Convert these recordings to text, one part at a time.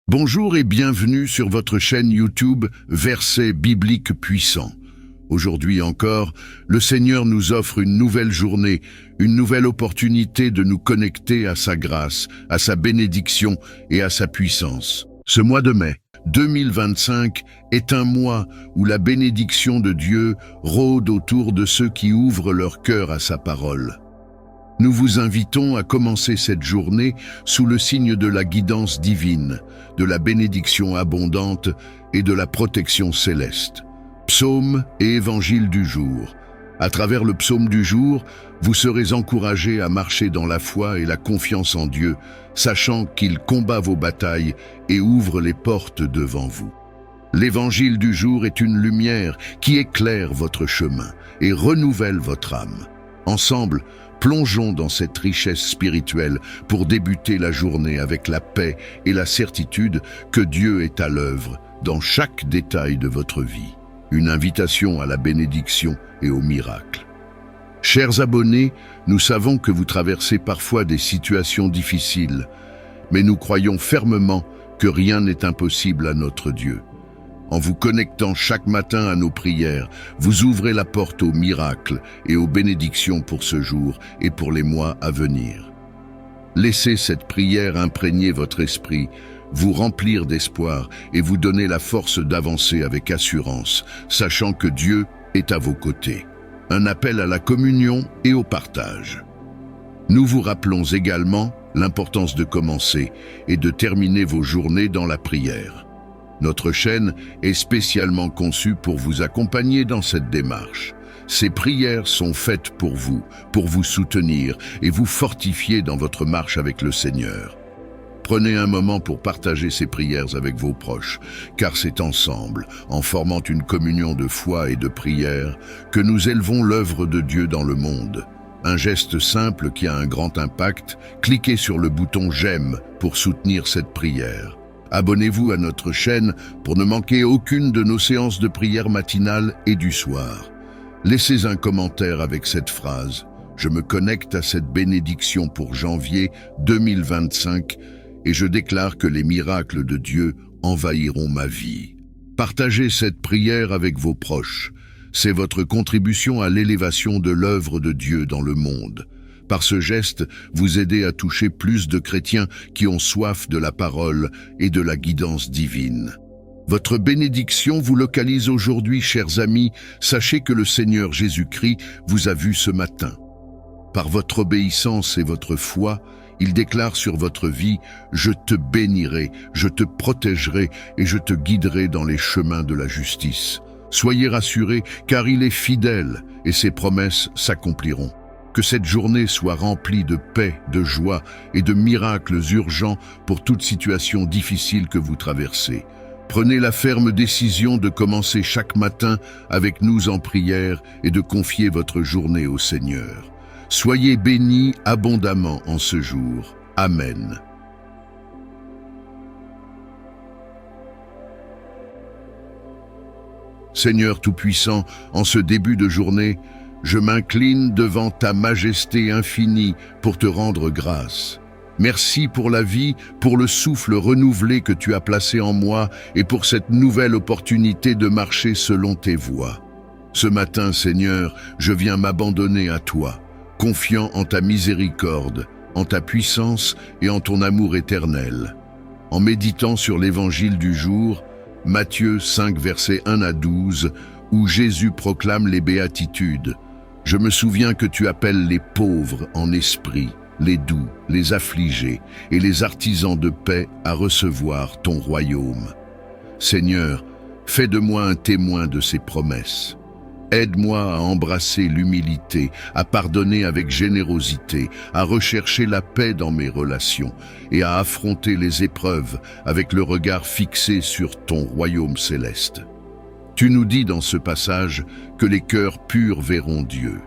Bonjour et bienvenue sur votre chaîne YouTube Versets bibliques puissants. Aujourd'hui encore, le Seigneur nous offre une nouvelle journée, une nouvelle opportunité de nous connecter à sa grâce, à sa bénédiction et à sa puissance. Ce mois de mai 2025 est un mois où la bénédiction de Dieu rôde autour de ceux qui ouvrent leur cœur à sa parole. Nous vous invitons à commencer cette journée sous le signe de la guidance divine, de la bénédiction abondante et de la protection céleste. Psaume et évangile du jour. À travers le psaume du jour, vous serez encouragés à marcher dans la foi et la confiance en Dieu, sachant qu'il combat vos batailles et ouvre les portes devant vous. L'évangile du jour est une lumière qui éclaire votre chemin et renouvelle votre âme. Ensemble, plongeons dans cette richesse spirituelle pour débuter la journée avec la paix et la certitude que Dieu est à l'œuvre dans chaque détail de votre vie. Une invitation à la bénédiction et au miracle. Chers abonnés, nous savons que vous traversez parfois des situations difficiles, mais nous croyons fermement que rien n'est impossible à notre Dieu. En vous connectant chaque matin à nos prières, vous ouvrez la porte aux miracles et aux bénédictions pour ce jour et pour les mois à venir. Laissez cette prière imprégner votre esprit, vous remplir d'espoir et vous donner la force d'avancer avec assurance, sachant que Dieu est à vos côtés. Un appel à la communion et au partage. Nous vous rappelons également l'importance de commencer et de terminer vos journées dans la prière. Notre chaîne est spécialement conçue pour vous accompagner dans cette démarche. Ces prières sont faites pour vous soutenir et vous fortifier dans votre marche avec le Seigneur. Prenez un moment pour partager ces prières avec vos proches, car c'est ensemble, en formant une communion de foi et de prière, que nous élevons l'œuvre de Dieu dans le monde. Un geste simple qui a un grand impact, cliquez sur le bouton « J'aime » pour soutenir cette prière. Abonnez-vous à notre chaîne pour ne manquer aucune de nos séances de prière matinale et du soir. Laissez un commentaire avec cette phrase « Je me connecte à cette bénédiction pour janvier 2025 et je déclare que les miracles de Dieu envahiront ma vie. » Partagez cette prière avec vos proches. C'est votre contribution à l'élévation de l'œuvre de Dieu dans le monde. Par ce geste, vous aidez à toucher plus de chrétiens qui ont soif de la parole et de la guidance divine. Votre bénédiction vous localise aujourd'hui, chers amis. Sachez que le Seigneur Jésus-Christ vous a vu ce matin. Par votre obéissance et votre foi, il déclare sur votre vie « Je te bénirai, je te protégerai et je te guiderai dans les chemins de la justice. » Soyez rassurés, car il est fidèle et ses promesses s'accompliront. Que cette journée soit remplie de paix, de joie et de miracles urgents pour toute situation difficile que vous traversez. Prenez la ferme décision de commencer chaque matin avec nous en prière et de confier votre journée au Seigneur. Soyez bénis abondamment en ce jour. Amen. Seigneur Tout-Puissant, en ce début de journée, je m'incline devant ta majesté infinie pour te rendre grâce. Merci pour la vie, pour le souffle renouvelé que tu as placé en moi et pour cette nouvelle opportunité de marcher selon tes voies. Ce matin, Seigneur, je viens m'abandonner à toi, confiant en ta miséricorde, en ta puissance et en ton amour éternel. En méditant sur l'évangile du jour, Matthieu 5, versets 1 à 12, où Jésus proclame les béatitudes, je me souviens que tu appelles les pauvres en esprit, les doux, les affligés et les artisans de paix à recevoir ton royaume. Seigneur, fais de moi un témoin de ces promesses. Aide-moi à embrasser l'humilité, à pardonner avec générosité, à rechercher la paix dans mes relations et à affronter les épreuves avec le regard fixé sur ton royaume céleste. Tu nous dis dans ce passage que les cœurs purs verront Dieu.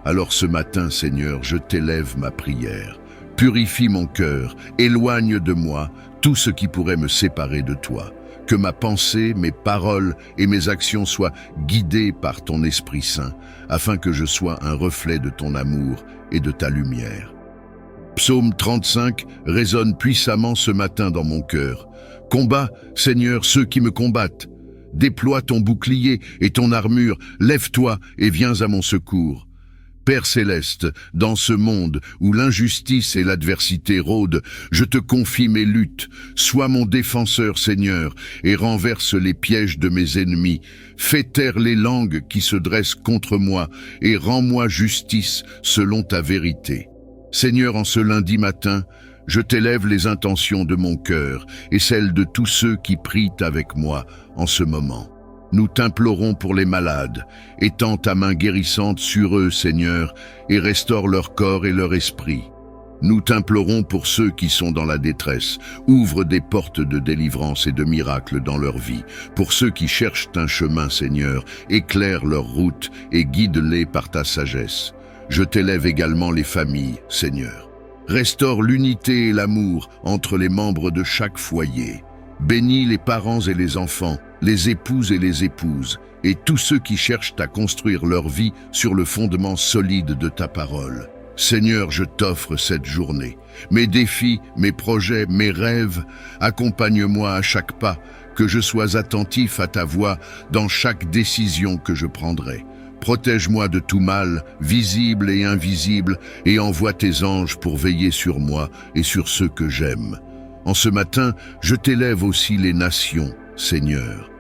Alors ce matin, Seigneur, je t'élève ma prière. Purifie mon cœur, éloigne de moi tout ce qui pourrait me séparer de toi. Que ma pensée, mes paroles et mes actions soient guidées par ton Esprit Saint, afin que je sois un reflet de ton amour et de ta lumière. Psaume 35 résonne puissamment ce matin dans mon cœur. Combat, Seigneur, ceux qui me combattent. Déploie ton bouclier et ton armure, lève-toi et viens à mon secours. Père céleste, dans ce monde où l'injustice et l'adversité rôdent, je te confie mes luttes. Sois mon défenseur, Seigneur, et renverse les pièges de mes ennemis. Fais taire les langues qui se dressent contre moi et rends-moi justice selon ta vérité. Seigneur, en ce lundi matin, je t'élève les intentions de mon cœur et celles de tous ceux qui prient avec moi en ce moment. Nous t'implorons pour les malades, étends ta main guérissante sur eux, Seigneur, et restaure leur corps et leur esprit. Nous t'implorons pour ceux qui sont dans la détresse, ouvre des portes de délivrance et de miracles dans leur vie. Pour ceux qui cherchent un chemin, Seigneur, éclaire leur route et guide-les par ta sagesse. Je t'élève également les familles, Seigneur. Restaure l'unité et l'amour entre les membres de chaque foyer. Bénis les parents et les enfants, les épouses et les épouses, et tous ceux qui cherchent à construire leur vie sur le fondement solide de ta parole. Seigneur, je t'offre cette journée. Mes défis, mes projets, mes rêves, accompagne-moi à chaque pas, que je sois attentif à ta voix dans chaque décision que je prendrai. Protège-moi de tout mal, visible et invisible, et envoie tes anges pour veiller sur moi et sur ceux que j'aime. En ce matin, je t'élève aussi les nations, Seigneur.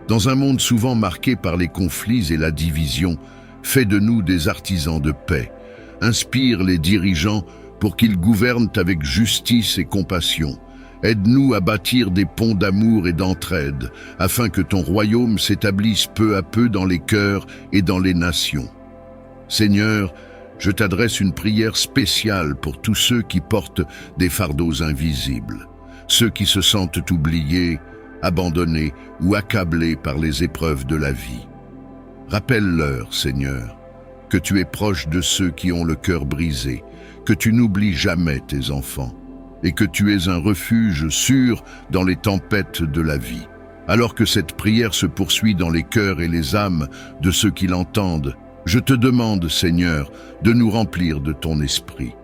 Dans un monde souvent marqué par les conflits et la division, fais de nous des artisans de paix. Inspire les dirigeants pour qu'ils gouvernent avec justice et compassion. Aide-nous à bâtir des ponts d'amour et d'entraide, afin que ton royaume s'établisse peu à peu dans les cœurs et dans les nations. Seigneur, je t'adresse une prière spéciale pour tous ceux qui portent des fardeaux invisibles, ceux qui se sentent oubliés, abandonnés ou accablés par les épreuves de la vie. Rappelle-leur, Seigneur, que tu es proche de ceux qui ont le cœur brisé, que tu n'oublies jamais tes enfants, et que tu es un refuge sûr dans les tempêtes de la vie. Alors que cette prière se poursuit dans les cœurs et les âmes de ceux qui l'entendent, je te demande, Seigneur, de nous remplir de ton esprit.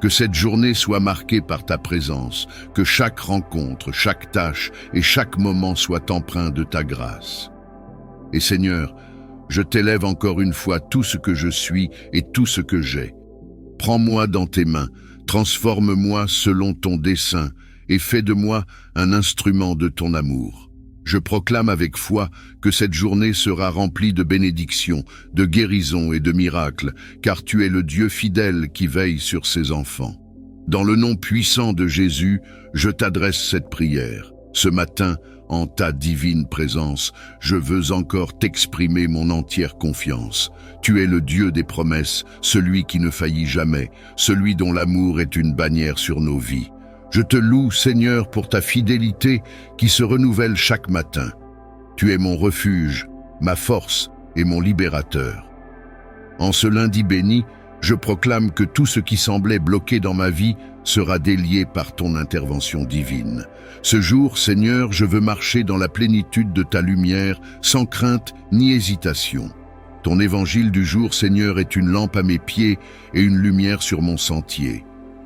Que cette journée soit marquée par ta présence, que chaque rencontre, chaque tâche et chaque moment soit empreint de ta grâce. Et Seigneur, je t'élève encore une fois tout ce que je suis et tout ce que j'ai. Prends-moi dans tes mains, transforme-moi selon ton dessein et fais de moi un instrument de ton amour. Je proclame avec foi que cette journée sera remplie de bénédictions, de guérisons et de miracles, car tu es le Dieu fidèle qui veille sur ses enfants. Dans le nom puissant de Jésus, je t'adresse cette prière. Ce matin, en ta divine présence, je veux encore t'exprimer mon entière confiance. Tu es le Dieu des promesses, celui qui ne faillit jamais, celui dont l'amour est une bannière sur nos vies. Je te loue, Seigneur, pour ta fidélité qui se renouvelle chaque matin. Tu es mon refuge, ma force et mon libérateur. En ce lundi béni, je proclame que tout ce qui semblait bloqué dans ma vie sera délié par ton intervention divine. Ce jour, Seigneur, je veux marcher dans la plénitude de ta lumière, sans crainte ni hésitation. Ton évangile du jour, Seigneur, est une lampe à mes pieds et une lumière sur mon sentier.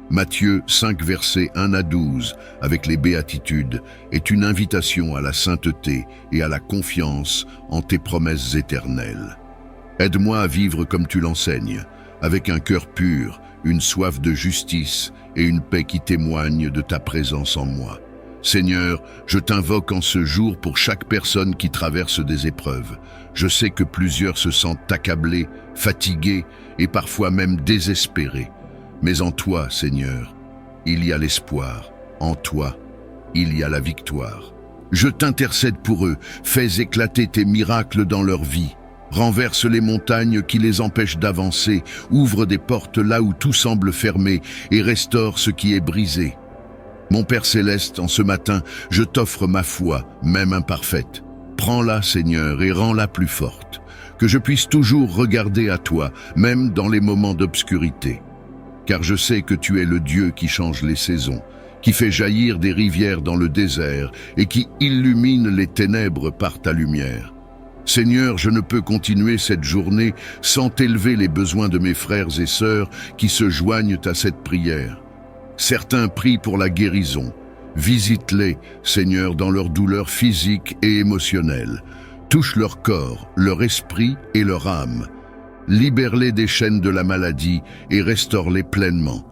Matthieu 5, versets 1 à 12, avec les béatitudes, est une invitation à la sainteté et à la confiance en tes promesses éternelles. Aide-moi à vivre comme tu l'enseignes, avec un cœur pur, une soif de justice et une paix qui témoigne de ta présence en moi. Seigneur, je t'invoque en ce jour pour chaque personne qui traverse des épreuves. Je sais que plusieurs se sentent accablés, fatigués et parfois même désespérés. Mais en toi, Seigneur, il y a l'espoir. En toi, il y a la victoire. Je t'intercède pour eux, fais éclater tes miracles dans leur vie. Renverse les montagnes qui les empêchent d'avancer, ouvre des portes là où tout semble fermé et restaure ce qui est brisé. Mon Père céleste, en ce matin, je t'offre ma foi, même imparfaite. Prends-la, Seigneur, et rends-la plus forte. Que je puisse toujours regarder à toi, même dans les moments d'obscurité. Car je sais que tu es le Dieu qui change les saisons, qui fait jaillir des rivières dans le désert et qui illumine les ténèbres par ta lumière. Seigneur, je ne peux continuer cette journée sans t'élever les besoins de mes frères et sœurs qui se joignent à cette prière. Certains prient pour la guérison. Visite-les, Seigneur, dans leur douleur physique et émotionnelle. Touche leur corps, leur esprit et leur âme. Libère-les des chaînes de la maladie et restaure-les pleinement.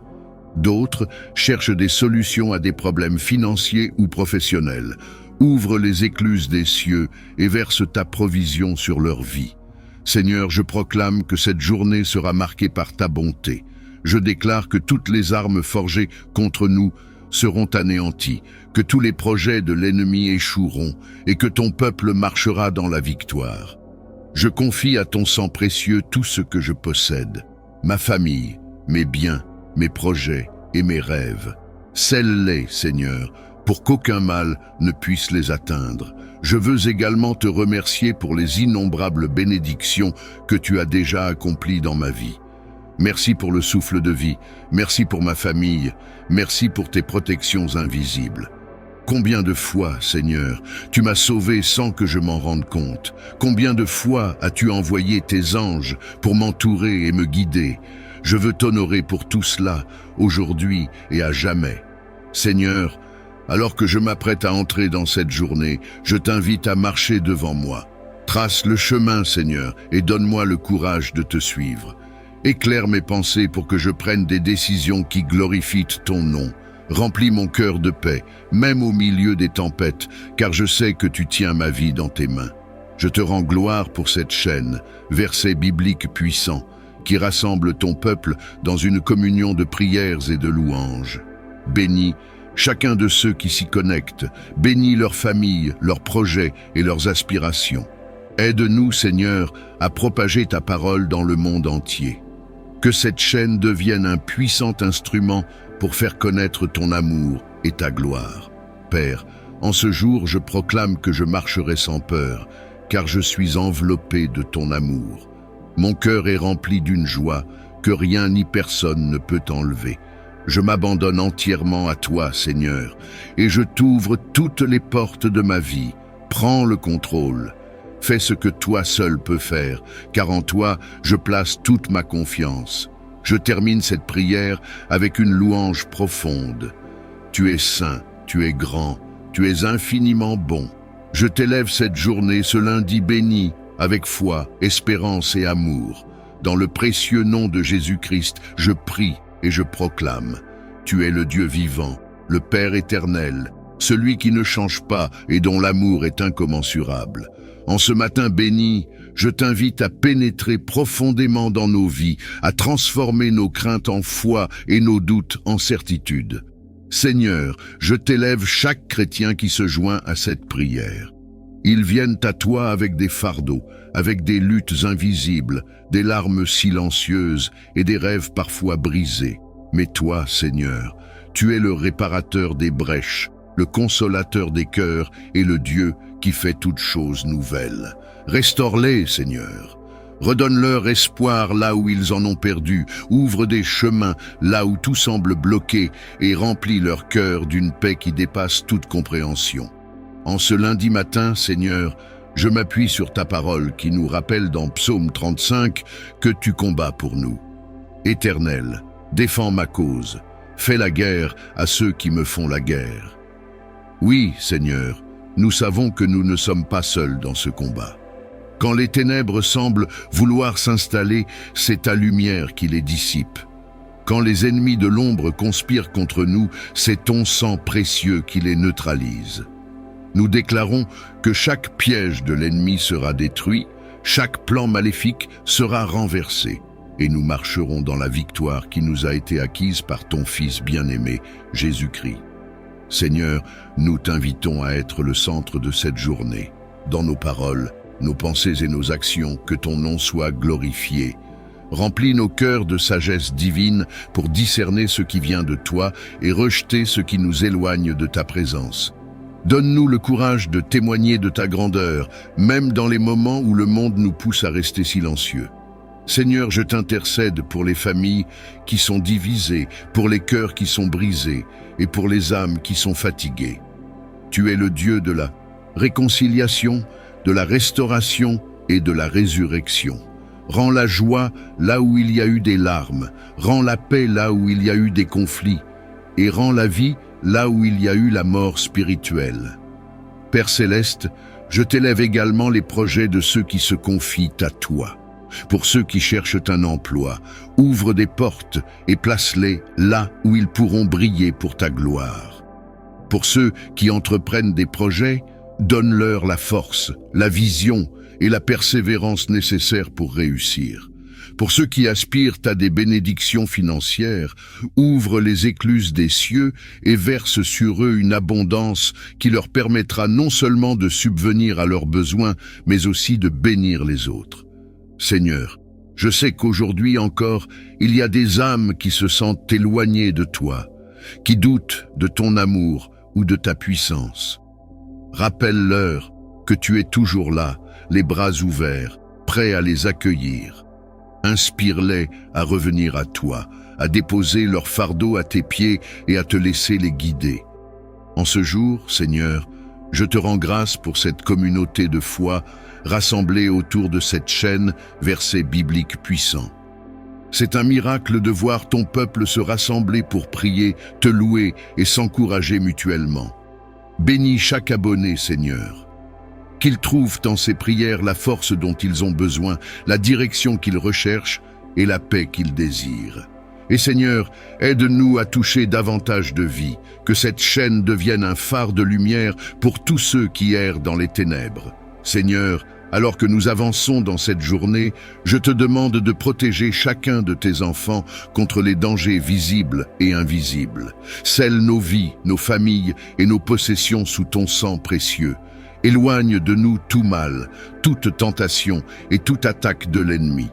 D'autres cherchent des solutions à des problèmes financiers ou professionnels. Ouvre les écluses des cieux et verse ta provision sur leur vie. Seigneur, je proclame que cette journée sera marquée par ta bonté. Je déclare que toutes les armes forgées contre nous seront anéanties, que tous les projets de l'ennemi échoueront et que ton peuple marchera dans la victoire. Je confie à ton sang précieux tout ce que je possède, ma famille, mes biens, mes projets et mes rêves. Scelle-les, Seigneur, pour qu'aucun mal ne puisse les atteindre. Je veux également te remercier pour les innombrables bénédictions que tu as déjà accomplies dans ma vie. Merci pour le souffle de vie, merci pour ma famille, merci pour tes protections invisibles. Combien de fois, Seigneur, tu m'as sauvé sans que je m'en rende compte? Combien de fois as-tu envoyé tes anges pour m'entourer et me guider? Je veux t'honorer pour tout cela, aujourd'hui et à jamais. Seigneur, alors que je m'apprête à entrer dans cette journée, je t'invite à marcher devant moi. Trace le chemin, Seigneur, et donne-moi le courage de te suivre. Éclaire mes pensées pour que je prenne des décisions qui glorifient ton nom. Remplis mon cœur de paix, même au milieu des tempêtes, car je sais que tu tiens ma vie dans tes mains. Je te rends gloire pour cette chaîne, verset biblique puissant, qui rassemble ton peuple dans une communion de prières et de louanges. Bénis chacun de ceux qui s'y connectent, bénis leurs familles, leurs projets et leurs aspirations. Aide-nous, Seigneur, à propager ta parole dans le monde entier. Que cette chaîne devienne un puissant instrument pour faire connaître ton amour et ta gloire. Père, en ce jour, je proclame que je marcherai sans peur, car je suis enveloppé de ton amour. Mon cœur est rempli d'une joie que rien ni personne ne peut enlever. Je m'abandonne entièrement à toi, Seigneur, et je t'ouvre toutes les portes de ma vie. Prends le contrôle. Fais ce que toi seul peux faire, car en toi, je place toute ma confiance. Je termine cette prière avec une louange profonde. Tu es saint, tu es grand, tu es infiniment bon. Je t'élève cette journée, ce lundi béni, avec foi, espérance et amour. Dans le précieux nom de Jésus-Christ, je prie et je proclame. Tu es le Dieu vivant, le Père éternel, celui qui ne change pas et dont l'amour est incommensurable. En ce matin béni, je t'invite à pénétrer profondément dans nos vies, à transformer nos craintes en foi et nos doutes en certitude. Seigneur, je t'élève chaque chrétien qui se joint à cette prière. Ils viennent à toi avec des fardeaux, avec des luttes invisibles, des larmes silencieuses et des rêves parfois brisés. Mais toi, Seigneur, tu es le réparateur des brèches, le consolateur des cœurs et le Dieu qui fait toutes choses nouvelles. Restaure-les, Seigneur. Redonne-leur espoir là où ils en ont perdu, ouvre des chemins là où tout semble bloqué et remplis leur cœur d'une paix qui dépasse toute compréhension. En ce lundi matin, Seigneur, je m'appuie sur ta parole qui nous rappelle dans Psaume 35 que tu combats pour nous. Éternel, défends ma cause, fais la guerre à ceux qui me font la guerre. Oui, Seigneur, nous savons que nous ne sommes pas seuls dans ce combat. Quand les ténèbres semblent vouloir s'installer, c'est ta lumière qui les dissipe. Quand les ennemis de l'ombre conspirent contre nous, c'est ton sang précieux qui les neutralise. Nous déclarons que chaque piège de l'ennemi sera détruit, chaque plan maléfique sera renversé, et nous marcherons dans la victoire qui nous a été acquise par ton Fils bien-aimé, Jésus-Christ. Seigneur, nous t'invitons à être le centre de cette journée. Dans nos paroles, nos pensées et nos actions, que ton nom soit glorifié. Remplis nos cœurs de sagesse divine pour discerner ce qui vient de toi et rejeter ce qui nous éloigne de ta présence. Donne-nous le courage de témoigner de ta grandeur, même dans les moments où le monde nous pousse à rester silencieux. Seigneur, je t'intercède pour les familles qui sont divisées, pour les cœurs qui sont brisés et pour les âmes qui sont fatiguées. Tu es le Dieu de la réconciliation, de la restauration et de la résurrection. Rends la joie là où il y a eu des larmes, rends la paix là où il y a eu des conflits, et rends la vie là où il y a eu la mort spirituelle. Père céleste, je t'élève également les projets de ceux qui se confient à toi. Pour ceux qui cherchent un emploi, ouvre des portes et place-les là où ils pourront briller pour ta gloire. Pour ceux qui entreprennent des projets, donne-leur la force, la vision et la persévérance nécessaires pour réussir. Pour ceux qui aspirent à des bénédictions financières, ouvre les écluses des cieux et verse sur eux une abondance qui leur permettra non seulement de subvenir à leurs besoins, mais aussi de bénir les autres. Seigneur, je sais qu'aujourd'hui encore, il y a des âmes qui se sentent éloignées de toi, qui doutent de ton amour ou de ta puissance. Rappelle-leur que tu es toujours là, les bras ouverts, prêt à les accueillir. Inspire-les à revenir à toi, à déposer leur fardeau à tes pieds et à te laisser les guider. En ce jour, Seigneur, je te rends grâce pour cette communauté de foi rassemblée autour de cette chaîne Versets bibliques puissants. C'est un miracle de voir ton peuple se rassembler pour prier, te louer et s'encourager mutuellement. Bénis chaque abonné, Seigneur. Qu'ils trouvent dans ces prières la force dont ils ont besoin, la direction qu'ils recherchent et la paix qu'ils désirent. Et Seigneur, aide-nous à toucher davantage de vie, que cette chaîne devienne un phare de lumière pour tous ceux qui errent dans les ténèbres. Seigneur, alors que nous avançons dans cette journée, je te demande de protéger chacun de tes enfants contre les dangers visibles et invisibles. Scelle nos vies, nos familles et nos possessions sous ton sang précieux. Éloigne de nous tout mal, toute tentation et toute attaque de l'ennemi.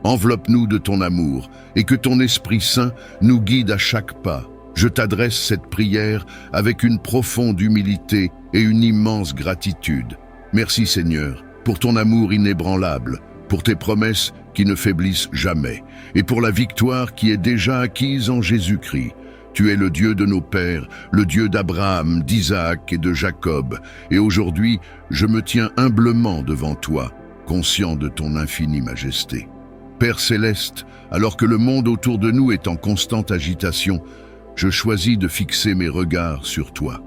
Enveloppe-nous de ton amour et que ton Esprit Saint nous guide à chaque pas. Je t'adresse cette prière avec une profonde humilité et une immense gratitude. Merci Seigneur, pour ton amour inébranlable, pour tes promesses qui ne faiblissent jamais, et pour la victoire qui est déjà acquise en Jésus-Christ. Tu es le Dieu de nos pères, le Dieu d'Abraham, d'Isaac et de Jacob, et aujourd'hui, je me tiens humblement devant toi, conscient de ton infinie majesté. Père céleste, alors que le monde autour de nous est en constante agitation, je choisis de fixer mes regards sur toi.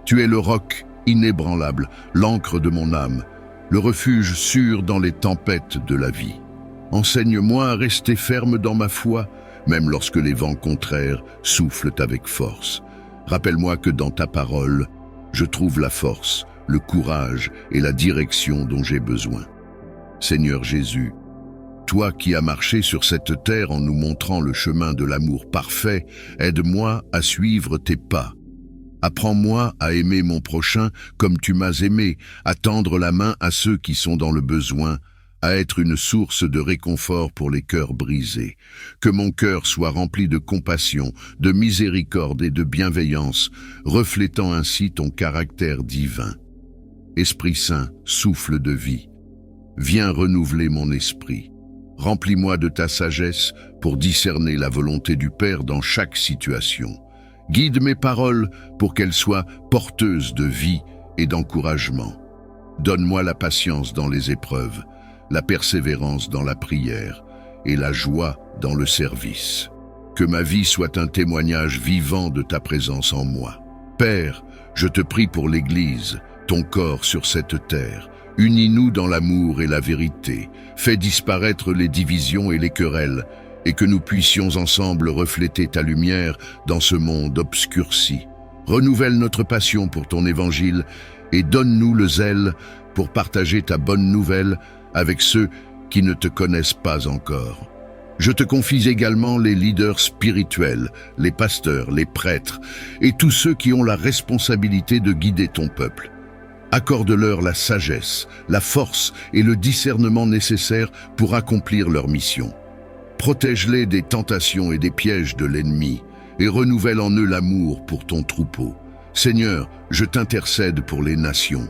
Tu es le roc inébranlable, l'ancre de mon âme, le refuge sûr dans les tempêtes de la vie. Enseigne-moi à rester ferme dans ma foi, même lorsque les vents contraires soufflent avec force. Rappelle-moi que dans ta parole, je trouve la force, le courage et la direction dont j'ai besoin. Seigneur Jésus, toi qui as marché sur cette terre en nous montrant le chemin de l'amour parfait, aide-moi à suivre tes pas. Apprends-moi à aimer mon prochain comme tu m'as aimé, à tendre la main à ceux qui sont dans le besoin, à être une source de réconfort pour les cœurs brisés. Que mon cœur soit rempli de compassion, de miséricorde et de bienveillance, reflétant ainsi ton caractère divin. Esprit Saint, souffle de vie, viens renouveler mon esprit. Remplis-moi de ta sagesse pour discerner la volonté du Père dans chaque situation. Guide mes paroles pour qu'elles soient porteuses de vie et d'encouragement. Donne-moi la patience dans les épreuves, la persévérance dans la prière et la joie dans le service. Que ma vie soit un témoignage vivant de ta présence en moi. Père, je te prie pour l'Église, ton corps sur cette terre. Unis-nous dans l'amour et la vérité. Fais disparaître les divisions et les querelles, et que nous puissions ensemble refléter ta lumière dans ce monde obscurci. Renouvelle notre passion pour ton évangile et donne-nous le zèle pour partager ta bonne nouvelle avec ceux qui ne te connaissent pas encore. Je te confie également les leaders spirituels, les pasteurs, les prêtres et tous ceux qui ont la responsabilité de guider ton peuple. Accorde-leur la sagesse, la force et le discernement nécessaires pour accomplir leur mission. Protège-les des tentations et des pièges de l'ennemi et renouvelle en eux l'amour pour ton troupeau. Seigneur, je t'intercède pour les nations.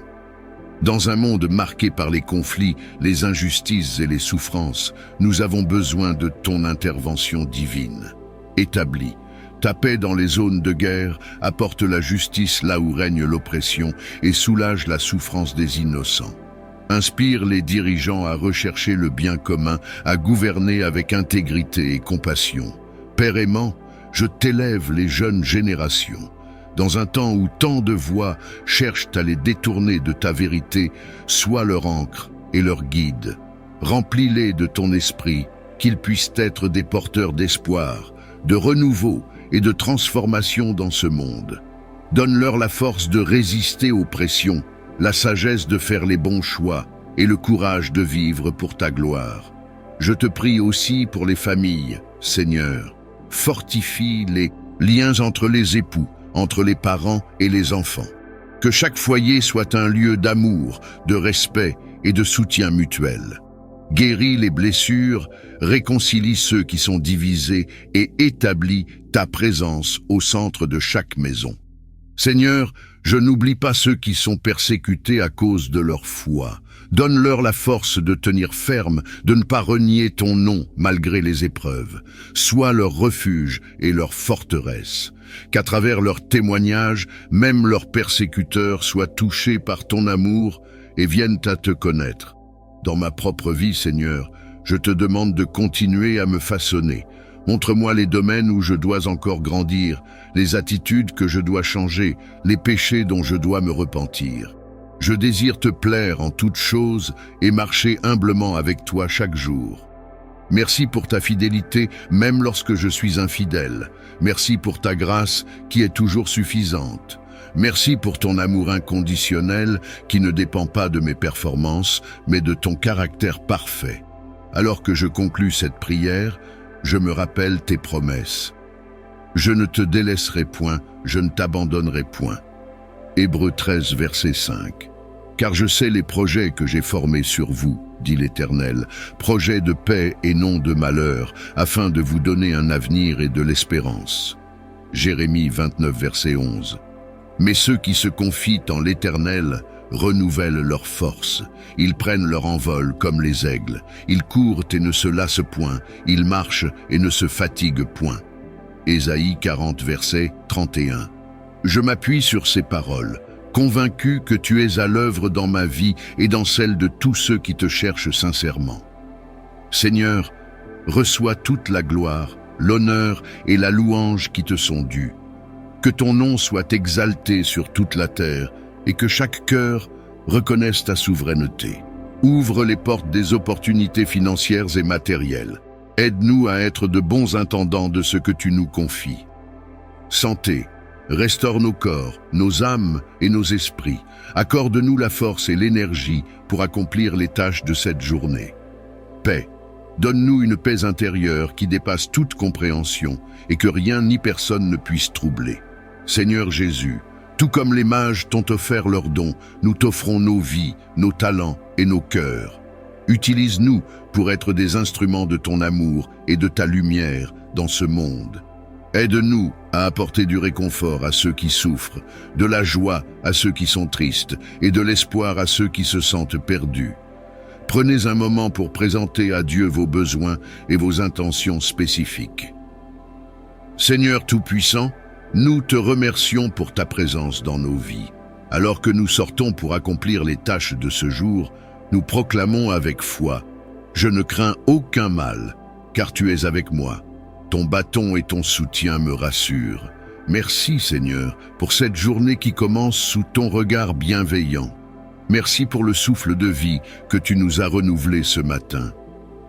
Dans un monde marqué par les conflits, les injustices et les souffrances, nous avons besoin de ton intervention divine. Établis Ta paix dans les zones de guerre apporte la justice là où règne l'oppression et soulage la souffrance des innocents. Inspire les dirigeants à rechercher le bien commun, à gouverner avec intégrité et compassion. Père aimant, je t'élève les jeunes générations. Dans un temps où tant de voix cherchent à les détourner de ta vérité, sois leur encre et leur guide. Remplis-les de ton esprit, qu'ils puissent être des porteurs d'espoir, de renouveau et de transformation dans ce monde. Donne-leur la force de résister aux pressions, la sagesse de faire les bons choix et le courage de vivre pour ta gloire. Je te prie aussi pour les familles, Seigneur. Fortifie les liens entre les époux, entre les parents et les enfants. Que chaque foyer soit un lieu d'amour, de respect et de soutien mutuel. Guéris les blessures, réconcilie ceux qui sont divisés et établis ta présence au centre de chaque maison. Seigneur, je n'oublie pas ceux qui sont persécutés à cause de leur foi. Donne-leur la force de tenir ferme, de ne pas renier ton nom malgré les épreuves. Sois leur refuge et leur forteresse. Qu'à travers leurs témoignages, même leurs persécuteurs soient touchés par ton amour et viennent à te connaître. Dans ma propre vie, Seigneur, je te demande de continuer à me façonner. Montre-moi les domaines où je dois encore grandir, les attitudes que je dois changer, les péchés dont je dois me repentir. Je désire te plaire en toutes choses et marcher humblement avec toi chaque jour. Merci pour ta fidélité, même lorsque je suis infidèle. Merci pour ta grâce qui est toujours suffisante. Merci pour ton amour inconditionnel qui ne dépend pas de mes performances, mais de ton caractère parfait. Alors que je conclus cette prière, je me rappelle tes promesses. Je ne te délaisserai point, je ne t'abandonnerai point. Hébreux 13, verset 5. Car je sais les projets que j'ai formés sur vous, dit l'Éternel, projets de paix et non de malheur, afin de vous donner un avenir et de l'espérance. Jérémie 29, verset 11. Mais ceux qui se confient en l'Éternel renouvellent leur force. Ils prennent leur envol comme les aigles. Ils courent et ne se lassent point. Ils marchent et ne se fatiguent point. Ésaïe 40, verset 31. Je m'appuie sur ces paroles, convaincu que tu es à l'œuvre dans ma vie et dans celle de tous ceux qui te cherchent sincèrement. Seigneur, reçois toute la gloire, l'honneur et la louange qui te sont dus. Que ton nom soit exalté sur toute la terre et que chaque cœur reconnaisse ta souveraineté. Ouvre les portes des opportunités financières et matérielles. Aide-nous à être de bons intendants de ce que tu nous confies. Santé, restaure nos corps, nos âmes et nos esprits. Accorde-nous la force et l'énergie pour accomplir les tâches de cette journée. Paix, donne-nous une paix intérieure qui dépasse toute compréhension et que rien ni personne ne puisse troubler. Seigneur Jésus, tout comme les mages t'ont offert leurs dons, nous t'offrons nos vies, nos talents et nos cœurs. Utilise-nous pour être des instruments de ton amour et de ta lumière dans ce monde. Aide-nous à apporter du réconfort à ceux qui souffrent, de la joie à ceux qui sont tristes et de l'espoir à ceux qui se sentent perdus. Prenez un moment pour présenter à Dieu vos besoins et vos intentions spécifiques. Seigneur Tout-Puissant, nous te remercions pour ta présence dans nos vies. Alors que nous sortons pour accomplir les tâches de ce jour, nous proclamons avec foi « Je ne crains aucun mal, car tu es avec moi. Ton bâton et ton soutien me rassurent. Merci Seigneur pour cette journée qui commence sous ton regard bienveillant. Merci pour le souffle de vie que tu nous as renouvelé ce matin.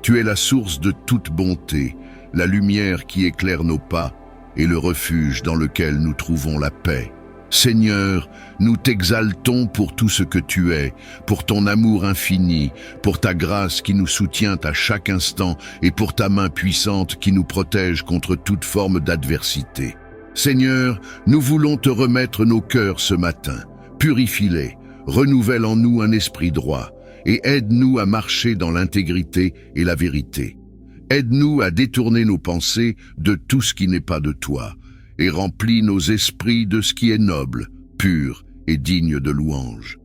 Tu es la source de toute bonté, la lumière qui éclaire nos pas et le refuge dans lequel nous trouvons la paix. Seigneur, nous t'exaltons pour tout ce que tu es, pour ton amour infini, pour ta grâce qui nous soutient à chaque instant et pour ta main puissante qui nous protège contre toute forme d'adversité. Seigneur, nous voulons te remettre nos cœurs ce matin. Purifie-les, renouvelle en nous un esprit droit et aide-nous à marcher dans l'intégrité et la vérité. Aide-nous à détourner nos pensées de tout ce qui n'est pas de toi et remplis nos esprits de ce qui est noble, pur et digne de louange.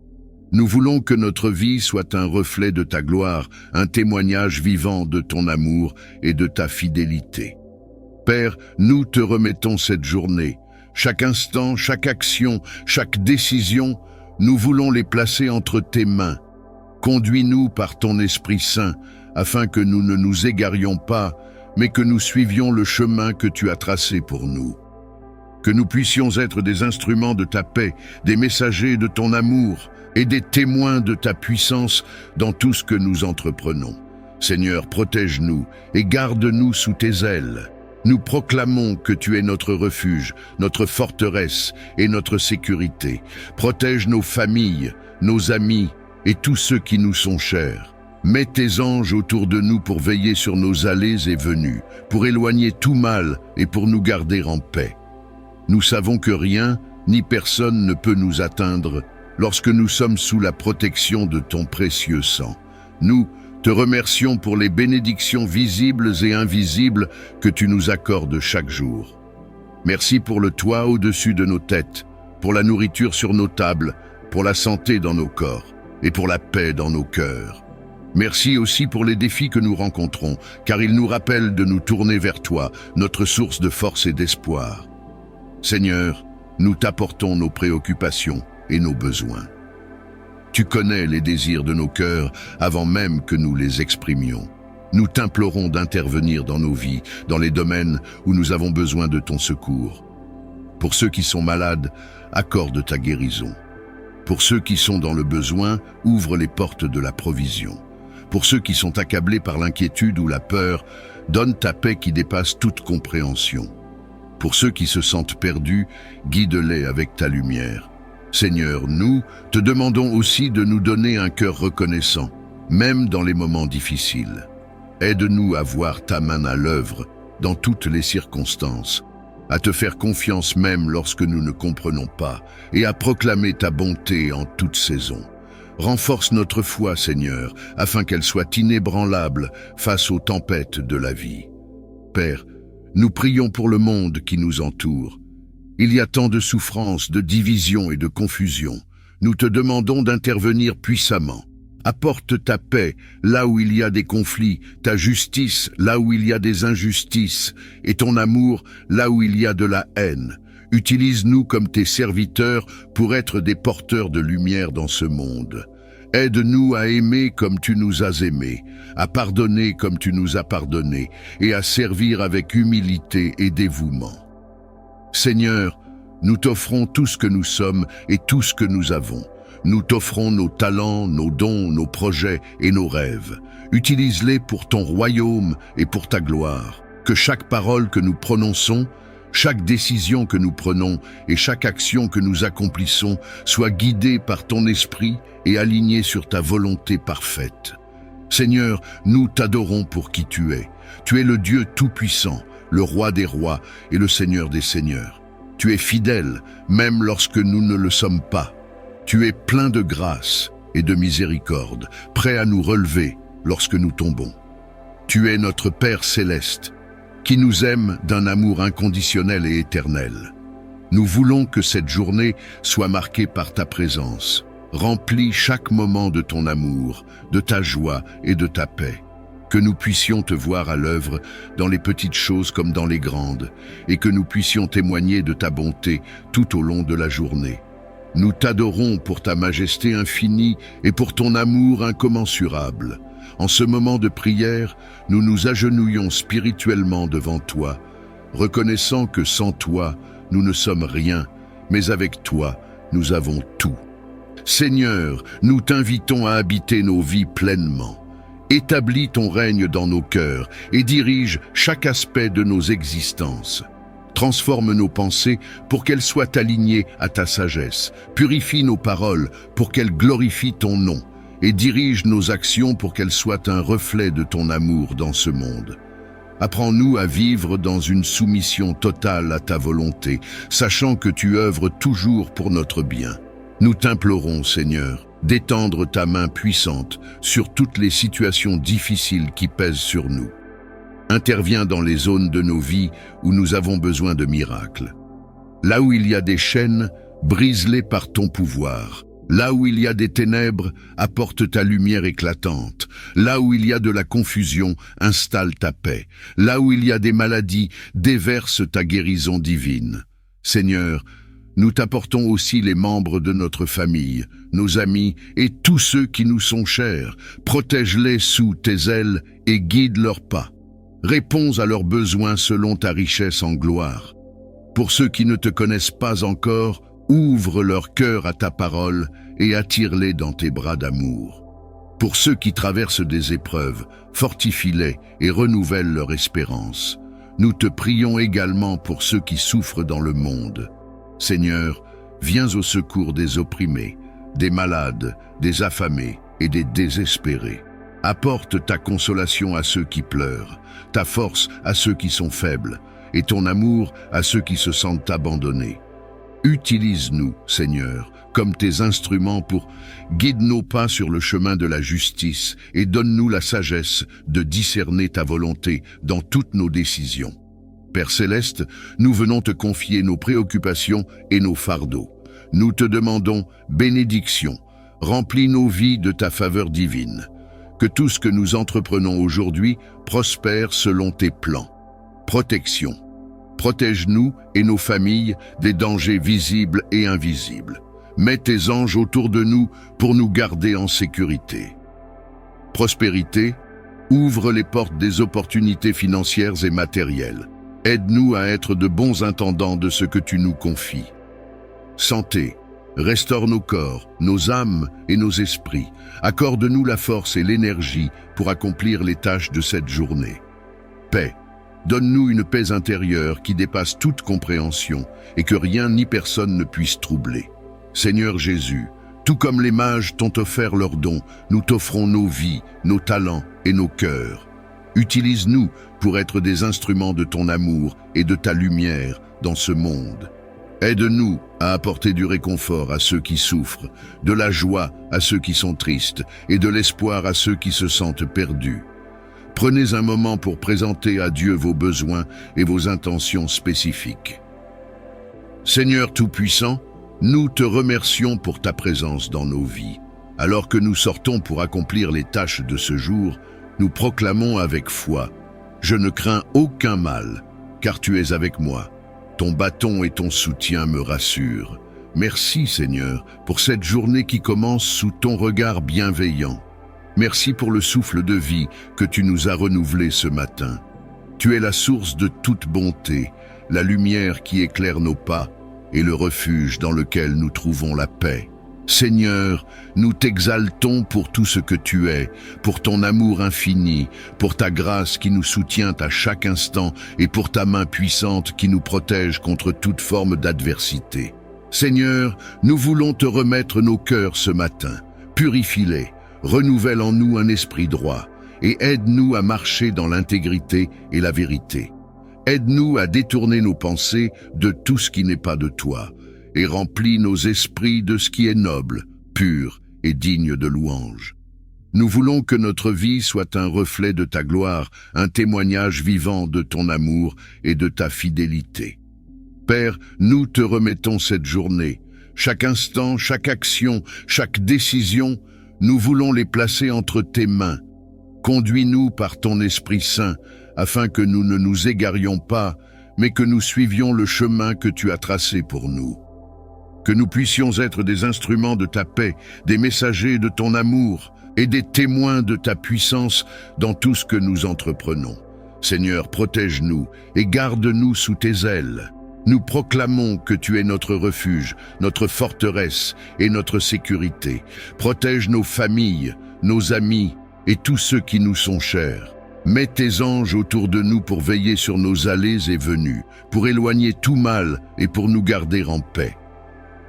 Nous voulons que notre vie soit un reflet de ta gloire, un témoignage vivant de ton amour et de ta fidélité. Père, nous te remettons cette journée. Chaque instant, chaque action, chaque décision, nous voulons les placer entre tes mains. Conduis-nous par ton Esprit Saint, afin que nous ne nous égarions pas, mais que nous suivions le chemin que tu as tracé pour nous. Que nous puissions être des instruments de ta paix, des messagers de ton amour et des témoins de ta puissance dans tout ce que nous entreprenons. Seigneur, protège-nous et garde-nous sous tes ailes. Nous proclamons que tu es notre refuge, notre forteresse et notre sécurité. Protège nos familles, nos amis et tous ceux qui nous sont chers. Mets tes anges autour de nous pour veiller sur nos allées et venues, pour éloigner tout mal et pour nous garder en paix. Nous savons que rien ni personne ne peut nous atteindre lorsque nous sommes sous la protection de ton précieux sang. Nous te remercions pour les bénédictions visibles et invisibles que tu nous accordes chaque jour. Merci pour le toit au-dessus de nos têtes, pour la nourriture sur nos tables, pour la santé dans nos corps et pour la paix dans nos cœurs. Merci aussi pour les défis que nous rencontrons, car ils nous rappellent de nous tourner vers toi, notre source de force et d'espoir. Seigneur, nous t'apportons nos préoccupations et nos besoins. Tu connais les désirs de nos cœurs avant même que nous les exprimions. Nous t'implorons d'intervenir dans nos vies, dans les domaines où nous avons besoin de ton secours. Pour ceux qui sont malades, accorde ta guérison. Pour ceux qui sont dans le besoin, ouvre les portes de la provision. Pour ceux qui sont accablés par l'inquiétude ou la peur, donne ta paix qui dépasse toute compréhension. Pour ceux qui se sentent perdus, guide-les avec ta lumière. Seigneur, nous te demandons aussi de nous donner un cœur reconnaissant, même dans les moments difficiles. Aide-nous à voir ta main à l'œuvre dans toutes les circonstances, à te faire confiance même lorsque nous ne comprenons pas, et à proclamer ta bonté en toute saison. Renforce notre foi, Seigneur, afin qu'elle soit inébranlable face aux tempêtes de la vie. Père, nous prions pour le monde qui nous entoure. Il y a tant de souffrances, de divisions et de confusion. Nous te demandons d'intervenir puissamment. Apporte ta paix là où il y a des conflits, ta justice là où il y a des injustices, et ton amour là où il y a de la haine. Utilise-nous comme tes serviteurs pour être des porteurs de lumière dans ce monde. Aide-nous à aimer comme tu nous as aimés, à pardonner comme tu nous as pardonnés, et à servir avec humilité et dévouement. Seigneur, nous t'offrons tout ce que nous sommes et tout ce que nous avons. Nous t'offrons nos talents, nos dons, nos projets et nos rêves. Utilise-les pour ton royaume et pour ta gloire. Que chaque parole que nous prononçons, chaque décision que nous prenons et chaque action que nous accomplissons soit guidée par ton esprit et alignée sur ta volonté parfaite. Seigneur, nous t'adorons pour qui tu es. Tu es le Dieu tout-puissant, le roi des rois et le Seigneur des seigneurs. Tu es fidèle, même lorsque nous ne le sommes pas. Tu es plein de grâce et de miséricorde, prêt à nous relever lorsque nous tombons. Tu es notre Père céleste, qui nous aime d'un amour inconditionnel et éternel. Nous voulons que cette journée soit marquée par ta présence. Remplis chaque moment de ton amour, de ta joie et de ta paix. Que nous puissions te voir à l'œuvre dans les petites choses comme dans les grandes, et que nous puissions témoigner de ta bonté tout au long de la journée. Nous t'adorons pour ta majesté infinie et pour ton amour incommensurable. En ce moment de prière, nous nous agenouillons spirituellement devant toi, reconnaissant que sans toi, nous ne sommes rien, mais avec toi, nous avons tout. Seigneur, nous t'invitons à habiter nos vies pleinement. Établis ton règne dans nos cœurs et dirige chaque aspect de nos existences. Transforme nos pensées pour qu'elles soient alignées à ta sagesse. Purifie nos paroles pour qu'elles glorifient ton nom. Et dirige nos actions pour qu'elles soient un reflet de ton amour dans ce monde. Apprends-nous à vivre dans une soumission totale à ta volonté, sachant que tu œuvres toujours pour notre bien. Nous t'implorons, Seigneur, d'étendre ta main puissante sur toutes les situations difficiles qui pèsent sur nous. Interviens dans les zones de nos vies où nous avons besoin de miracles. Là où il y a des chaînes, brise-les par ton pouvoir. Là où il y a des ténèbres, apporte ta lumière éclatante. Là où il y a de la confusion, installe ta paix. Là où il y a des maladies, déverse ta guérison divine. Seigneur, nous t'apportons aussi les membres de notre famille, nos amis et tous ceux qui nous sont chers. Protège-les sous tes ailes et guide leurs pas. Réponds à leurs besoins selon ta richesse en gloire. Pour ceux qui ne te connaissent pas encore, ouvre leur cœur à ta parole et attire-les dans tes bras d'amour. Pour ceux qui traversent des épreuves, fortifie-les et renouvelle leur espérance. Nous te prions également pour ceux qui souffrent dans le monde. Seigneur, viens au secours des opprimés, des malades, des affamés et des désespérés. Apporte ta consolation à ceux qui pleurent, ta force à ceux qui sont faibles, et ton amour à ceux qui se sentent abandonnés. Utilise-nous, Seigneur, comme tes instruments pour guider nos pas sur le chemin de la justice et donne-nous la sagesse de discerner ta volonté dans toutes nos décisions. Père Céleste, nous venons te confier nos préoccupations et nos fardeaux. Nous te demandons bénédiction, remplis nos vies de ta faveur divine. Que tout ce que nous entreprenons aujourd'hui prospère selon tes plans. Protection. Protège-nous et nos familles des dangers visibles et invisibles. Mets tes anges autour de nous pour nous garder en sécurité. Prospérité. Ouvre les portes des opportunités financières et matérielles. Aide-nous à être de bons intendants de ce que tu nous confies. Santé. Restaure nos corps, nos âmes et nos esprits. Accorde-nous la force et l'énergie pour accomplir les tâches de cette journée. Paix. Donne-nous une paix intérieure qui dépasse toute compréhension et que rien ni personne ne puisse troubler. Seigneur Jésus, tout comme les mages t'ont offert leurs dons, nous t'offrons nos vies, nos talents et nos cœurs. Utilise-nous pour être des instruments de ton amour et de ta lumière dans ce monde. Aide-nous à apporter du réconfort à ceux qui souffrent, de la joie à ceux qui sont tristes et de l'espoir à ceux qui se sentent perdus. Prenez un moment pour présenter à Dieu vos besoins et vos intentions spécifiques. Seigneur Tout-Puissant, nous te remercions pour ta présence dans nos vies. Alors que nous sortons pour accomplir les tâches de ce jour, nous proclamons avec foi « Je ne crains aucun mal, car tu es avec moi. Ton bâton et ton soutien me rassurent. Merci Seigneur pour cette journée qui commence sous ton regard bienveillant. Merci pour le souffle de vie que tu nous as renouvelé ce matin. Tu es la source de toute bonté, la lumière qui éclaire nos pas et le refuge dans lequel nous trouvons la paix. Seigneur, nous t'exaltons pour tout ce que tu es, pour ton amour infini, pour ta grâce qui nous soutient à chaque instant et pour ta main puissante qui nous protège contre toute forme d'adversité. Seigneur, nous voulons te remettre nos cœurs ce matin. Purifie-les, renouvelle en nous un esprit droit et aide-nous à marcher dans l'intégrité et la vérité. Aide-nous à détourner nos pensées de tout ce qui n'est pas de toi et remplis nos esprits de ce qui est noble, pur et digne de louange. Nous voulons que notre vie soit un reflet de ta gloire, un témoignage vivant de ton amour et de ta fidélité. Père, nous te remettons cette journée. Chaque instant, chaque action, chaque décision, nous voulons les placer entre tes mains. Conduis-nous par ton Esprit Saint, afin que nous ne nous égarions pas, mais que nous suivions le chemin que tu as tracé pour nous. Que nous puissions être des instruments de ta paix, des messagers de ton amour et des témoins de ta puissance dans tout ce que nous entreprenons. Seigneur, protège-nous et garde-nous sous tes ailes. Nous proclamons que tu es notre refuge, notre forteresse et notre sécurité. Protège nos familles, nos amis et tous ceux qui nous sont chers. Mets tes anges autour de nous pour veiller sur nos allées et venues, pour éloigner tout mal et pour nous garder en paix.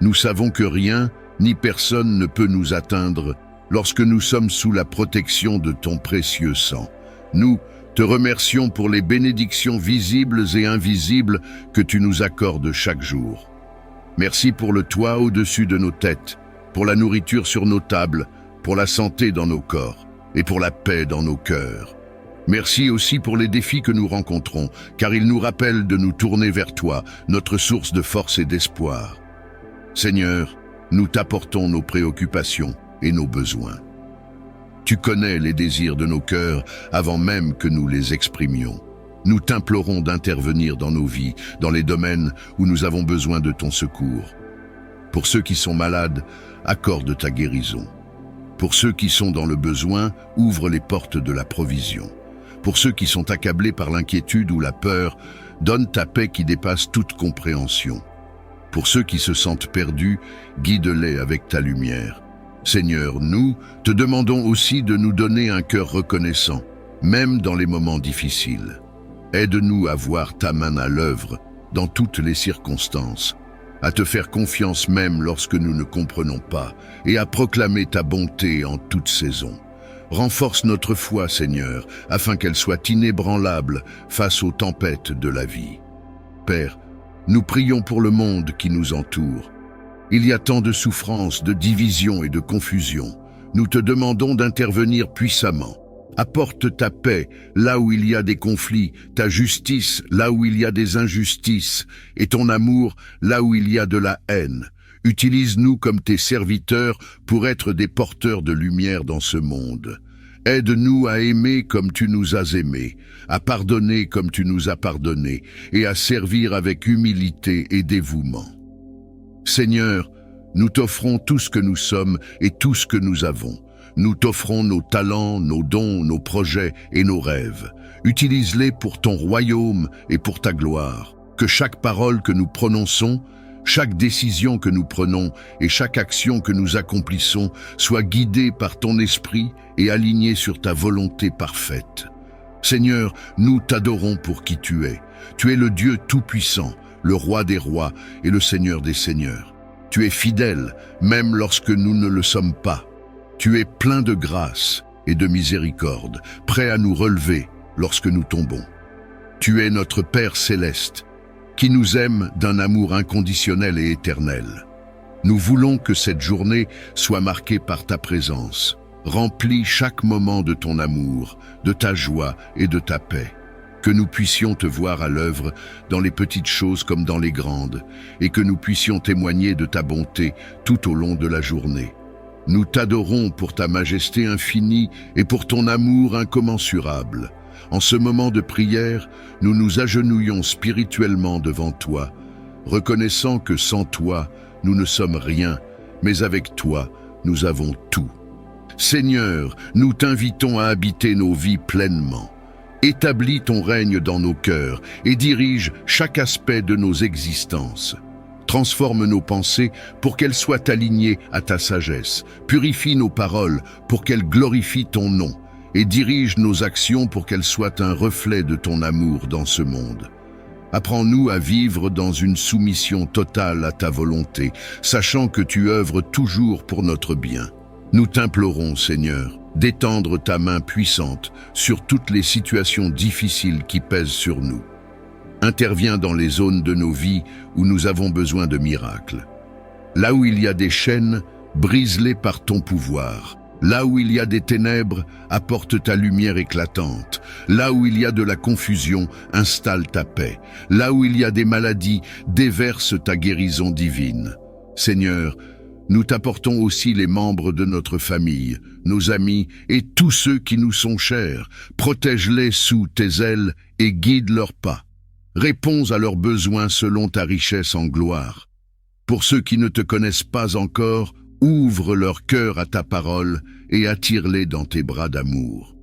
Nous savons que rien ni personne ne peut nous atteindre lorsque nous sommes sous la protection de ton précieux sang. Nous te remercions pour les bénédictions visibles et invisibles que tu nous accordes chaque jour. Merci pour le toit au-dessus de nos têtes, pour la nourriture sur nos tables, pour la santé dans nos corps et pour la paix dans nos cœurs. Merci aussi pour les défis que nous rencontrons, car ils nous rappellent de nous tourner vers toi, notre source de force et d'espoir. Seigneur, nous t'apportons nos préoccupations et nos besoins. Tu connais les désirs de nos cœurs avant même que nous les exprimions. Nous t'implorons d'intervenir dans nos vies, dans les domaines où nous avons besoin de ton secours. Pour ceux qui sont malades, accorde ta guérison. Pour ceux qui sont dans le besoin, ouvre les portes de la provision. Pour ceux qui sont accablés par l'inquiétude ou la peur, donne ta paix qui dépasse toute compréhension. Pour ceux qui se sentent perdus, guide-les avec ta lumière. Seigneur, nous te demandons aussi de nous donner un cœur reconnaissant, même dans les moments difficiles. Aide-nous à voir ta main à l'œuvre dans toutes les circonstances, à te faire confiance même lorsque nous ne comprenons pas, et à proclamer ta bonté en toute saison. Renforce notre foi, Seigneur, afin qu'elle soit inébranlable face aux tempêtes de la vie. Père, nous prions pour le monde qui nous entoure. Il y a tant de souffrances, de divisions et de confusion. Nous te demandons d'intervenir puissamment. Apporte ta paix là où il y a des conflits, ta justice là où il y a des injustices, et ton amour là où il y a de la haine. Utilise-nous comme tes serviteurs pour être des porteurs de lumière dans ce monde. Aide-nous à aimer comme tu nous as aimés, à pardonner comme tu nous as pardonnés, et à servir avec humilité et dévouement. Seigneur, nous t'offrons tout ce que nous sommes et tout ce que nous avons. Nous t'offrons nos talents, nos dons, nos projets et nos rêves. Utilise-les pour ton royaume et pour ta gloire. Que chaque parole que nous prononçons, chaque décision que nous prenons et chaque action que nous accomplissons soit guidée par ton esprit et alignée sur ta volonté parfaite. Seigneur, nous t'adorons pour qui tu es. Tu es le Dieu tout-puissant, le roi des rois et le Seigneur des seigneurs. Tu es fidèle, même lorsque nous ne le sommes pas. Tu es plein de grâce et de miséricorde, prêt à nous relever lorsque nous tombons. Tu es notre Père céleste, qui nous aime d'un amour inconditionnel et éternel. Nous voulons que cette journée soit marquée par ta présence. Remplis chaque moment de ton amour, de ta joie et de ta paix. Que nous puissions te voir à l'œuvre dans les petites choses comme dans les grandes, et que nous puissions témoigner de ta bonté tout au long de la journée. Nous t'adorons pour ta majesté infinie et pour ton amour incommensurable. En ce moment de prière, nous nous agenouillons spirituellement devant toi, reconnaissant que sans toi, nous ne sommes rien, mais avec toi, nous avons tout. Seigneur, nous t'invitons à habiter nos vies pleinement. Établis ton règne dans nos cœurs et dirige chaque aspect de nos existences. Transforme nos pensées pour qu'elles soient alignées à ta sagesse. Purifie nos paroles pour qu'elles glorifient ton nom. Et dirige nos actions pour qu'elles soient un reflet de ton amour dans ce monde. Apprends-nous à vivre dans une soumission totale à ta volonté, sachant que tu œuvres toujours pour notre bien. Nous t'implorons, Seigneur, d'étendre ta main puissante sur toutes les situations difficiles qui pèsent sur nous. Interviens dans les zones de nos vies où nous avons besoin de miracles. Là où il y a des chaînes, brise-les par ton pouvoir. Là où il y a des ténèbres, apporte ta lumière éclatante. Là où il y a de la confusion, installe ta paix. Là où il y a des maladies, déverse ta guérison divine. Seigneur, nous t'apportons aussi les membres de notre famille, nos amis et tous ceux qui nous sont chers. Protège-les sous tes ailes et guide leurs pas. Réponds à leurs besoins selon ta richesse en gloire. Pour ceux qui ne te connaissent pas encore, ouvre leur cœur à ta parole et attire-les dans tes bras d'amour.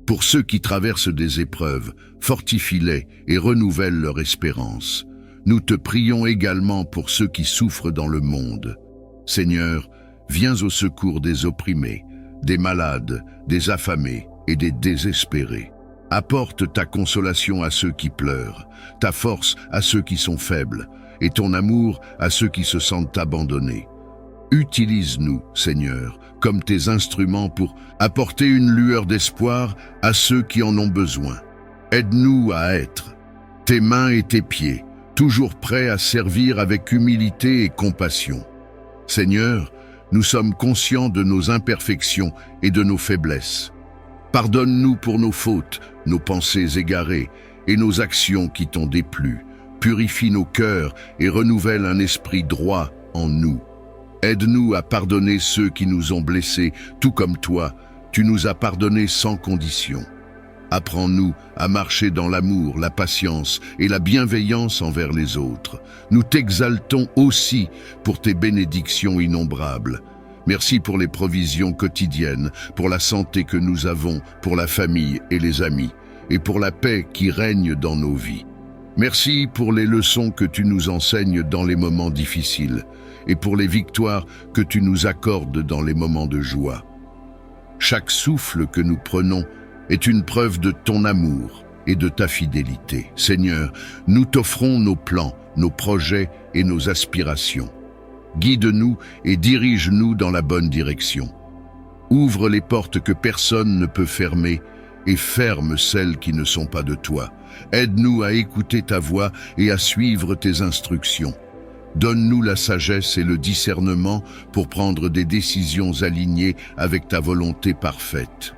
Pour ceux qui traversent des épreuves, fortifie-les et renouvelle leur espérance. Nous te prions également pour ceux qui souffrent dans le monde. Seigneur, viens au secours des opprimés, des malades, des affamés et des désespérés. Apporte ta consolation à ceux qui pleurent, ta force à ceux qui sont faibles, et ton amour à ceux qui se sentent abandonnés. Utilise-nous, Seigneur, comme tes instruments pour apporter une lueur d'espoir à ceux qui en ont besoin. Aide-nous à être tes mains et tes pieds, toujours prêts à servir avec humilité et compassion. Seigneur, nous sommes conscients de nos imperfections et de nos faiblesses. Pardonne-nous pour nos fautes, nos pensées égarées et nos actions qui t'ont déplu. Purifie nos cœurs et renouvelle un esprit droit en nous. Aide-nous à pardonner ceux qui nous ont blessés, tout comme toi, tu nous as pardonnés sans condition. Apprends-nous à marcher dans l'amour, la patience et la bienveillance envers les autres. Nous t'exaltons aussi pour tes bénédictions innombrables. Merci pour les provisions quotidiennes, pour la santé que nous avons, pour la famille et les amis, et pour la paix qui règne dans nos vies. Merci pour les leçons que tu nous enseignes dans les moments difficiles, et pour les victoires que tu nous accordes dans les moments de joie. Chaque souffle que nous prenons est une preuve de ton amour et de ta fidélité. Seigneur, nous t'offrons nos plans, nos projets et nos aspirations. Guide-nous et dirige-nous dans la bonne direction. Ouvre les portes que personne ne peut fermer et ferme celles qui ne sont pas de toi. Aide-nous à écouter ta voix et à suivre tes instructions. Donne-nous la sagesse et le discernement pour prendre des décisions alignées avec ta volonté parfaite.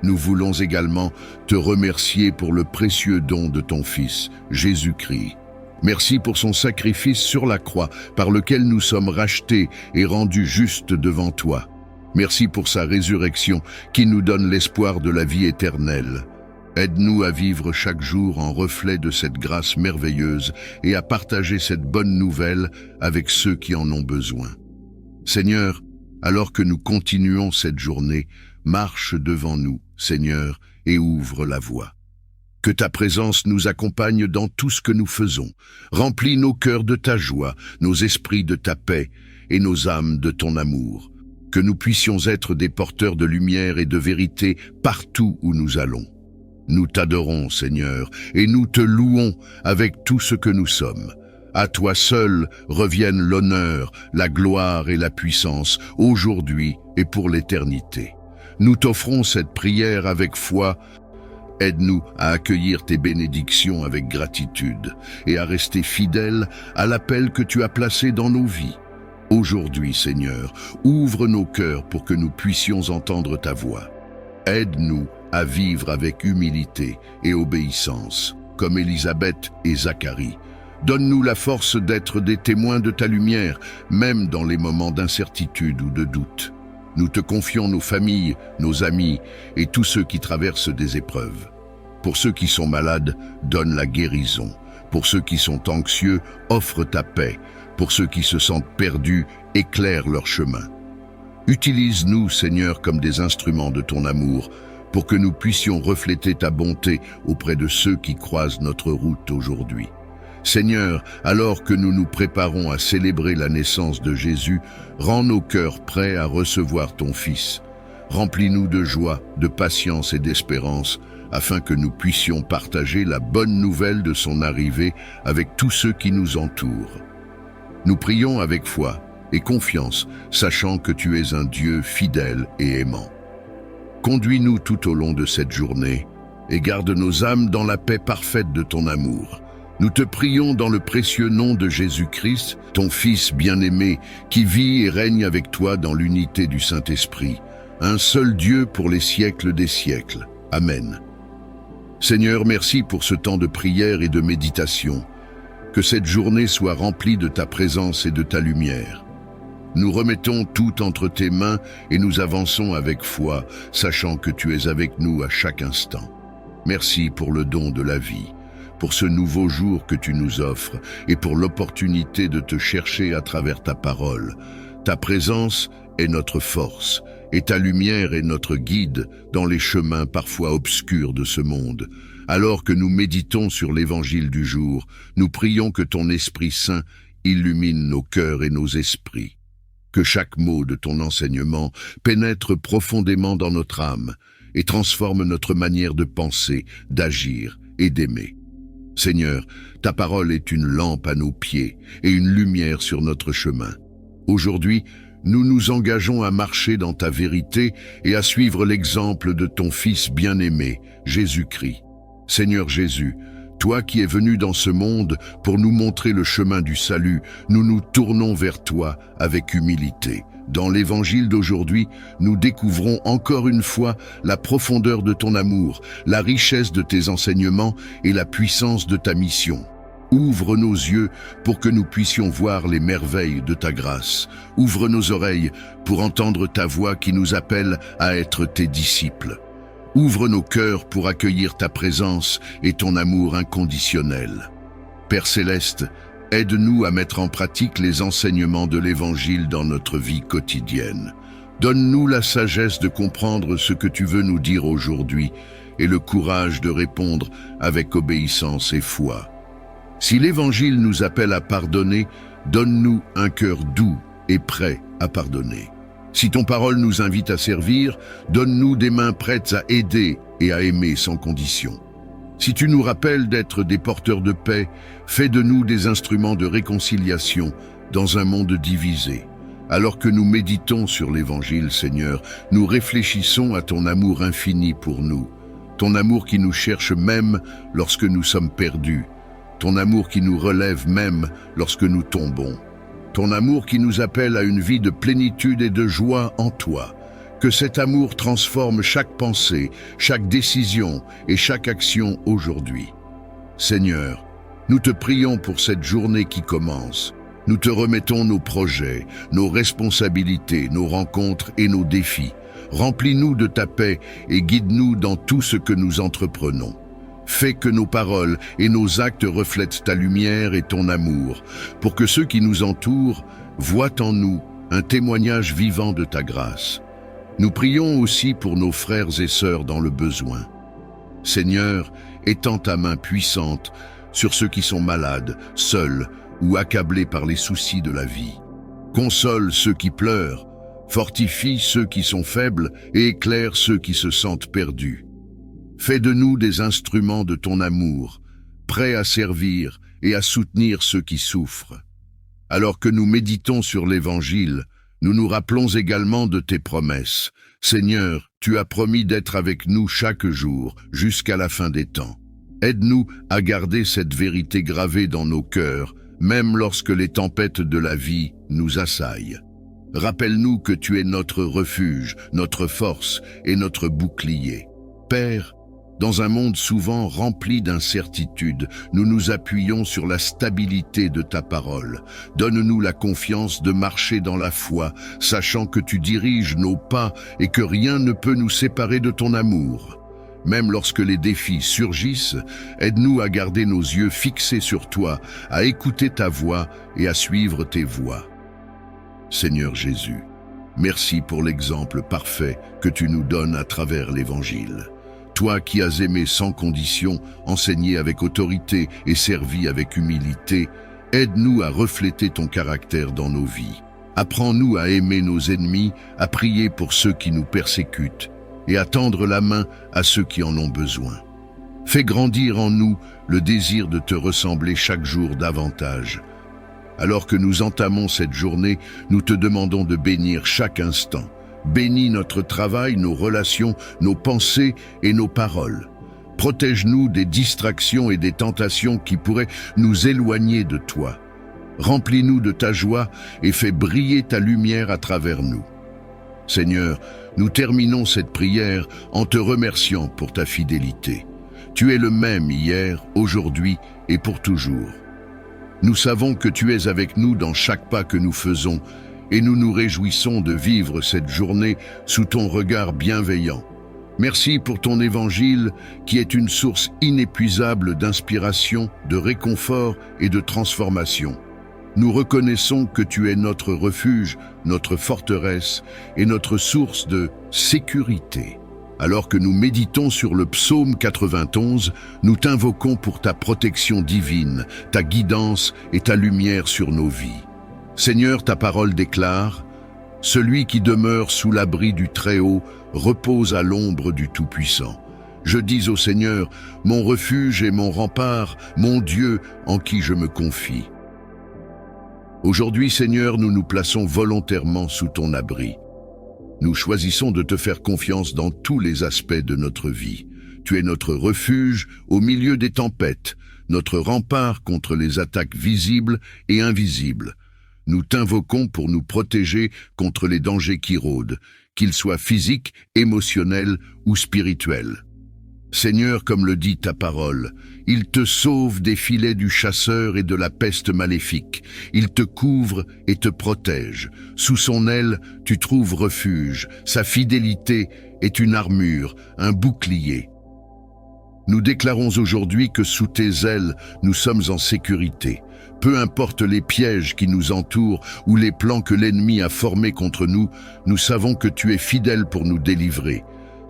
Nous voulons également te remercier pour le précieux don de ton Fils, Jésus-Christ. Merci pour son sacrifice sur la croix, par lequel nous sommes rachetés et rendus justes devant toi. Merci pour sa résurrection qui nous donne l'espoir de la vie éternelle. Aide-nous à vivre chaque jour en reflet de cette grâce merveilleuse et à partager cette bonne nouvelle avec ceux qui en ont besoin. Seigneur, alors que nous continuons cette journée, marche devant nous, Seigneur, et ouvre la voie. Que ta présence nous accompagne dans tout ce que nous faisons. Remplis nos cœurs de ta joie, nos esprits de ta paix et nos âmes de ton amour. Que nous puissions être des porteurs de lumière et de vérité partout où nous allons. Nous t'adorons, Seigneur, et nous te louons avec tout ce que nous sommes. À toi seul reviennent l'honneur, la gloire et la puissance, aujourd'hui et pour l'éternité. Nous t'offrons cette prière avec foi. Aide-nous à accueillir tes bénédictions avec gratitude et à rester fidèles à l'appel que tu as placé dans nos vies. Aujourd'hui, Seigneur, ouvre nos cœurs pour que nous puissions entendre ta voix. Aide-nous à vivre avec humilité et obéissance, comme Élisabeth et Zacharie. Donne-nous la force d'être des témoins de ta lumière, même dans les moments d'incertitude ou de doute. Nous te confions nos familles, nos amis et tous ceux qui traversent des épreuves. Pour ceux qui sont malades, donne la guérison. Pour ceux qui sont anxieux, offre ta paix. Pour ceux qui se sentent perdus, éclaire leur chemin. Utilise-nous, Seigneur, comme des instruments de ton amour, pour que nous puissions refléter ta bonté auprès de ceux qui croisent notre route aujourd'hui. Seigneur, alors que nous nous préparons à célébrer la naissance de Jésus, rends nos cœurs prêts à recevoir ton Fils. Remplis-nous de joie, de patience et d'espérance, afin que nous puissions partager la bonne nouvelle de son arrivée avec tous ceux qui nous entourent. Nous prions avec foi et confiance, sachant que tu es un Dieu fidèle et aimant. Conduis-nous tout au long de cette journée et garde nos âmes dans la paix parfaite de ton amour. Nous te prions dans le précieux nom de Jésus-Christ, ton Fils bien-aimé, qui vit et règne avec toi dans l'unité du Saint-Esprit, un seul Dieu pour les siècles des siècles. Amen. Seigneur, merci pour ce temps de prière et de méditation. Que cette journée soit remplie de ta présence et de ta lumière. Nous remettons tout entre tes mains et nous avançons avec foi, sachant que tu es avec nous à chaque instant. Merci pour le don de la vie, pour ce nouveau jour que tu nous offres et pour l'opportunité de te chercher à travers ta parole. Ta présence est notre force et ta lumière est notre guide dans les chemins parfois obscurs de ce monde. Alors que nous méditons sur l'évangile du jour, nous prions que ton Esprit Saint illumine nos cœurs et nos esprits. Que chaque mot de ton enseignement pénètre profondément dans notre âme et transforme notre manière de penser, d'agir et d'aimer. Seigneur, ta parole est une lampe à nos pieds et une lumière sur notre chemin. Aujourd'hui, nous nous engageons à marcher dans ta vérité et à suivre l'exemple de ton Fils bien-aimé, Jésus-Christ. Seigneur Jésus, toi qui es venu dans ce monde pour nous montrer le chemin du salut, nous nous tournons vers toi avec humilité. Dans l'évangile d'aujourd'hui, nous découvrons encore une fois la profondeur de ton amour, la richesse de tes enseignements et la puissance de ta mission. Ouvre nos yeux pour que nous puissions voir les merveilles de ta grâce. Ouvre nos oreilles pour entendre ta voix qui nous appelle à être tes disciples. Ouvre nos cœurs pour accueillir ta présence et ton amour inconditionnel. Père céleste, aide-nous à mettre en pratique les enseignements de l'Évangile dans notre vie quotidienne. Donne-nous la sagesse de comprendre ce que tu veux nous dire aujourd'hui et le courage de répondre avec obéissance et foi. Si l'Évangile nous appelle à pardonner, donne-nous un cœur doux et prêt à pardonner. Si ton parole nous invite à servir, donne-nous des mains prêtes à aider et à aimer sans condition. Si tu nous rappelles d'être des porteurs de paix, fais de nous des instruments de réconciliation dans un monde divisé. Alors que nous méditons sur l'Évangile, Seigneur, nous réfléchissons à ton amour infini pour nous, ton amour qui nous cherche même lorsque nous sommes perdus, ton amour qui nous relève même lorsque nous tombons, ton amour qui nous appelle à une vie de plénitude et de joie en toi. Que cet amour transforme chaque pensée, chaque décision et chaque action aujourd'hui. Seigneur, nous te prions pour cette journée qui commence. Nous te remettons nos projets, nos responsabilités, nos rencontres et nos défis. Remplis-nous de ta paix et guide-nous dans tout ce que nous entreprenons. Fais que nos paroles et nos actes reflètent ta lumière et ton amour, pour que ceux qui nous entourent voient en nous un témoignage vivant de ta grâce. Nous prions aussi pour nos frères et sœurs dans le besoin. Seigneur, étends ta main puissante sur ceux qui sont malades, seuls ou accablés par les soucis de la vie. Console ceux qui pleurent, fortifie ceux qui sont faibles et éclaire ceux qui se sentent perdus. Fais de nous des instruments de ton amour, prêts à servir et à soutenir ceux qui souffrent. Alors que nous méditons sur l'Évangile, nous nous rappelons également de tes promesses. Seigneur, tu as promis d'être avec nous chaque jour, jusqu'à la fin des temps. Aide-nous à garder cette vérité gravée dans nos cœurs, même lorsque les tempêtes de la vie nous assaillent. Rappelle-nous que tu es notre refuge, notre force et notre bouclier. Père, dans un monde souvent rempli d'incertitudes, nous nous appuyons sur la stabilité de ta parole. Donne-nous la confiance de marcher dans la foi, sachant que tu diriges nos pas et que rien ne peut nous séparer de ton amour. Même lorsque les défis surgissent, aide-nous à garder nos yeux fixés sur toi, à écouter ta voix et à suivre tes voies. Seigneur Jésus, merci pour l'exemple parfait que tu nous donnes à travers l'Évangile. Toi qui as aimé sans condition, enseigné avec autorité et servi avec humilité, aide-nous à refléter ton caractère dans nos vies. Apprends-nous à aimer nos ennemis, à prier pour ceux qui nous persécutent et à tendre la main à ceux qui en ont besoin. Fais grandir en nous le désir de te ressembler chaque jour davantage. Alors que nous entamons cette journée, nous te demandons de bénir chaque instant. Bénis notre travail, nos relations, nos pensées et nos paroles. Protège-nous des distractions et des tentations qui pourraient nous éloigner de toi. Remplis-nous de ta joie et fais briller ta lumière à travers nous. Seigneur, nous terminons cette prière en te remerciant pour ta fidélité. Tu es le même hier, aujourd'hui et pour toujours. Nous savons que tu es avec nous dans chaque pas que nous faisons et nous nous réjouissons de vivre cette journée sous ton regard bienveillant. Merci pour ton Évangile qui est une source inépuisable d'inspiration, de réconfort et de transformation. Nous reconnaissons que tu es notre refuge, notre forteresse et notre source de sécurité. Alors que nous méditons sur le psaume 91, nous t'invoquons pour ta protection divine, ta guidance et ta lumière sur nos vies. Seigneur, ta parole déclare « Celui qui demeure sous l'abri du Très-Haut repose à l'ombre du Tout-Puissant. Je dis au Seigneur, mon refuge et mon rempart, mon Dieu en qui je me confie. » Aujourd'hui, Seigneur, nous nous plaçons volontairement sous ton abri. Nous choisissons de te faire confiance dans tous les aspects de notre vie. Tu es notre refuge au milieu des tempêtes, notre rempart contre les attaques visibles et invisibles. Nous t'invoquons pour nous protéger contre les dangers qui rôdent, qu'ils soient physiques, émotionnels ou spirituels. Seigneur, comme le dit ta parole, il te sauve des filets du chasseur et de la peste maléfique. Il te couvre et te protège. Sous son aile, tu trouves refuge. Sa fidélité est une armure, un bouclier. Nous déclarons aujourd'hui que sous tes ailes, nous sommes en sécurité. Peu importe les pièges qui nous entourent ou les plans que l'ennemi a formés contre nous, nous savons que tu es fidèle pour nous délivrer.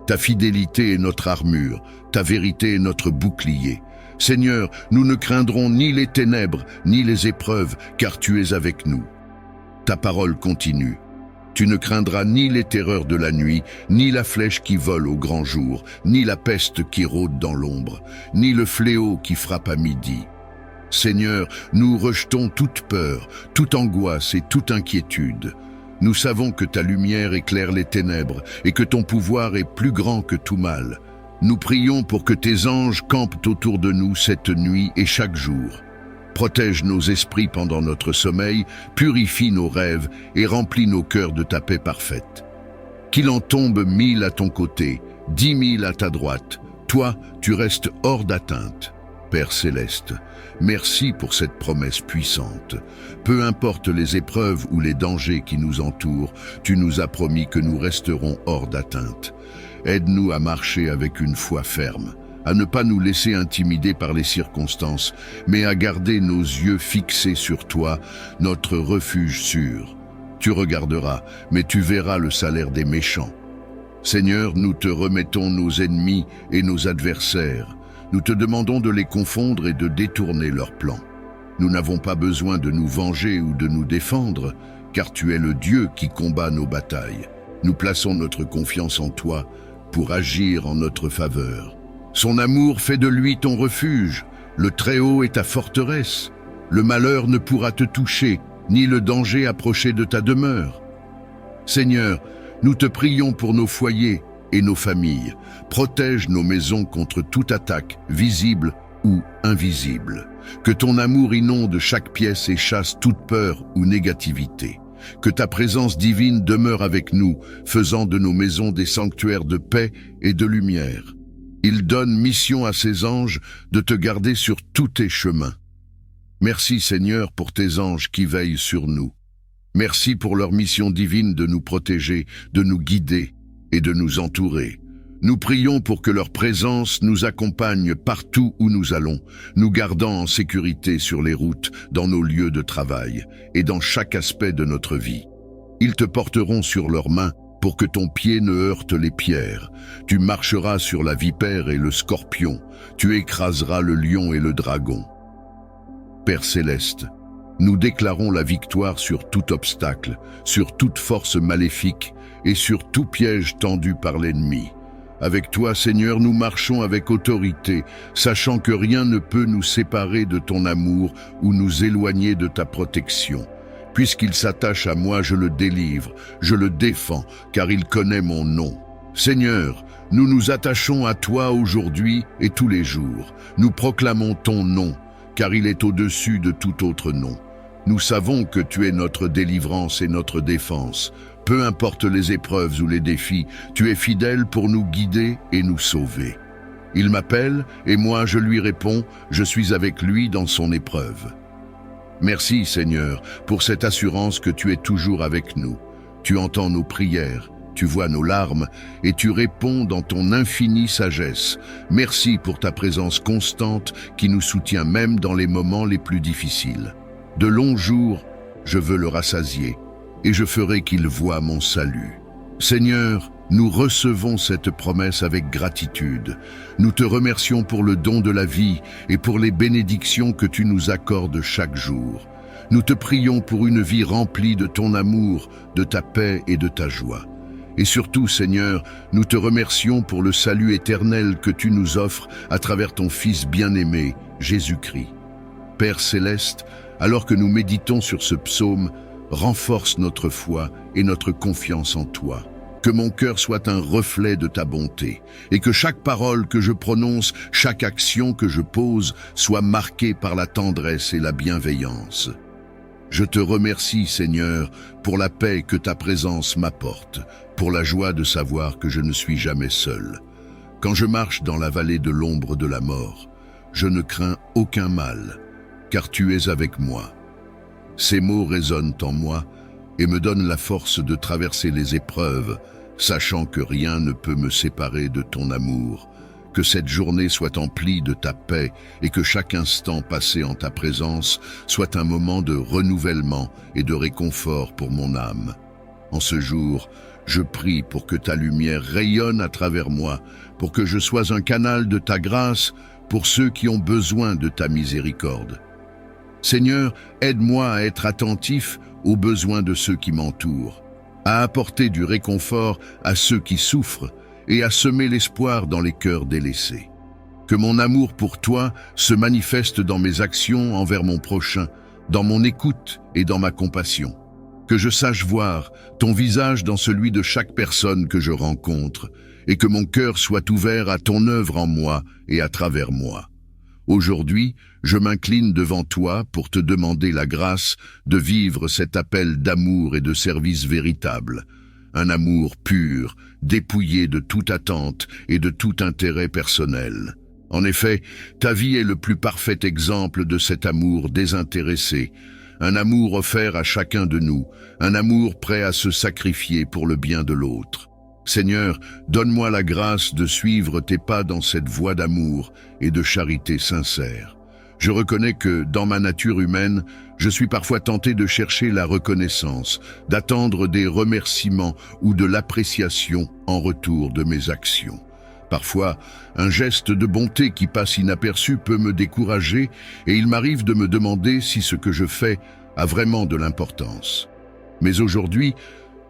Ta fidélité est notre armure, ta vérité est notre bouclier. Seigneur, nous ne craindrons ni les ténèbres, ni les épreuves, car tu es avec nous. Ta parole continue. Tu ne craindras ni les terreurs de la nuit, ni la flèche qui vole au grand jour, ni la peste qui rôde dans l'ombre, ni le fléau qui frappe à midi. Seigneur, nous rejetons toute peur, toute angoisse et toute inquiétude. Nous savons que ta lumière éclaire les ténèbres et que ton pouvoir est plus grand que tout mal. Nous prions pour que tes anges campent autour de nous cette nuit et chaque jour. Protège nos esprits pendant notre sommeil, purifie nos rêves et remplis nos cœurs de ta paix parfaite. Qu'il en tombe 1000 à ton côté, 10 000 à ta droite, toi, tu restes hors d'atteinte. Père céleste, merci pour cette promesse puissante. Peu importe les épreuves ou les dangers qui nous entourent, tu nous as promis que nous resterons hors d'atteinte. Aide-nous à marcher avec une foi ferme, à ne pas nous laisser intimider par les circonstances, mais à garder nos yeux fixés sur toi, notre refuge sûr. Tu regarderas, mais tu verras le salaire des méchants. Seigneur, nous te remettons nos ennemis et nos adversaires. Nous te demandons de les confondre et de détourner leurs plans. Nous n'avons pas besoin de nous venger ou de nous défendre, car tu es le Dieu qui combat nos batailles. Nous plaçons notre confiance en toi pour agir en notre faveur. Son amour fait de lui ton refuge. Le Très-Haut est ta forteresse. Le malheur ne pourra te toucher, ni le danger approcher de ta demeure. Seigneur, nous te prions pour nos foyers et nos familles. Protège nos maisons contre toute attaque, visible ou invisible. Que ton amour inonde chaque pièce et chasse toute peur ou négativité. Que ta présence divine demeure avec nous, faisant de nos maisons des sanctuaires de paix et de lumière. Il donne mission à ses anges de te garder sur tous tes chemins. Merci Seigneur pour tes anges qui veillent sur nous. Merci pour leur mission divine de nous protéger, de nous guider et de nous entourer. Nous prions pour que leur présence nous accompagne partout où nous allons, nous gardant en sécurité sur les routes, dans nos lieux de travail et dans chaque aspect de notre vie. Ils te porteront sur leurs mains pour que ton pied ne heurte les pierres. Tu marcheras sur la vipère et le scorpion, tu écraseras le lion et le dragon. Père céleste, nous déclarons la victoire sur tout obstacle, sur toute force maléfique et sur tout piège tendu par l'ennemi. Avec toi, Seigneur, nous marchons avec autorité, sachant que rien ne peut nous séparer de ton amour ou nous éloigner de ta protection. Puisqu'il s'attache à moi, je le délivre, je le défends, car il connaît mon nom. Seigneur, nous nous attachons à toi aujourd'hui et tous les jours. Nous proclamons ton nom, car il est au-dessus de tout autre nom. Nous savons que tu es notre délivrance et notre défense. Peu importe les épreuves ou les défis, tu es fidèle pour nous guider et nous sauver. Il m'appelle et moi je lui réponds, je suis avec lui dans son épreuve. Merci Seigneur pour cette assurance que tu es toujours avec nous. Tu entends nos prières, tu vois nos larmes et tu réponds dans ton infinie sagesse. Merci pour ta présence constante qui nous soutient même dans les moments les plus difficiles. De longs jours, je veux le rassasier et je ferai qu'il voie mon salut. Seigneur, nous recevons cette promesse avec gratitude. Nous te remercions pour le don de la vie et pour les bénédictions que tu nous accordes chaque jour. Nous te prions pour une vie remplie de ton amour, de ta paix et de ta joie. Et surtout, Seigneur, nous te remercions pour le salut éternel que tu nous offres à travers ton Fils bien-aimé, Jésus-Christ. Père céleste, alors que nous méditons sur ce psaume, renforce notre foi et notre confiance en toi. Que mon cœur soit un reflet de ta bonté et que chaque parole que je prononce, chaque action que je pose soit marquée par la tendresse et la bienveillance. Je te remercie, Seigneur, pour la paix que ta présence m'apporte, pour la joie de savoir que je ne suis jamais seul. Quand je marche dans la vallée de l'ombre de la mort, je ne crains aucun mal, car tu es avec moi. Ces mots résonnent en moi et me donnent la force de traverser les épreuves, sachant que rien ne peut me séparer de ton amour. Que cette journée soit emplie de ta paix et que chaque instant passé en ta présence soit un moment de renouvellement et de réconfort pour mon âme. En ce jour, je prie pour que ta lumière rayonne à travers moi, pour que je sois un canal de ta grâce pour ceux qui ont besoin de ta miséricorde. Seigneur, aide-moi à être attentif aux besoins de ceux qui m'entourent, à apporter du réconfort à ceux qui souffrent et à semer l'espoir dans les cœurs délaissés. Que mon amour pour toi se manifeste dans mes actions envers mon prochain, dans mon écoute et dans ma compassion. Que je sache voir ton visage dans celui de chaque personne que je rencontre, et que mon cœur soit ouvert à ton œuvre en moi et à travers moi. Aujourd'hui, je m'incline devant toi pour te demander la grâce de vivre cet appel d'amour et de service véritable. Un amour pur, dépouillé de toute attente et de tout intérêt personnel. En effet, ta vie est le plus parfait exemple de cet amour désintéressé, un amour offert à chacun de nous, un amour prêt à se sacrifier pour le bien de l'autre. Seigneur, donne-moi la grâce de suivre tes pas dans cette voie d'amour et de charité sincère. Je reconnais que, dans ma nature humaine, je suis parfois tenté de chercher la reconnaissance, d'attendre des remerciements ou de l'appréciation en retour de mes actions. Parfois, un geste de bonté qui passe inaperçu peut me décourager et il m'arrive de me demander si ce que je fais a vraiment de l'importance. Mais aujourd'hui,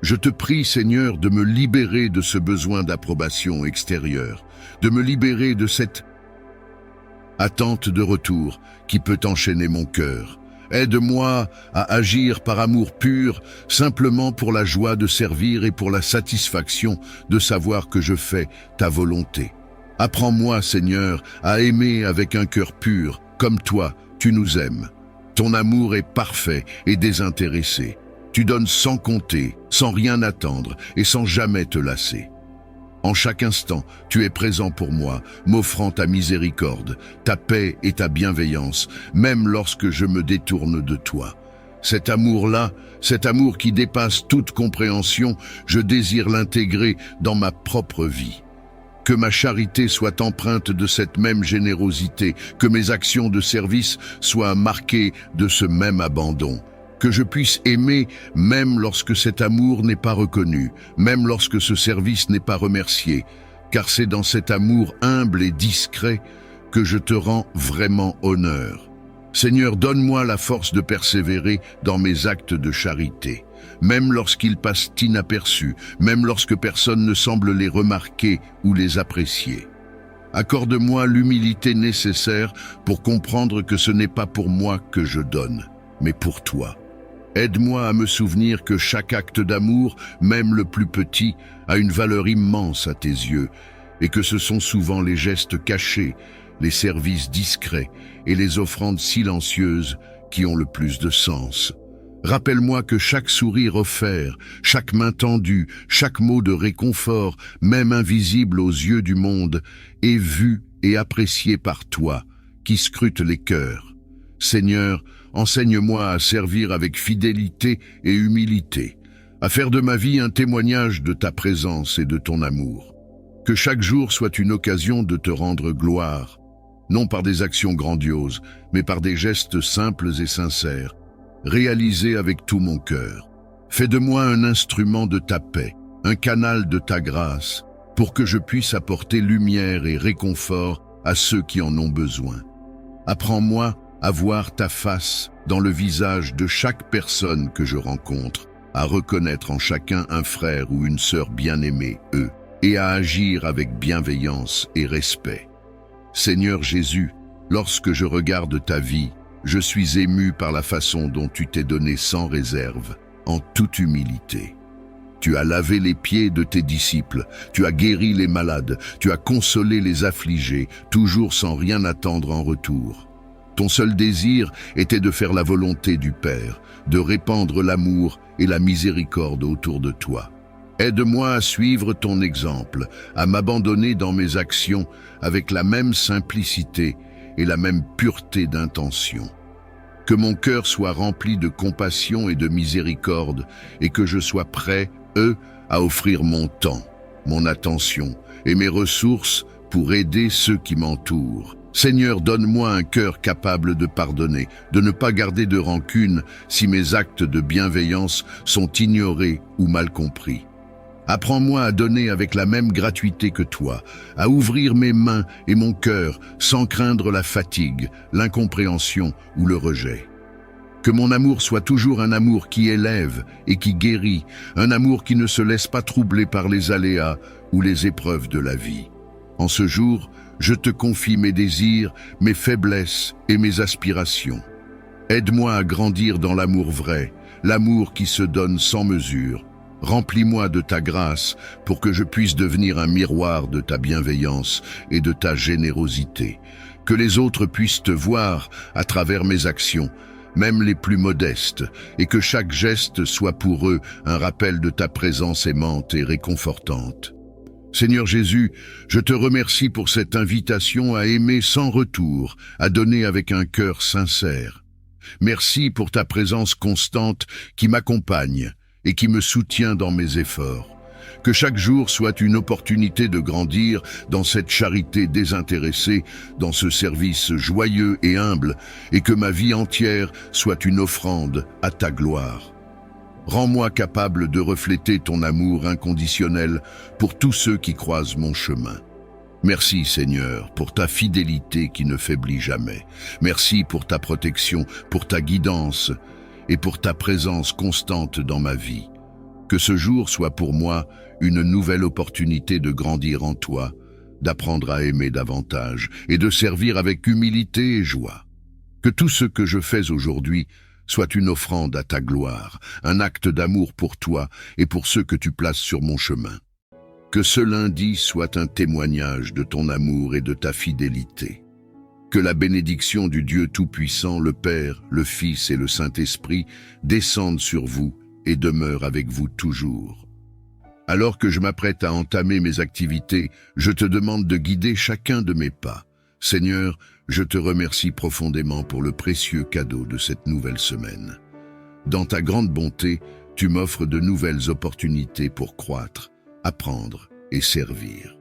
je te prie, Seigneur, de me libérer de ce besoin d'approbation extérieure, de me libérer de cette attente de retour qui peut enchaîner mon cœur. Aide-moi à agir par amour pur, simplement pour la joie de servir et pour la satisfaction de savoir que je fais ta volonté. Apprends-moi, Seigneur, à aimer avec un cœur pur, comme toi, tu nous aimes. Ton amour est parfait et désintéressé. Tu donnes sans compter, sans rien attendre et sans jamais te lasser. En chaque instant, tu es présent pour moi, m'offrant ta miséricorde, ta paix et ta bienveillance, même lorsque je me détourne de toi. Cet amour-là, cet amour qui dépasse toute compréhension, je désire l'intégrer dans ma propre vie. Que ma charité soit empreinte de cette même générosité, que mes actions de service soient marquées de ce même abandon. Que je puisse aimer même lorsque cet amour n'est pas reconnu, même lorsque ce service n'est pas remercié, car c'est dans cet amour humble et discret que je te rends vraiment honneur. Seigneur, donne-moi la force de persévérer dans mes actes de charité, même lorsqu'ils passent inaperçus, même lorsque personne ne semble les remarquer ou les apprécier. Accorde-moi l'humilité nécessaire pour comprendre que ce n'est pas pour moi que je donne, mais pour toi. Aide-moi à me souvenir que chaque acte d'amour, même le plus petit, a une valeur immense à tes yeux, et que ce sont souvent les gestes cachés, les services discrets et les offrandes silencieuses qui ont le plus de sens. Rappelle-moi que chaque sourire offert, chaque main tendue, chaque mot de réconfort, même invisible aux yeux du monde, est vu et apprécié par toi, qui scrutes les cœurs. Seigneur, enseigne-moi à servir avec fidélité et humilité, à faire de ma vie un témoignage de ta présence et de ton amour. Que chaque jour soit une occasion de te rendre gloire, non par des actions grandioses, mais par des gestes simples et sincères, réalisés avec tout mon cœur. Fais de moi un instrument de ta paix, un canal de ta grâce, pour que je puisse apporter lumière et réconfort à ceux qui en ont besoin. Apprends-moi à voir ta face dans le visage de chaque personne que je rencontre, à reconnaître en chacun un frère ou une sœur bien-aimés, eux, et à agir avec bienveillance et respect. Seigneur Jésus, lorsque je regarde ta vie, je suis ému par la façon dont tu t'es donné sans réserve, en toute humilité. Tu as lavé les pieds de tes disciples, tu as guéri les malades, tu as consolé les affligés, toujours sans rien attendre en retour. Ton seul désir était de faire la volonté du Père, de répandre l'amour et la miséricorde autour de toi. Aide-moi à suivre ton exemple, à m'abandonner dans mes actions avec la même simplicité et la même pureté d'intention. Que mon cœur soit rempli de compassion et de miséricorde et que je sois prêt, à offrir mon temps, mon attention et mes ressources pour aider ceux qui m'entourent. Seigneur, donne-moi un cœur capable de pardonner, de ne pas garder de rancune si mes actes de bienveillance sont ignorés ou mal compris. Apprends-moi à donner avec la même gratuité que toi, à ouvrir mes mains et mon cœur sans craindre la fatigue, l'incompréhension ou le rejet. Que mon amour soit toujours un amour qui élève et qui guérit, un amour qui ne se laisse pas troubler par les aléas ou les épreuves de la vie. En ce jour, je te confie mes désirs, mes faiblesses et mes aspirations. Aide-moi à grandir dans l'amour vrai, l'amour qui se donne sans mesure. Remplis-moi de ta grâce pour que je puisse devenir un miroir de ta bienveillance et de ta générosité. Que les autres puissent te voir à travers mes actions, même les plus modestes, et que chaque geste soit pour eux un rappel de ta présence aimante et réconfortante. Seigneur Jésus, je te remercie pour cette invitation à aimer sans retour, à donner avec un cœur sincère. Merci pour ta présence constante qui m'accompagne et qui me soutient dans mes efforts. Que chaque jour soit une opportunité de grandir dans cette charité désintéressée, dans ce service joyeux et humble, et que ma vie entière soit une offrande à ta gloire. Rends-moi capable de refléter ton amour inconditionnel pour tous ceux qui croisent mon chemin. Merci Seigneur pour ta fidélité qui ne faiblit jamais. Merci pour ta protection, pour ta guidance et pour ta présence constante dans ma vie. Que ce jour soit pour moi une nouvelle opportunité de grandir en toi, d'apprendre à aimer davantage et de servir avec humilité et joie. Que tout ce que je fais aujourd'hui soit une offrande à ta gloire, un acte d'amour pour toi et pour ceux que tu places sur mon chemin. Que ce lundi soit un témoignage de ton amour et de ta fidélité. Que la bénédiction du Dieu Tout-Puissant, le Père, le Fils et le Saint-Esprit descendent sur vous et demeure avec vous toujours. Alors que je m'apprête à entamer mes activités, je te demande de guider chacun de mes pas. Seigneur, je te remercie profondément pour le précieux cadeau de cette nouvelle semaine. Dans ta grande bonté, tu m'offres de nouvelles opportunités pour croître, apprendre et servir.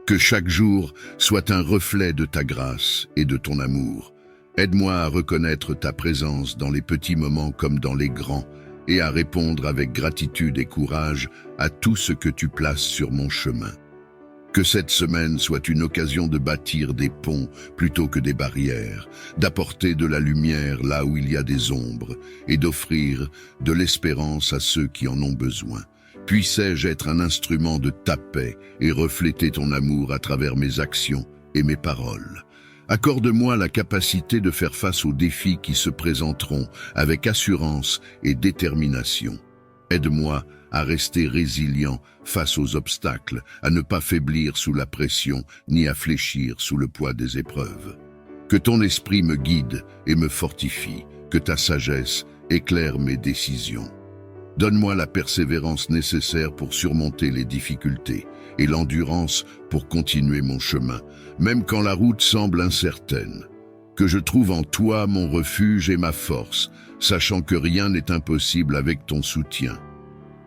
Que chaque jour soit un reflet de ta grâce et de ton amour. Aide-moi à reconnaître ta présence dans les petits moments comme dans les grands et à répondre avec gratitude et courage à tout ce que tu places sur mon chemin. Que cette semaine soit une occasion de bâtir des ponts plutôt que des barrières, d'apporter de la lumière là où il y a des ombres et d'offrir de l'espérance à ceux qui en ont besoin. Puissais-je être un instrument de ta paix et refléter ton amour à travers mes actions et mes paroles. Accorde-moi la capacité de faire face aux défis qui se présenteront avec assurance et détermination. Aide-moi à rester résilient face aux obstacles, à ne pas faiblir sous la pression, ni à fléchir sous le poids des épreuves. Que ton esprit me guide et me fortifie, que ta sagesse éclaire mes décisions. Donne-moi la persévérance nécessaire pour surmonter les difficultés et l'endurance pour continuer mon chemin, même quand la route semble incertaine. Que je trouve en toi mon refuge et ma force, sachant que rien n'est impossible avec ton soutien.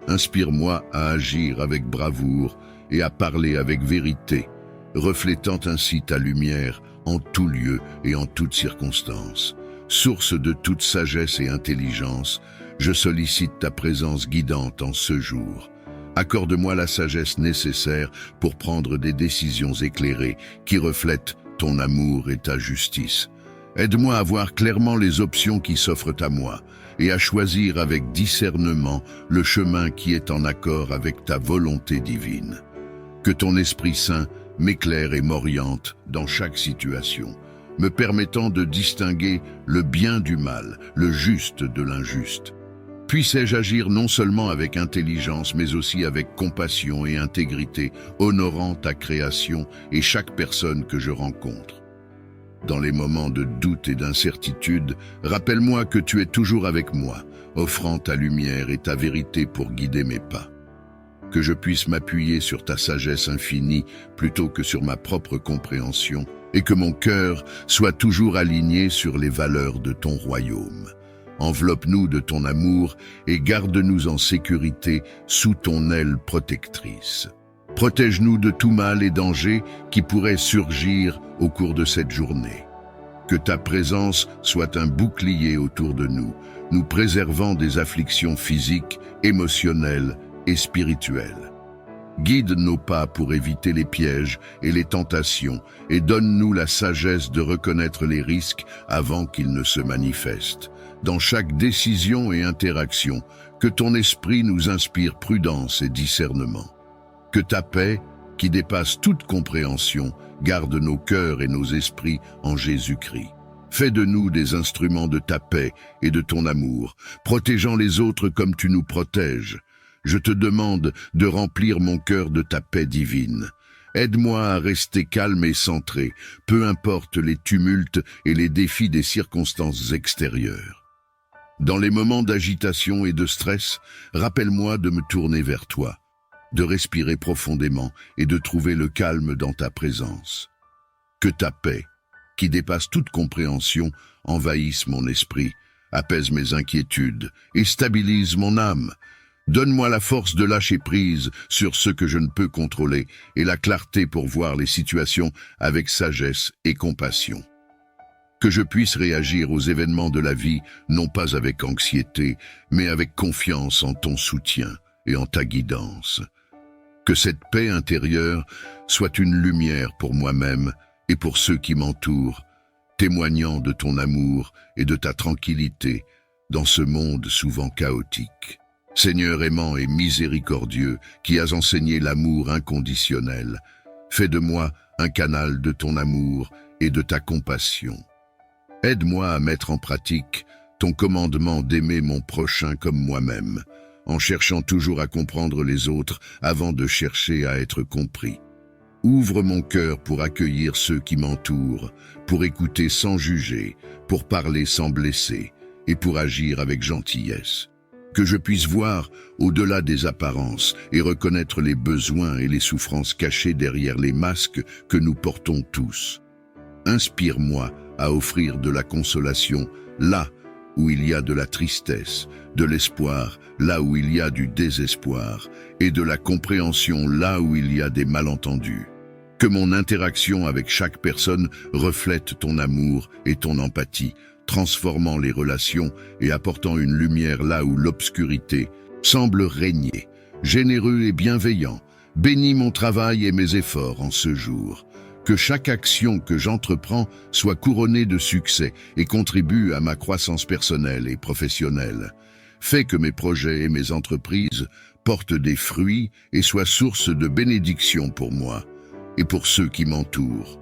Inspire-moi à agir avec bravoure et à parler avec vérité, reflétant ainsi ta lumière en tout lieu et en toutes circonstances. Source de toute sagesse et intelligence, je sollicite ta présence guidante en ce jour. Accorde-moi la sagesse nécessaire pour prendre des décisions éclairées qui reflètent ton amour et ta justice. Aide-moi à voir clairement les options qui s'offrent à moi et à choisir avec discernement le chemin qui est en accord avec ta volonté divine. Que ton Esprit Saint m'éclaire et m'oriente dans chaque situation, me permettant de distinguer le bien du mal, le juste de l'injuste. Puissais-je agir non seulement avec intelligence, mais aussi avec compassion et intégrité, honorant ta création et chaque personne que je rencontre. Dans les moments de doute et d'incertitude, rappelle-moi que tu es toujours avec moi, offrant ta lumière et ta vérité pour guider mes pas. que je puisse m'appuyer sur ta sagesse infinie plutôt que sur ma propre compréhension, et que mon cœur soit toujours aligné sur les valeurs de ton royaume. Enveloppe-nous de ton amour et garde-nous en sécurité sous ton aile protectrice. Protège-nous de tout mal et danger qui pourrait surgir au cours de cette journée. Que ta présence soit un bouclier autour de nous, nous préservant des afflictions physiques, émotionnelles et spirituelles. Guide nos pas pour éviter les pièges et les tentations et donne-nous la sagesse de reconnaître les risques avant qu'ils ne se manifestent. Dans chaque décision et interaction, que ton esprit nous inspire prudence et discernement. Que ta paix, qui dépasse toute compréhension, garde nos cœurs et nos esprits en Jésus-Christ. Fais de nous des instruments de ta paix et de ton amour, protégeant les autres comme tu nous protèges. Je te demande de remplir mon cœur de ta paix divine. Aide-moi à rester calme et centré, peu importe les tumultes et les défis des circonstances extérieures. Dans les moments d'agitation et de stress, rappelle-moi de me tourner vers toi, de respirer profondément et de trouver le calme dans ta présence. Que ta paix, qui dépasse toute compréhension, envahisse mon esprit, apaise mes inquiétudes et stabilise mon âme. Donne-moi la force de lâcher prise sur ce que je ne peux contrôler et la clarté pour voir les situations avec sagesse et compassion. Que je puisse réagir aux événements de la vie, non pas avec anxiété, mais avec confiance en ton soutien et en ta guidance. Que cette paix intérieure soit une lumière pour moi-même et pour ceux qui m'entourent, témoignant de ton amour et de ta tranquillité dans ce monde souvent chaotique. Seigneur aimant et miséricordieux, qui as enseigné l'amour inconditionnel, fais de moi un canal de ton amour et de ta compassion. Aide-moi à mettre en pratique ton commandement d'aimer mon prochain comme moi-même, en cherchant toujours à comprendre les autres avant de chercher à être compris. Ouvre mon cœur pour accueillir ceux qui m'entourent, pour écouter sans juger, pour parler sans blesser et pour agir avec gentillesse. Que je puisse voir au-delà des apparences et reconnaître les besoins et les souffrances cachées derrière les masques que nous portons tous. Inspire-moi à offrir de la consolation là où il y a de la tristesse, de l'espoir là où il y a du désespoir et de la compréhension là où il y a des malentendus. Que mon interaction avec chaque personne reflète ton amour et ton empathie, transformant les relations et apportant une lumière là où l'obscurité semble régner. Généreux et bienveillant, bénis mon travail et mes efforts en ce jour. Que chaque action que j'entreprends soit couronnée de succès et contribue à ma croissance personnelle et professionnelle. Fais que mes projets et mes entreprises portent des fruits et soient source de bénédiction pour moi et pour ceux qui m'entourent.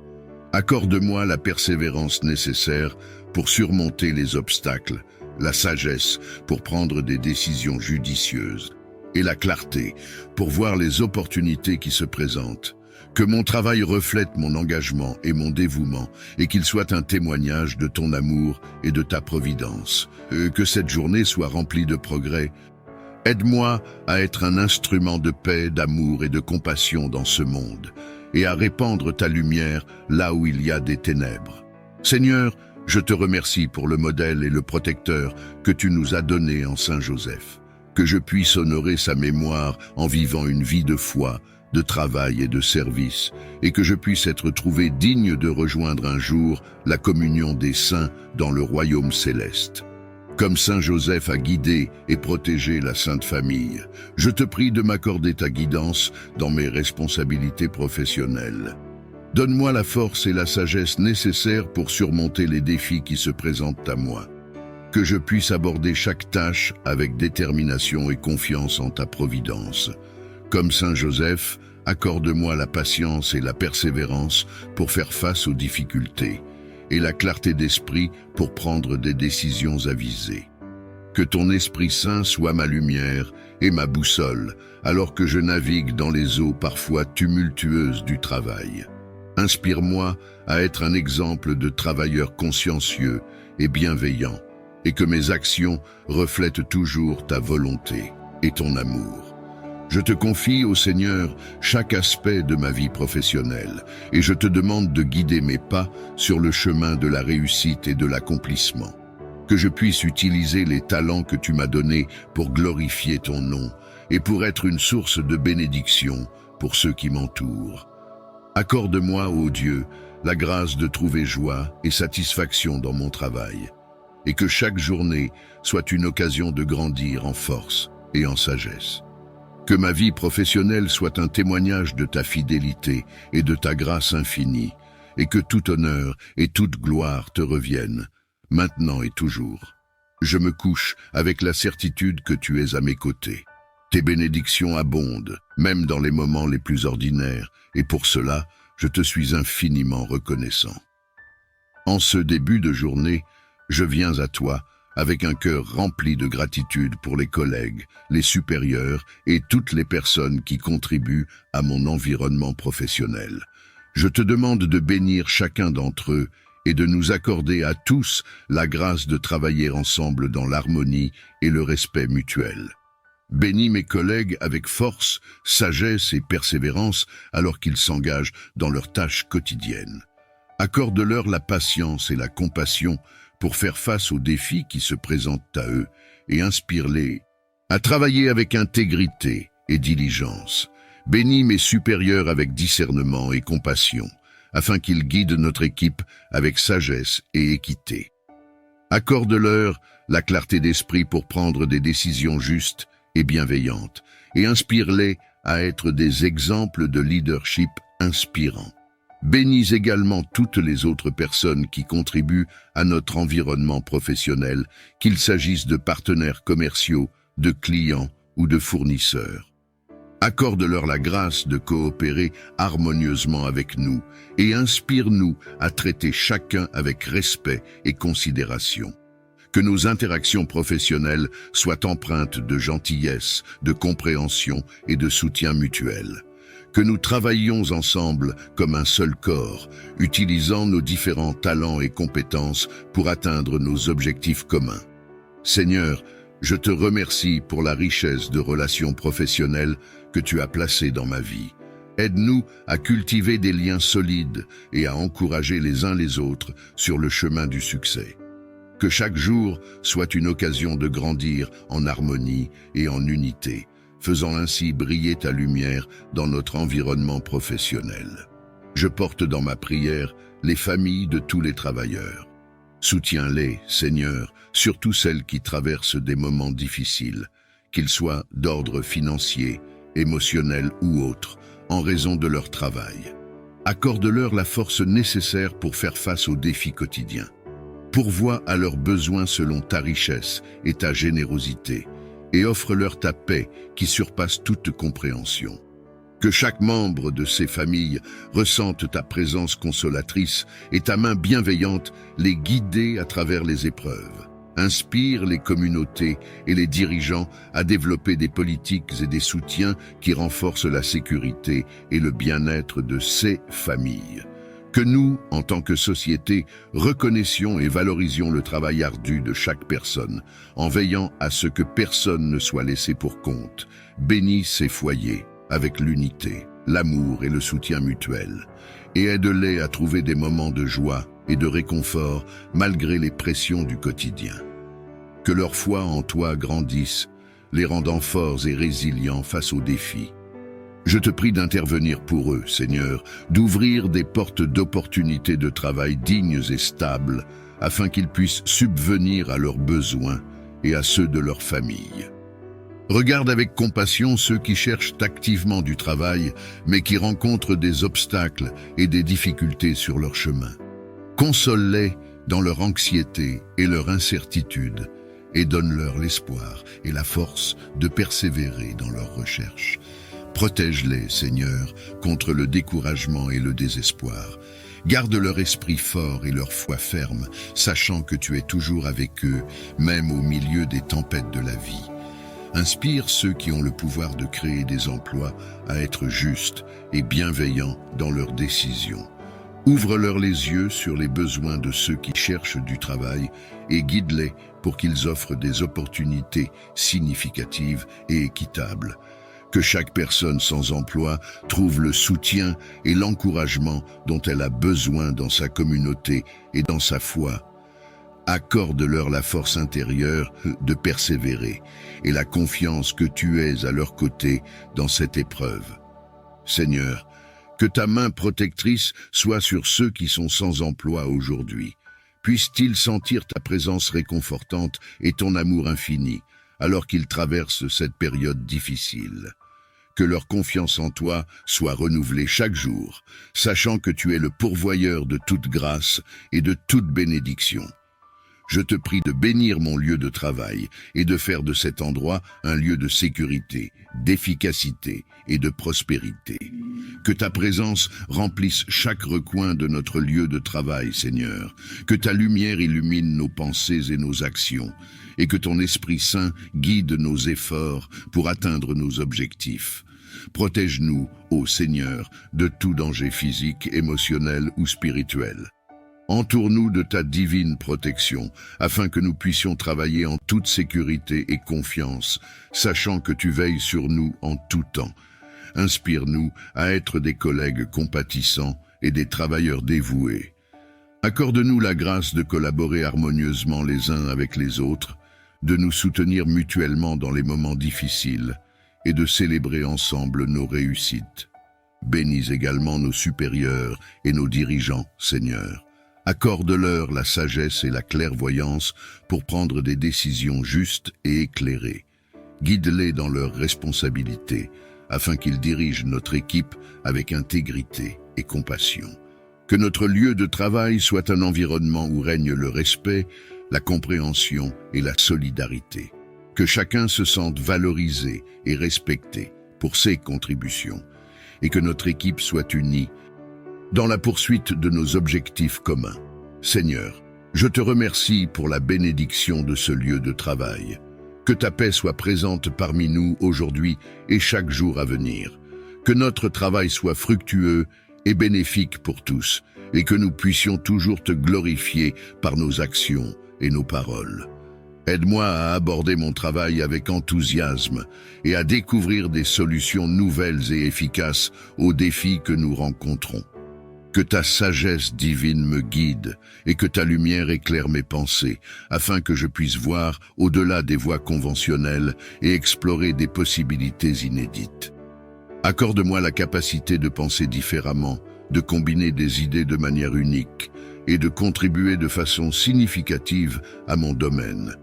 Accorde-moi la persévérance nécessaire pour surmonter les obstacles, la sagesse pour prendre des décisions judicieuses et la clarté pour voir les opportunités qui se présentent. Que mon travail reflète mon engagement et mon dévouement et qu'il soit un témoignage de ton amour et de ta providence. Que cette journée soit remplie de progrès. Aide-moi à être un instrument de paix, d'amour et de compassion dans ce monde et à répandre ta lumière là où il y a des ténèbres. Seigneur, je te remercie pour le modèle et le protecteur que tu nous as donné en Saint Joseph. Que je puisse honorer sa mémoire en vivant une vie de foi, de travail et de service, et que je puisse être trouvé digne de rejoindre un jour la communion des saints dans le royaume céleste. Comme Saint Joseph a guidé et protégé la Sainte Famille, je te prie de m'accorder ta guidance dans mes responsabilités professionnelles. Donne-moi la force et la sagesse nécessaires pour surmonter les défis qui se présentent à moi. Que je puisse aborder chaque tâche avec détermination et confiance en ta providence. Comme Saint Joseph, accorde-moi la patience et la persévérance pour faire face aux difficultés, et la clarté d'esprit pour prendre des décisions avisées. Que ton Esprit Saint soit ma lumière et ma boussole, alors que je navigue dans les eaux parfois tumultueuses du travail. Inspire-moi à être un exemple de travailleur consciencieux et bienveillant, et que mes actions reflètent toujours ta volonté et ton amour. Je te confie au Seigneur chaque aspect de ma vie professionnelle et je te demande de guider mes pas sur le chemin de la réussite et de l'accomplissement. Que je puisse utiliser les talents que tu m'as donnés pour glorifier ton nom et pour être une source de bénédiction pour ceux qui m'entourent. Accorde-moi, ô Dieu, la grâce de trouver joie et satisfaction dans mon travail, et que chaque journée soit une occasion de grandir en force et en sagesse. Que ma vie professionnelle soit un témoignage de ta fidélité et de ta grâce infinie, et que tout honneur et toute gloire te reviennent, maintenant et toujours. Je me couche avec la certitude que tu es à mes côtés. Tes bénédictions abondent, même dans les moments les plus ordinaires, et pour cela, je te suis infiniment reconnaissant. En ce début de journée, je viens à toi avec un cœur rempli de gratitude pour les collègues, les supérieurs et toutes les personnes qui contribuent à mon environnement professionnel. Je te demande de bénir chacun d'entre eux et de nous accorder à tous la grâce de travailler ensemble dans l'harmonie et le respect mutuel. Bénis mes collègues avec force, sagesse et persévérance alors qu'ils s'engagent dans leurs tâches quotidiennes. Accorde-leur la patience et la compassion pour faire face aux défis qui se présentent à eux et inspire-les à travailler avec intégrité et diligence. Bénis mes supérieurs avec discernement et compassion, afin qu'ils guident notre équipe avec sagesse et équité. Accorde-leur la clarté d'esprit pour prendre des décisions justes et bienveillantes, et inspire-les à être des exemples de leadership inspirants. Bénis également toutes les autres personnes qui contribuent à notre environnement professionnel, qu'il s'agisse de partenaires commerciaux, de clients ou de fournisseurs. Accorde-leur la grâce de coopérer harmonieusement avec nous et inspire-nous à traiter chacun avec respect et considération. Que nos interactions professionnelles soient empreintes de gentillesse, de compréhension et de soutien mutuel. Que nous travaillions ensemble comme un seul corps, utilisant nos différents talents et compétences pour atteindre nos objectifs communs. Seigneur, je te remercie pour la richesse de relations professionnelles que tu as placées dans ma vie. Aide-nous à cultiver des liens solides et à encourager les uns les autres sur le chemin du succès. Que chaque jour soit une occasion de grandir en harmonie et en unité, faisant ainsi briller ta lumière dans notre environnement professionnel. Je porte dans ma prière les familles de tous les travailleurs. Soutiens-les, Seigneur, surtout celles qui traversent des moments difficiles, qu'ils soient d'ordre financier, émotionnel ou autre, en raison de leur travail. Accorde-leur la force nécessaire pour faire face aux défis quotidiens. Pourvois à leurs besoins selon ta richesse et ta générosité, et offre-leur ta paix qui surpasse toute compréhension. Que chaque membre de ces familles ressente ta présence consolatrice et ta main bienveillante les guider à travers les épreuves. Inspire les communautés et les dirigeants à développer des politiques et des soutiens qui renforcent la sécurité et le bien-être de ces familles. Que nous, en tant que société, reconnaissions et valorisions le travail ardu de chaque personne, en veillant à ce que personne ne soit laissé pour compte. Bénis ces foyers avec l'unité, l'amour et le soutien mutuel, et aide-les à trouver des moments de joie et de réconfort malgré les pressions du quotidien. Que leur foi en toi grandisse, les rendant forts et résilients face aux défis. Je te prie d'intervenir pour eux, Seigneur, d'ouvrir des portes d'opportunités de travail dignes et stables, afin qu'ils puissent subvenir à leurs besoins et à ceux de leur famille. Regarde avec compassion ceux qui cherchent activement du travail, mais qui rencontrent des obstacles et des difficultés sur leur chemin. Console-les dans leur anxiété et leur incertitude, et donne-leur l'espoir et la force de persévérer dans leurs recherches. Protège-les, Seigneur, contre le découragement et le désespoir. Garde leur esprit fort et leur foi ferme, sachant que tu es toujours avec eux, même au milieu des tempêtes de la vie. Inspire ceux qui ont le pouvoir de créer des emplois à être justes et bienveillants dans leurs décisions. Ouvre-leur les yeux sur les besoins de ceux qui cherchent du travail et guide-les pour qu'ils offrent des opportunités significatives et équitables. Que chaque personne sans emploi trouve le soutien et l'encouragement dont elle a besoin dans sa communauté et dans sa foi. Accorde-leur la force intérieure de persévérer et la confiance que tu es à leur côté dans cette épreuve. Seigneur, que ta main protectrice soit sur ceux qui sont sans emploi aujourd'hui. Puissent-ils sentir ta présence réconfortante et ton amour infini, alors qu'ils traversent cette période difficile. Que leur confiance en toi soit renouvelée chaque jour, sachant que tu es le pourvoyeur de toute grâce et de toute bénédiction. Je te prie de bénir mon lieu de travail et de faire de cet endroit un lieu de sécurité, d'efficacité et de prospérité. Que ta présence remplisse chaque recoin de notre lieu de travail, Seigneur. Que ta lumière illumine nos pensées et nos actions, et que ton Esprit Saint guide nos efforts pour atteindre nos objectifs. Protège-nous, ô Seigneur, de tout danger physique, émotionnel ou spirituel. Entoure-nous de ta divine protection, afin que nous puissions travailler en toute sécurité et confiance, sachant que tu veilles sur nous en tout temps. Inspire-nous à être des collègues compatissants et des travailleurs dévoués. Accorde-nous la grâce de collaborer harmonieusement les uns avec les autres, de nous soutenir mutuellement dans les moments difficiles et de célébrer ensemble nos réussites. Bénis également nos supérieurs et nos dirigeants, Seigneur. Accorde-leur la sagesse et la clairvoyance pour prendre des décisions justes et éclairées. Guide-les dans leurs responsabilités, afin qu'ils dirigent notre équipe avec intégrité et compassion. Que notre lieu de travail soit un environnement où règne le respect, la compréhension et la solidarité. Que chacun se sente valorisé et respecté pour ses contributions, et que notre équipe soit unie dans la poursuite de nos objectifs communs. Seigneur, je te remercie pour la bénédiction de ce lieu de travail. Que ta paix soit présente parmi nous aujourd'hui et chaque jour à venir. Que notre travail soit fructueux et bénéfique pour tous, et que nous puissions toujours te glorifier par nos actions et nos paroles. Aide-moi à aborder mon travail avec enthousiasme et à découvrir des solutions nouvelles et efficaces aux défis que nous rencontrons. Que ta sagesse divine me guide et que ta lumière éclaire mes pensées, afin que je puisse voir au-delà des voies conventionnelles et explorer des possibilités inédites. Accorde-moi la capacité de penser différemment, de combiner des idées de manière unique et de contribuer de façon significative à mon domaine.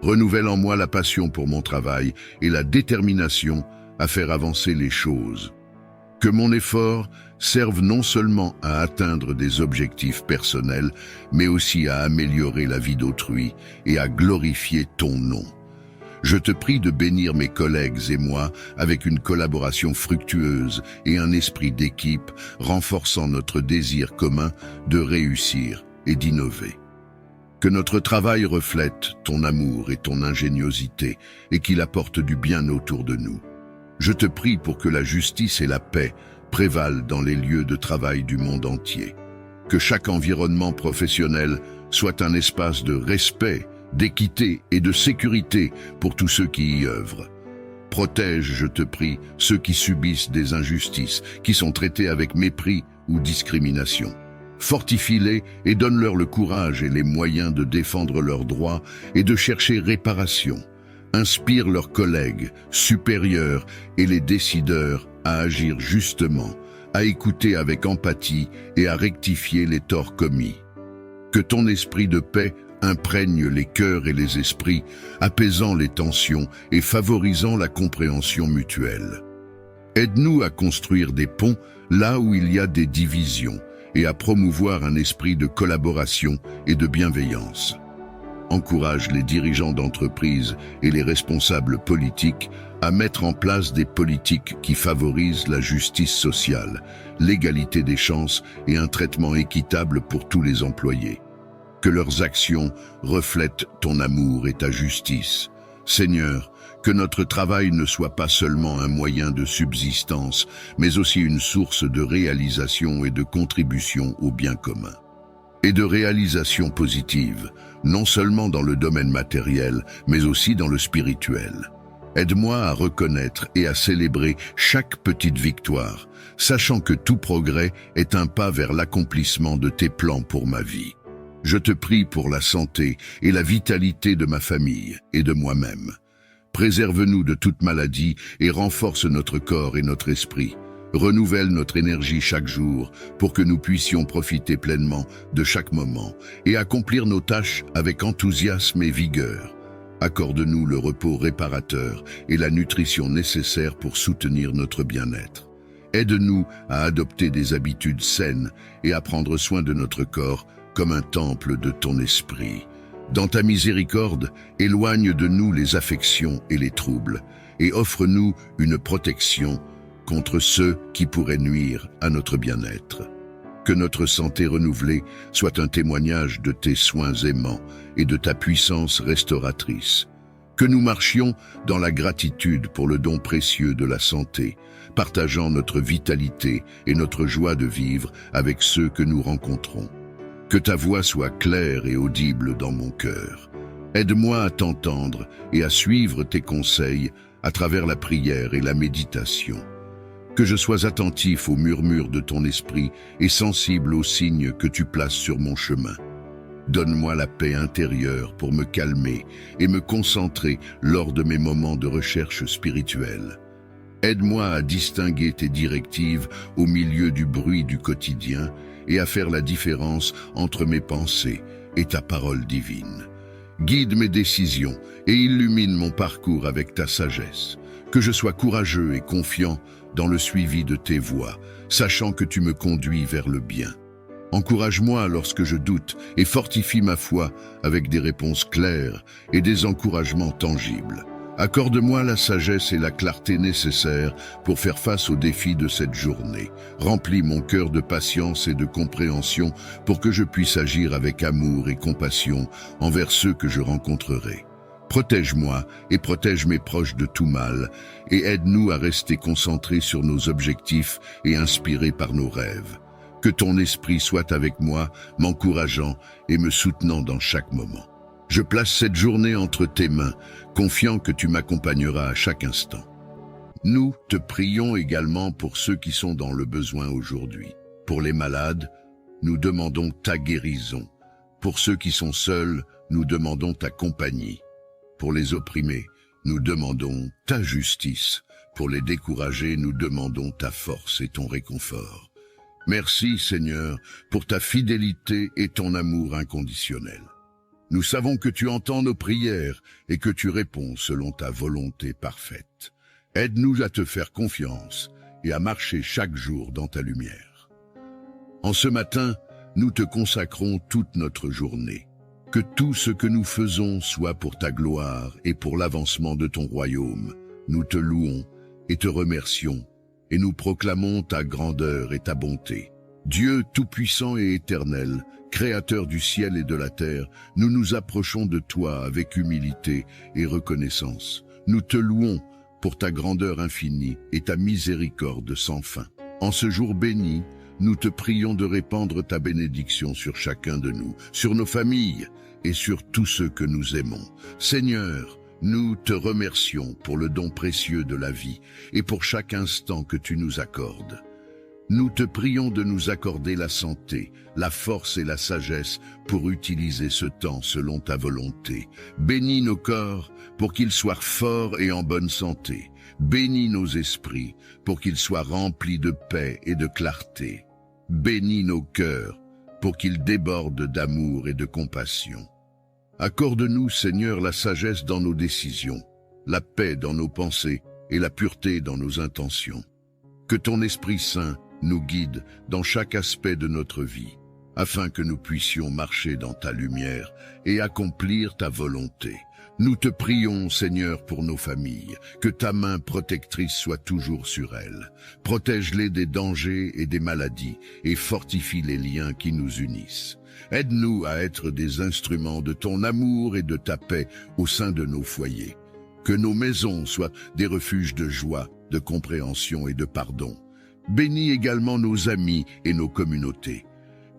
Renouvelle en moi la passion pour mon travail et la détermination à faire avancer les choses. Que mon effort serve non seulement à atteindre des objectifs personnels, mais aussi à améliorer la vie d'autrui et à glorifier ton nom. Je te prie de bénir mes collègues et moi avec une collaboration fructueuse et un esprit d'équipe renforçant notre désir commun de réussir et d'innover. Que notre travail reflète ton amour et ton ingéniosité et qu'il apporte du bien autour de nous. Je te prie pour que la justice et la paix prévalent dans les lieux de travail du monde entier. Que chaque environnement professionnel soit un espace de respect, d'équité et de sécurité pour tous ceux qui y œuvrent. Protège, je te prie, ceux qui subissent des injustices, qui sont traités avec mépris ou discrimination. Fortifie-les et donne-leur le courage et les moyens de défendre leurs droits et de chercher réparation. Inspire leurs collègues, supérieurs et les décideurs à agir justement, à écouter avec empathie et à rectifier les torts commis. Que ton esprit de paix imprègne les cœurs et les esprits, apaisant les tensions et favorisant la compréhension mutuelle. Aide-nous à construire des ponts là où il y a des divisions et à promouvoir un esprit de collaboration et de bienveillance. Encourage les dirigeants d'entreprises et les responsables politiques à mettre en place des politiques qui favorisent la justice sociale, l'égalité des chances et un traitement équitable pour tous les employés. Que leurs actions reflètent ton amour et ta justice. Seigneur, que notre travail ne soit pas seulement un moyen de subsistance, mais aussi une source de réalisation et de contribution au bien commun. Et de réalisation positive, non seulement dans le domaine matériel, mais aussi dans le spirituel. Aide-moi à reconnaître et à célébrer chaque petite victoire, sachant que tout progrès est un pas vers l'accomplissement de tes plans pour ma vie. Je te prie pour la santé et la vitalité de ma famille et de moi-même. Préserve-nous de toute maladie et renforce notre corps et notre esprit. Renouvelle notre énergie chaque jour pour que nous puissions profiter pleinement de chaque moment et accomplir nos tâches avec enthousiasme et vigueur. Accorde-nous le repos réparateur et la nutrition nécessaire pour soutenir notre bien-être. Aide-nous à adopter des habitudes saines et à prendre soin de notre corps comme un temple de ton esprit. Dans ta miséricorde, éloigne de nous les affections et les troubles, et offre-nous une protection contre ceux qui pourraient nuire à notre bien-être. Que notre santé renouvelée soit un témoignage de tes soins aimants et de ta puissance restauratrice. Que nous marchions dans la gratitude pour le don précieux de la santé, partageant notre vitalité et notre joie de vivre avec ceux que nous rencontrons. Que ta voix soit claire et audible dans mon cœur. Aide-moi à t'entendre et à suivre tes conseils à travers la prière et la méditation. Que je sois attentif aux murmures de ton esprit et sensible aux signes que tu places sur mon chemin. Donne-moi la paix intérieure pour me calmer et me concentrer lors de mes moments de recherche spirituelle. Aide-moi à distinguer tes directives au milieu du bruit du quotidien et à faire la différence entre mes pensées et ta parole divine. Guide mes décisions et illumine mon parcours avec ta sagesse. Que je sois courageux et confiant dans le suivi de tes voies, sachant que tu me conduis vers le bien. Encourage-moi lorsque je doute et fortifie ma foi avec des réponses claires et des encouragements tangibles. Accorde-moi la sagesse et la clarté nécessaires pour faire face aux défis de cette journée. Remplis mon cœur de patience et de compréhension pour que je puisse agir avec amour et compassion envers ceux que je rencontrerai. Protège-moi et protège mes proches de tout mal et aide-nous à rester concentrés sur nos objectifs et inspirés par nos rêves. Que ton esprit soit avec moi, m'encourageant et me soutenant dans chaque moment. Je place cette journée entre tes mains, confiant que tu m'accompagneras à chaque instant. Nous te prions également pour ceux qui sont dans le besoin aujourd'hui. Pour les malades, nous demandons ta guérison. Pour ceux qui sont seuls, nous demandons ta compagnie. Pour les opprimés, nous demandons ta justice. Pour les découragés, nous demandons ta force et ton réconfort. Merci, Seigneur, pour ta fidélité et ton amour inconditionnel. Nous savons que tu entends nos prières et que tu réponds selon ta volonté parfaite. Aide-nous à te faire confiance et à marcher chaque jour dans ta lumière. En ce matin, nous te consacrons toute notre journée. Que tout ce que nous faisons soit pour ta gloire et pour l'avancement de ton royaume. Nous te louons et te remercions et nous proclamons ta grandeur et ta bonté. Dieu tout-puissant et éternel, Créateur du ciel et de la terre, nous nous approchons de toi avec humilité et reconnaissance. Nous te louons pour ta grandeur infinie et ta miséricorde sans fin. En ce jour béni, nous te prions de répandre ta bénédiction sur chacun de nous, sur nos familles et sur tous ceux que nous aimons. Seigneur, nous te remercions pour le don précieux de la vie et pour chaque instant que tu nous accordes. Nous te prions de nous accorder la santé, la force et la sagesse pour utiliser ce temps selon ta volonté. Bénis nos corps pour qu'ils soient forts et en bonne santé. Bénis nos esprits pour qu'ils soient remplis de paix et de clarté. Bénis nos cœurs pour qu'ils débordent d'amour et de compassion. Accorde-nous, Seigneur, la sagesse dans nos décisions, la paix dans nos pensées et la pureté dans nos intentions. Que ton Esprit Saint nous guide dans chaque aspect de notre vie, afin que nous puissions marcher dans ta lumière et accomplir ta volonté. Nous te prions, Seigneur, pour nos familles, que ta main protectrice soit toujours sur elles. Protège-les des dangers et des maladies et fortifie les liens qui nous unissent. Aide-nous à être des instruments de ton amour et de ta paix au sein de nos foyers. Que nos maisons soient des refuges de joie, de compréhension et de pardon. Bénis également nos amis et nos communautés.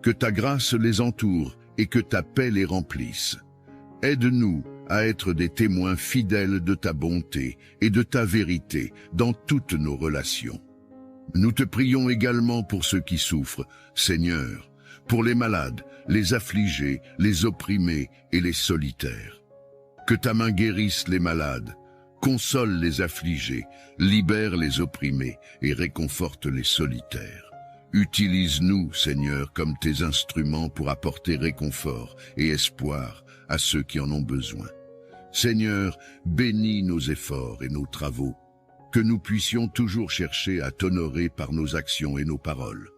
Que ta grâce les entoure et que ta paix les remplisse. Aide-nous à être des témoins fidèles de ta bonté et de ta vérité dans toutes nos relations. Nous te prions également pour ceux qui souffrent, Seigneur, pour les malades, les affligés, les opprimés et les solitaires. Que ta main guérisse les malades, console les affligés, libère les opprimés et réconforte les solitaires. Utilise-nous, Seigneur, comme tes instruments pour apporter réconfort et espoir à ceux qui en ont besoin. Seigneur, bénis nos efforts et nos travaux, que nous puissions toujours chercher à t'honorer par nos actions et nos paroles.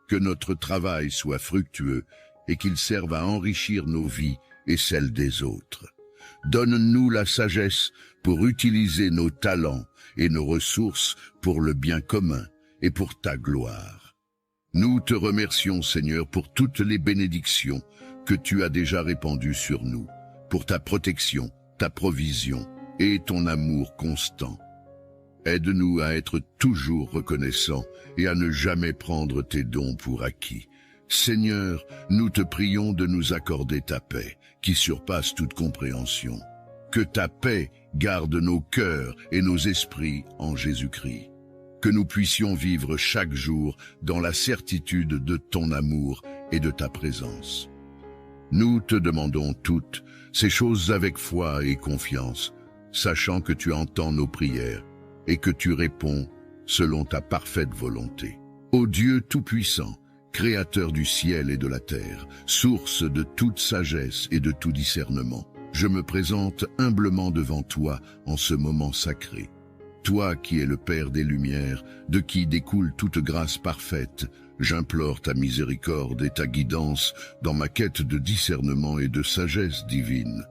Que notre travail soit fructueux et qu'il serve à enrichir nos vies et celles des autres. Donne-nous la sagesse pour utiliser nos talents et nos ressources pour le bien commun et pour ta gloire. Nous te remercions, Seigneur, pour toutes les bénédictions que tu as déjà répandues sur nous, pour ta protection, ta provision et ton amour constant. Aide-nous à être toujours reconnaissants et à ne jamais prendre tes dons pour acquis. Seigneur, nous te prions de nous accorder ta paix, qui surpasse toute compréhension. Que ta paix garde nos cœurs et nos esprits en Jésus-Christ. Que nous puissions vivre chaque jour dans la certitude de ton amour et de ta présence. Nous te demandons toutes ces choses avec foi et confiance, sachant que tu entends nos prières et que tu réponds selon ta parfaite volonté. Ô Dieu Tout-Puissant, Créateur du ciel et de la terre, source de toute sagesse et de tout discernement, je me présente humblement devant toi en ce moment sacré. Toi qui es le Père des Lumières, de qui découle toute grâce parfaite, j'implore ta miséricorde et ta guidance dans ma quête de discernement et de sagesse divine.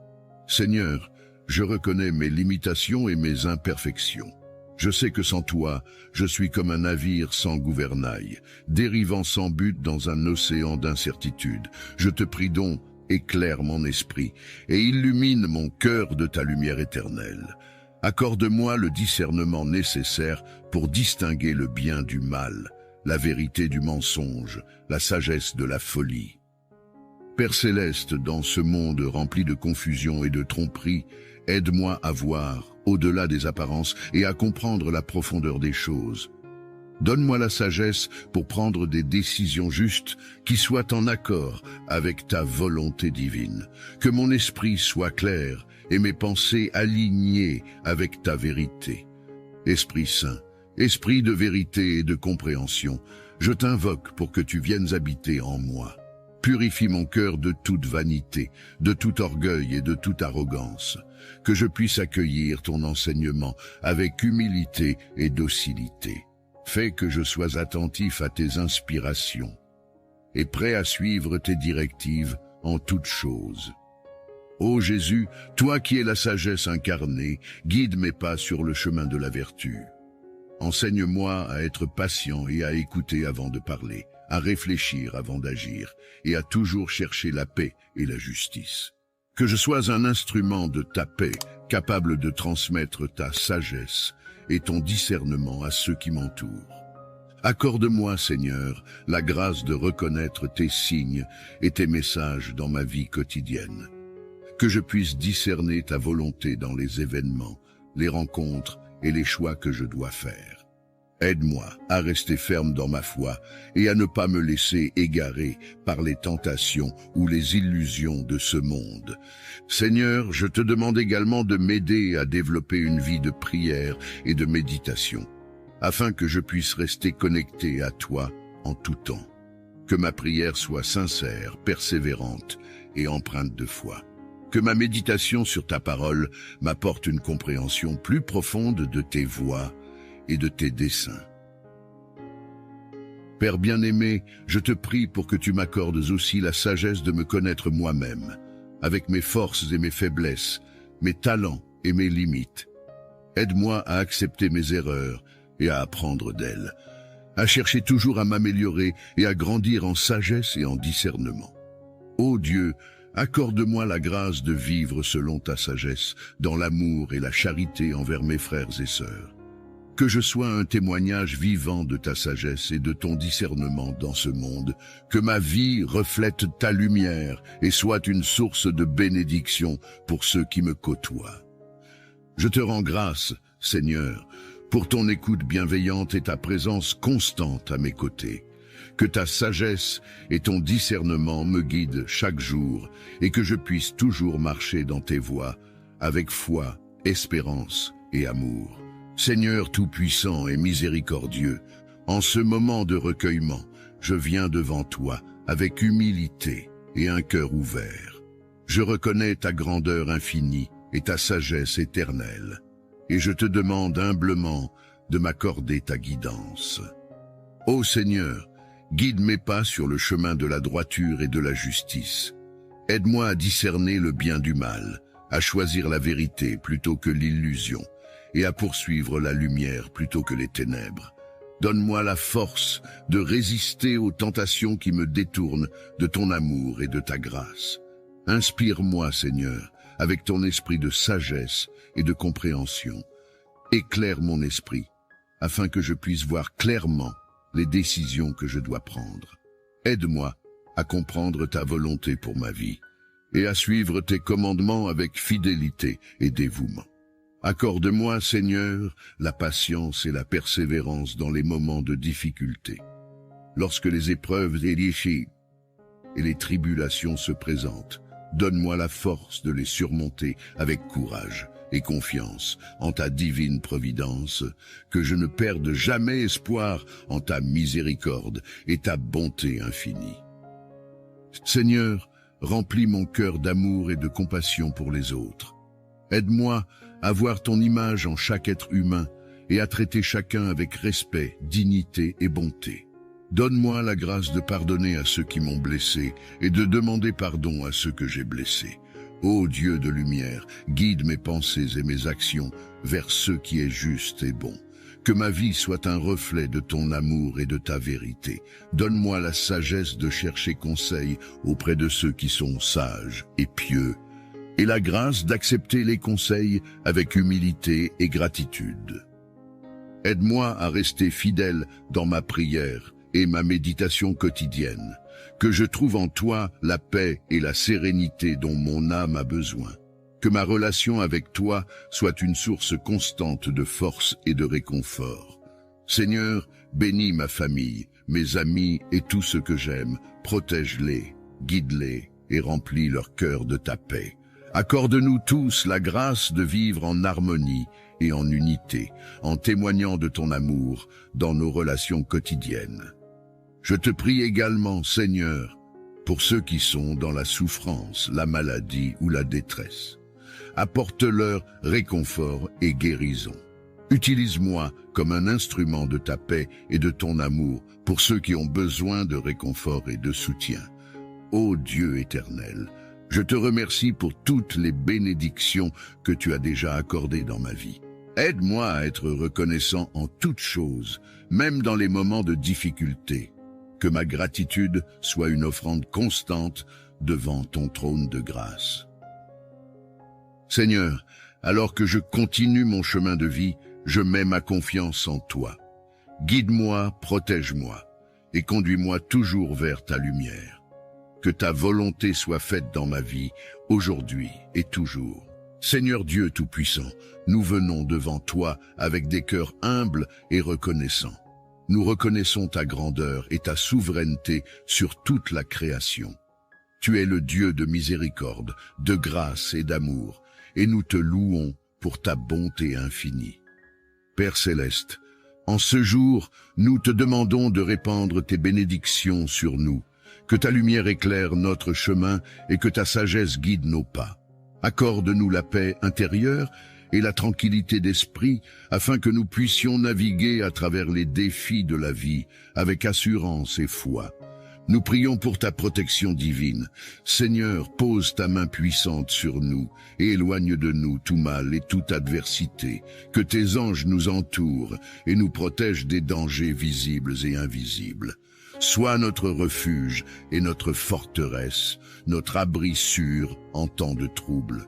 Seigneur, je reconnais mes limitations et mes imperfections. Je sais que sans toi, je suis comme un navire sans gouvernail, dérivant sans but dans un océan d'incertitude. Je te prie donc, éclaire mon esprit et illumine mon cœur de ta lumière éternelle. Accorde-moi le discernement nécessaire pour distinguer le bien du mal, la vérité du mensonge, la sagesse de la folie. Père céleste, dans ce monde rempli de confusion et de tromperie, aide-moi à voir au-delà des apparences et à comprendre la profondeur des choses. Donne-moi la sagesse pour prendre des décisions justes qui soient en accord avec ta volonté divine. Que mon esprit soit clair et mes pensées alignées avec ta vérité. Esprit Saint, Esprit de vérité et de compréhension, je t'invoque pour que tu viennes habiter en moi. Purifie mon cœur de toute vanité, de tout orgueil et de toute arrogance, que je puisse accueillir ton enseignement avec humilité et docilité. Fais que je sois attentif à tes inspirations et prêt à suivre tes directives en toutes choses. Ô Jésus, toi qui es la sagesse incarnée, guide mes pas sur le chemin de la vertu. Enseigne-moi à être patient et à écouter avant de parler, à réfléchir avant d'agir et à toujours chercher la paix et la justice. Que je sois un instrument de ta paix, capable de transmettre ta sagesse et ton discernement à ceux qui m'entourent. Accorde-moi, Seigneur, la grâce de reconnaître tes signes et tes messages dans ma vie quotidienne. Que je puisse discerner ta volonté dans les événements, les rencontres et les choix que je dois faire. Aide-moi à rester ferme dans ma foi et à ne pas me laisser égarer par les tentations ou les illusions de ce monde. Seigneur, je te demande également de m'aider à développer une vie de prière et de méditation, afin que je puisse rester connecté à toi en tout temps. Que ma prière soit sincère, persévérante et empreinte de foi. Que ma méditation sur ta parole m'apporte une compréhension plus profonde de tes voies et de tes desseins. Père bien-aimé, je te prie pour que tu m'accordes aussi la sagesse de me connaître moi-même, avec mes forces et mes faiblesses, mes talents et mes limites. Aide-moi à accepter mes erreurs et à apprendre d'elles, à chercher toujours à m'améliorer et à grandir en sagesse et en discernement. Ô Dieu, accorde-moi la grâce de vivre selon ta sagesse, dans l'amour et la charité envers mes frères et sœurs. Que je sois un témoignage vivant de ta sagesse et de ton discernement dans ce monde, que ma vie reflète ta lumière et soit une source de bénédiction pour ceux qui me côtoient. Je te rends grâce, Seigneur, pour ton écoute bienveillante et ta présence constante à mes côtés. Que ta sagesse et ton discernement me guident chaque jour et que je puisse toujours marcher dans tes voies avec foi, espérance et amour. Seigneur tout-puissant et miséricordieux, en ce moment de recueillement, je viens devant toi avec humilité et un cœur ouvert. Je reconnais ta grandeur infinie et ta sagesse éternelle, et je te demande humblement de m'accorder ta guidance. Ô Seigneur, guide mes pas sur le chemin de la droiture et de la justice. Aide-moi à discerner le bien du mal, à choisir la vérité plutôt que l'illusion, et à poursuivre la lumière plutôt que les ténèbres. Donne-moi la force de résister aux tentations qui me détournent de ton amour et de ta grâce. Inspire-moi, Seigneur, avec ton esprit de sagesse et de compréhension. Éclaire mon esprit, afin que je puisse voir clairement les décisions que je dois prendre. Aide-moi à comprendre ta volonté pour ma vie et à suivre tes commandements avec fidélité et dévouement. Accorde-moi, Seigneur, la patience et la persévérance dans les moments de difficulté. Lorsque les épreuves et les tribulations se présentent, donne-moi la force de les surmonter avec courage et confiance en ta divine providence, que je ne perde jamais espoir en ta miséricorde et ta bonté infinie. Seigneur, remplis mon cœur d'amour et de compassion pour les autres. Aide-moi à voir ton image en chaque être humain et à traiter chacun avec respect, dignité et bonté. Donne-moi la grâce de pardonner à ceux qui m'ont blessé et de demander pardon à ceux que j'ai blessés. Ô Dieu de lumière, guide mes pensées et mes actions vers ce qui est juste et bon. Que ma vie soit un reflet de ton amour et de ta vérité. Donne-moi la sagesse de chercher conseil auprès de ceux qui sont sages et pieux, et la grâce d'accepter les conseils avec humilité et gratitude. Aide-moi à rester fidèle dans ma prière et ma méditation quotidienne, que je trouve en toi la paix et la sérénité dont mon âme a besoin. Que ma relation avec toi soit une source constante de force et de réconfort. Seigneur, bénis ma famille, mes amis et tous ceux que j'aime, protège-les, guide-les et remplis leur cœur de ta paix. Accorde-nous tous la grâce de vivre en harmonie et en unité, en témoignant de ton amour dans nos relations quotidiennes. Je te prie également, Seigneur, pour ceux qui sont dans la souffrance, la maladie ou la détresse. Apporte-leur réconfort et guérison. Utilise-moi comme un instrument de ta paix et de ton amour pour ceux qui ont besoin de réconfort et de soutien. Ô Dieu éternel, je te remercie pour toutes les bénédictions que tu as déjà accordées dans ma vie. Aide-moi à être reconnaissant en toutes choses, même dans les moments de difficulté. Que ma gratitude soit une offrande constante devant ton trône de grâce. Seigneur, alors que je continue mon chemin de vie, je mets ma confiance en toi. Guide-moi, protège-moi et conduis-moi toujours vers ta lumière. Que ta volonté soit faite dans ma vie, aujourd'hui et toujours. Seigneur Dieu Tout-Puissant, nous venons devant toi avec des cœurs humbles et reconnaissants. Nous reconnaissons ta grandeur et ta souveraineté sur toute la création. Tu es le Dieu de miséricorde, de grâce et d'amour, et nous te louons pour ta bonté infinie. Père céleste, en ce jour, nous te demandons de répandre tes bénédictions sur nous, que ta lumière éclaire notre chemin et que ta sagesse guide nos pas. Accorde-nous la paix intérieure et la tranquillité d'esprit, afin que nous puissions naviguer à travers les défis de la vie avec assurance et foi. Nous prions pour ta protection divine. Seigneur, pose ta main puissante sur nous et éloigne de nous tout mal et toute adversité. Que tes anges nous entourent et nous protègent des dangers visibles et invisibles. Sois notre refuge et notre forteresse, notre abri sûr en temps de trouble.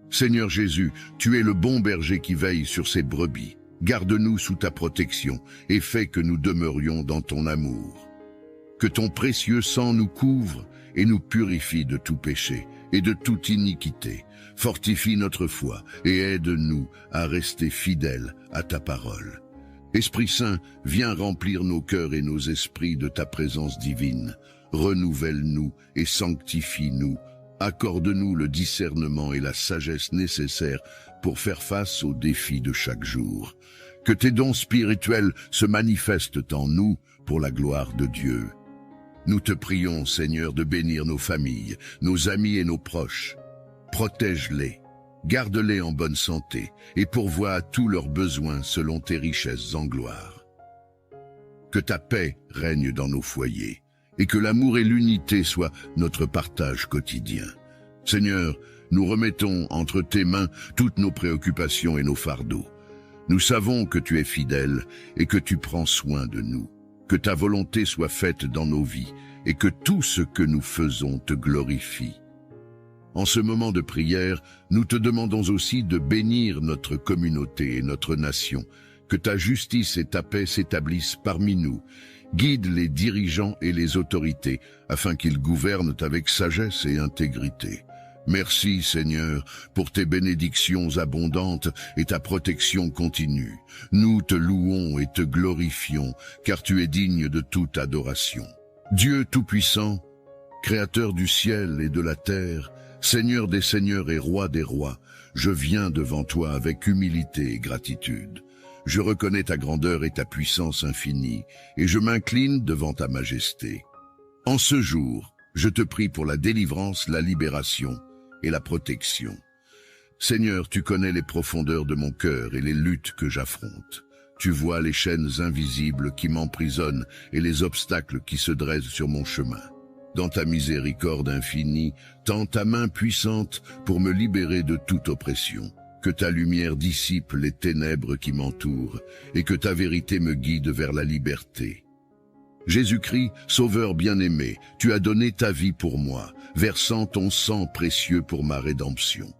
Seigneur Jésus, tu es le bon berger qui veille sur ses brebis. Garde-nous sous ta protection et fais que nous demeurions dans ton amour. Que ton précieux sang nous couvre et nous purifie de tout péché et de toute iniquité. Fortifie notre foi et aide-nous à rester fidèles à ta parole. Esprit Saint, viens remplir nos cœurs et nos esprits de ta présence divine. Renouvelle-nous et sanctifie-nous. Accorde-nous le discernement et la sagesse nécessaires pour faire face aux défis de chaque jour. Que tes dons spirituels se manifestent en nous pour la gloire de Dieu. Nous te prions, Seigneur, de bénir nos familles, nos amis et nos proches. Protège-les, garde-les en bonne santé et pourvois à tous leurs besoins selon tes richesses en gloire. Que ta paix règne dans nos foyers et que l'amour et l'unité soient notre partage quotidien. Seigneur, nous remettons entre tes mains toutes nos préoccupations et nos fardeaux. Nous savons que tu es fidèle et que tu prends soin de nous. Que ta volonté soit faite dans nos vies et que tout ce que nous faisons te glorifie. En ce moment de prière, nous te demandons aussi de bénir notre communauté et notre nation, que ta justice et ta paix s'établissent parmi nous. Guide les dirigeants et les autorités, afin qu'ils gouvernent avec sagesse et intégrité. Merci, Seigneur, pour tes bénédictions abondantes et ta protection continue. Nous te louons et te glorifions, car tu es digne de toute adoration. Dieu Tout-Puissant, Créateur du ciel et de la terre, Seigneur des seigneurs et Roi des rois, je viens devant toi avec humilité et gratitude. Je reconnais ta grandeur et ta puissance infinie, et je m'incline devant ta majesté. En ce jour, je te prie pour la délivrance, la libération et la protection. Seigneur, tu connais les profondeurs de mon cœur et les luttes que j'affronte. Tu vois les chaînes invisibles qui m'emprisonnent et les obstacles qui se dressent sur mon chemin. Dans ta miséricorde infinie, tends ta main puissante pour me libérer de toute oppression. Que ta lumière dissipe les ténèbres qui m'entourent et que ta vérité me guide vers la liberté. Jésus-Christ, Sauveur bien-aimé, tu as donné ta vie pour moi, versant ton sang précieux pour ma rédemption.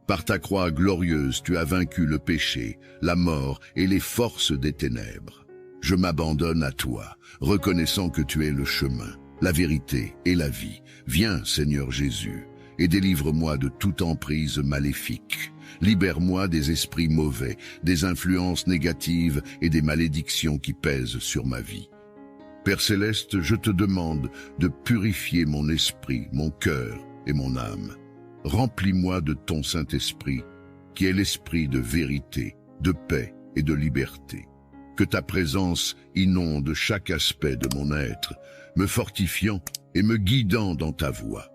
Par ta croix glorieuse, tu as vaincu le péché, la mort et les forces des ténèbres. Je m'abandonne à toi, reconnaissant que tu es le chemin, la vérité et la vie. Viens, Seigneur Jésus, et délivre-moi de toute emprise maléfique. Libère-moi des esprits mauvais, des influences négatives et des malédictions qui pèsent sur ma vie. Père Céleste, je te demande de purifier mon esprit, mon cœur et mon âme. Remplis-moi de ton Saint-Esprit, qui est l'esprit de vérité, de paix et de liberté. Que ta présence inonde chaque aspect de mon être, me fortifiant et me guidant dans ta voie.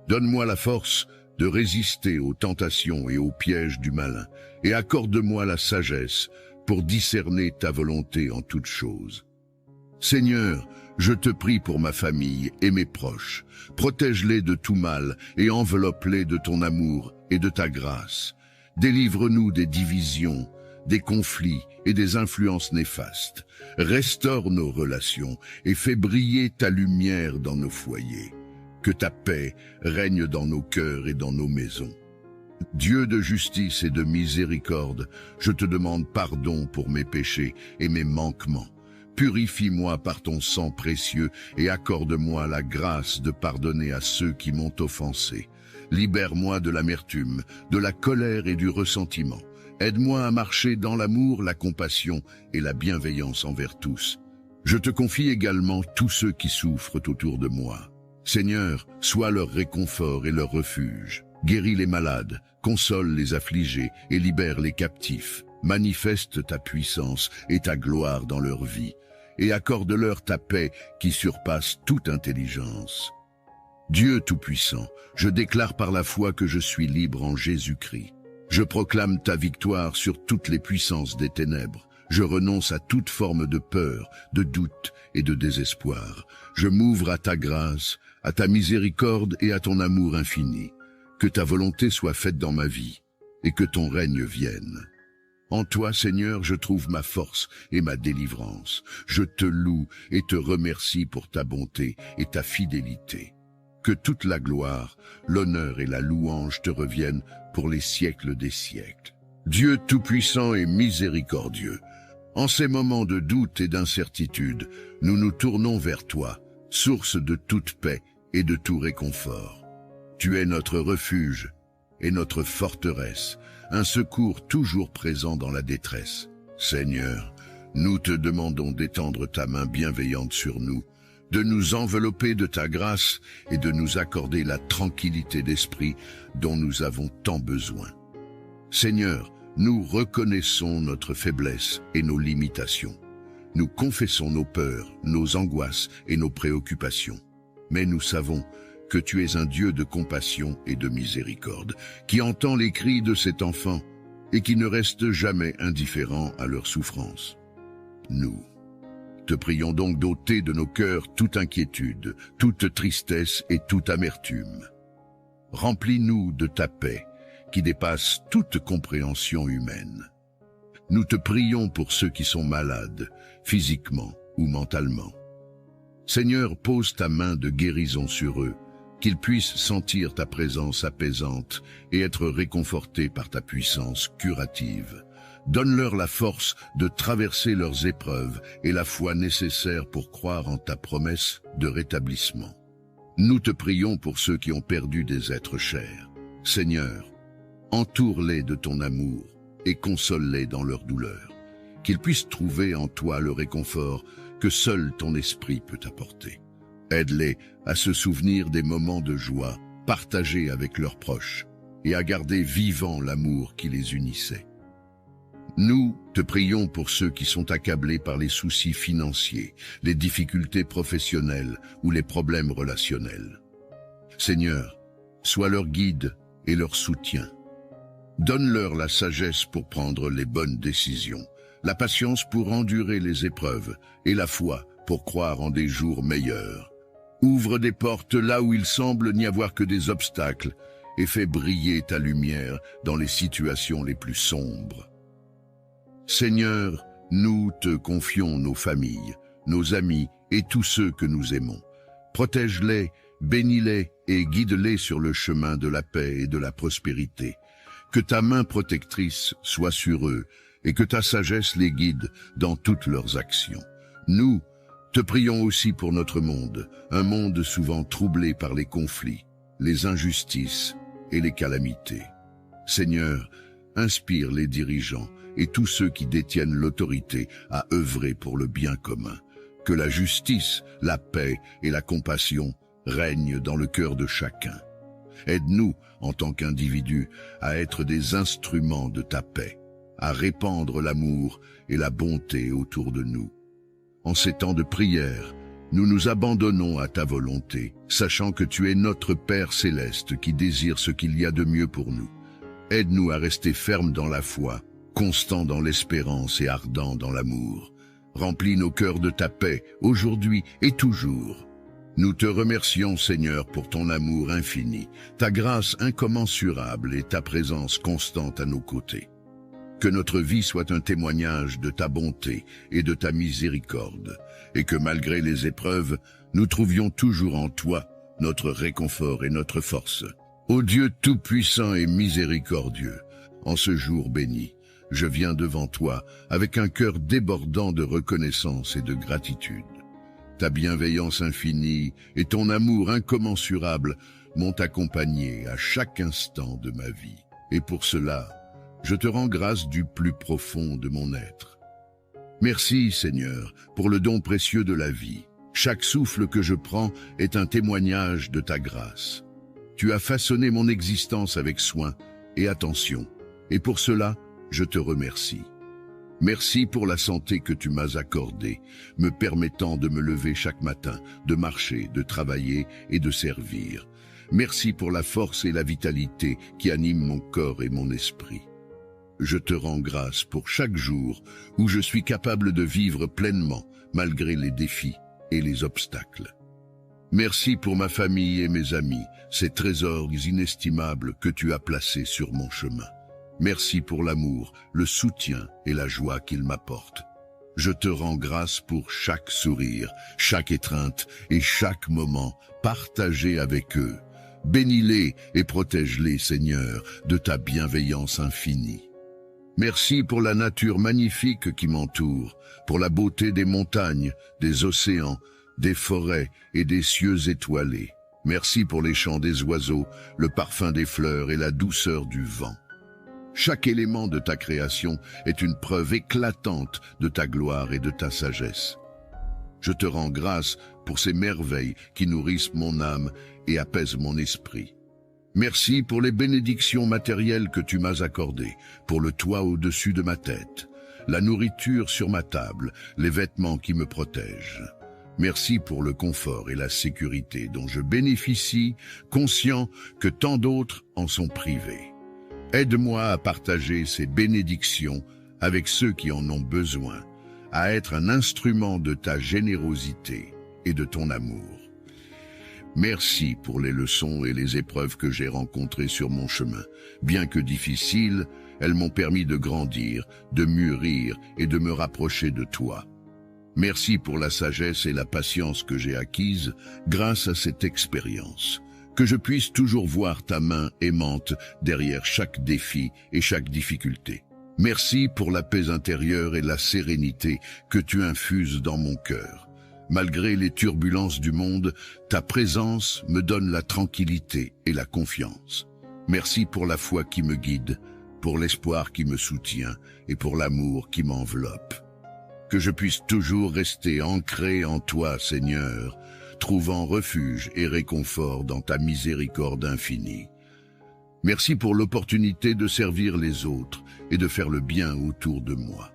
Donne-moi la force de résister aux tentations et aux pièges du malin, et accorde-moi la sagesse pour discerner ta volonté en toutes choses. Seigneur, je te prie pour ma famille et mes proches. Protège-les de tout mal et enveloppe-les de ton amour et de ta grâce. Délivre-nous des divisions, des conflits et des influences néfastes. Restaure nos relations et fais briller ta lumière dans nos foyers. Que ta paix règne dans nos cœurs et dans nos maisons. Dieu de justice et de miséricorde, je te demande pardon pour mes péchés et mes manquements. Purifie-moi par ton sang précieux et accorde-moi la grâce de pardonner à ceux qui m'ont offensé. Libère-moi de l'amertume, de la colère et du ressentiment. Aide-moi à marcher dans l'amour, la compassion et la bienveillance envers tous. Je te confie également tous ceux qui souffrent autour de moi. Seigneur, sois leur réconfort et leur refuge. Guéris les malades, console les affligés et libère les captifs. Manifeste ta puissance et ta gloire dans leur vie, et accorde-leur ta paix qui surpasse toute intelligence. Dieu Tout-Puissant, je déclare par la foi que je suis libre en Jésus-Christ. Je proclame ta victoire sur toutes les puissances des ténèbres. Je renonce à toute forme de peur, de doute et de désespoir. Je m'ouvre à ta grâce, à ta miséricorde et à ton amour infini. Que ta volonté soit faite dans ma vie et que ton règne vienne. En toi, Seigneur, je trouve ma force et ma délivrance. Je te loue et te remercie pour ta bonté et ta fidélité. Que toute la gloire, l'honneur et la louange te reviennent pour les siècles des siècles. Dieu Tout-Puissant et miséricordieux, En ces moments de doute et d'incertitude, nous nous tournons vers toi, source de toute paix et de tout réconfort. Tu es notre refuge et notre forteresse, un secours toujours présent dans la détresse. Seigneur, nous te demandons d'étendre ta main bienveillante sur nous, de nous envelopper de ta grâce et de nous accorder la tranquillité d'esprit dont nous avons tant besoin. Seigneur, nous reconnaissons notre faiblesse et nos limitations. Nous confessons nos peurs, nos angoisses et nos préoccupations. Mais nous savons que tu es un Dieu de compassion et de miséricorde, qui entend les cris de cet enfant et qui ne reste jamais indifférent à leur souffrance. Nous te prions donc d'ôter de nos cœurs toute inquiétude, toute tristesse et toute amertume. Remplis-nous de ta paix, qui dépasse toute compréhension humaine. Nous te prions pour ceux qui sont malades, physiquement ou mentalement. Seigneur, pose ta main de guérison sur eux, qu'ils puissent sentir ta présence apaisante et être réconfortés par ta puissance curative. Donne-leur la force de traverser leurs épreuves et la foi nécessaire pour croire en ta promesse de rétablissement. Nous te prions pour ceux qui ont perdu des êtres chers. Seigneur, entoure-les de ton amour et console-les dans leur douleur, qu'ils puissent trouver en toi le réconfort que seul ton esprit peut apporter. Aide-les à se souvenir des moments de joie partagés avec leurs proches et à garder vivant l'amour qui les unissait. Nous te prions pour ceux qui sont accablés par les soucis financiers, les difficultés professionnelles ou les problèmes relationnels. Seigneur, sois leur guide et leur soutien. Donne-leur la sagesse pour prendre les bonnes décisions, la patience pour endurer les épreuves et la foi pour croire en des jours meilleurs. Ouvre des portes là où il semble n'y avoir que des obstacles et fais briller ta lumière dans les situations les plus sombres. Seigneur, nous te confions nos familles, nos amis et tous ceux que nous aimons. Protège-les, bénis-les et guide-les sur le chemin de la paix et de la prospérité. Que ta main protectrice soit sur eux et que ta sagesse les guide dans toutes leurs actions. Nous te prions aussi pour notre monde, un monde souvent troublé par les conflits, les injustices et les calamités. Seigneur, inspire les dirigeants et tous ceux qui détiennent l'autorité à œuvrer pour le bien commun. Que la justice, la paix et la compassion règnent dans le cœur de chacun. Aide-nous, en tant qu'individus, à être des instruments de ta paix, à répandre l'amour et la bonté autour de nous. En ces temps de prière, nous nous abandonnons à ta volonté, sachant que tu es notre Père céleste qui désire ce qu'il y a de mieux pour nous. Aide-nous à rester fermes dans la foi, constants dans l'espérance et ardents dans l'amour. Remplis nos cœurs de ta paix, aujourd'hui et toujours. Nous te remercions, Seigneur, pour ton amour infini, ta grâce incommensurable et ta présence constante à nos côtés. Que notre vie soit un témoignage de ta bonté et de ta miséricorde, et que malgré les épreuves, nous trouvions toujours en toi notre réconfort et notre force. Ô Dieu tout-puissant et miséricordieux, en ce jour béni, je viens devant toi avec un cœur débordant de reconnaissance et de gratitude. Ta bienveillance infinie et ton amour incommensurable m'ont accompagné à chaque instant de ma vie. Et pour cela, je te rends grâce du plus profond de mon être. Merci, Seigneur, pour le don précieux de la vie. Chaque souffle que je prends est un témoignage de ta grâce. Tu as façonné mon existence avec soin et attention, et pour cela, je te remercie. Merci pour la santé que tu m'as accordée, me permettant de me lever chaque matin, de marcher, de travailler et de servir. Merci pour la force et la vitalité qui animent mon corps et mon esprit. Je te rends grâce pour chaque jour où je suis capable de vivre pleinement, malgré les défis et les obstacles. Merci pour ma famille et mes amis, ces trésors inestimables que tu as placés sur mon chemin. Merci pour l'amour, le soutien et la joie qu'ils m'apportent. Je te rends grâce pour chaque sourire, chaque étreinte et chaque moment partagé avec eux. Bénis-les et protège-les, Seigneur, de ta bienveillance infinie. Merci pour la nature magnifique qui m'entoure, pour la beauté des montagnes, des océans, des forêts et des cieux étoilés. Merci pour les chants des oiseaux, le parfum des fleurs et la douceur du vent. Chaque élément de ta création est une preuve éclatante de ta gloire et de ta sagesse. Je te rends grâce pour ces merveilles qui nourrissent mon âme et apaisent mon esprit. Merci pour les bénédictions matérielles que tu m'as accordées, pour le toit au-dessus de ma tête, la nourriture sur ma table, les vêtements qui me protègent. Merci pour le confort et la sécurité dont je bénéficie, conscient que tant d'autres en sont privés. Aide-moi à partager ces bénédictions avec ceux qui en ont besoin, à être un instrument de ta générosité et de ton amour. Merci pour les leçons et les épreuves que j'ai rencontrées sur mon chemin. Bien que difficiles, elles m'ont permis de grandir, de mûrir et de me rapprocher de toi. Merci pour la sagesse et la patience que j'ai acquises grâce à cette expérience. Que je puisse toujours voir ta main aimante derrière chaque défi et chaque difficulté. Merci pour la paix intérieure et la sérénité que tu infuses dans mon cœur. Malgré les turbulences du monde, ta présence me donne la tranquillité et la confiance. Merci pour la foi qui me guide, pour l'espoir qui me soutient et pour l'amour qui m'enveloppe. Que je puisse toujours rester ancré en toi, Seigneur, trouvant refuge et réconfort dans ta miséricorde infinie. Merci pour l'opportunité de servir les autres et de faire le bien autour de moi.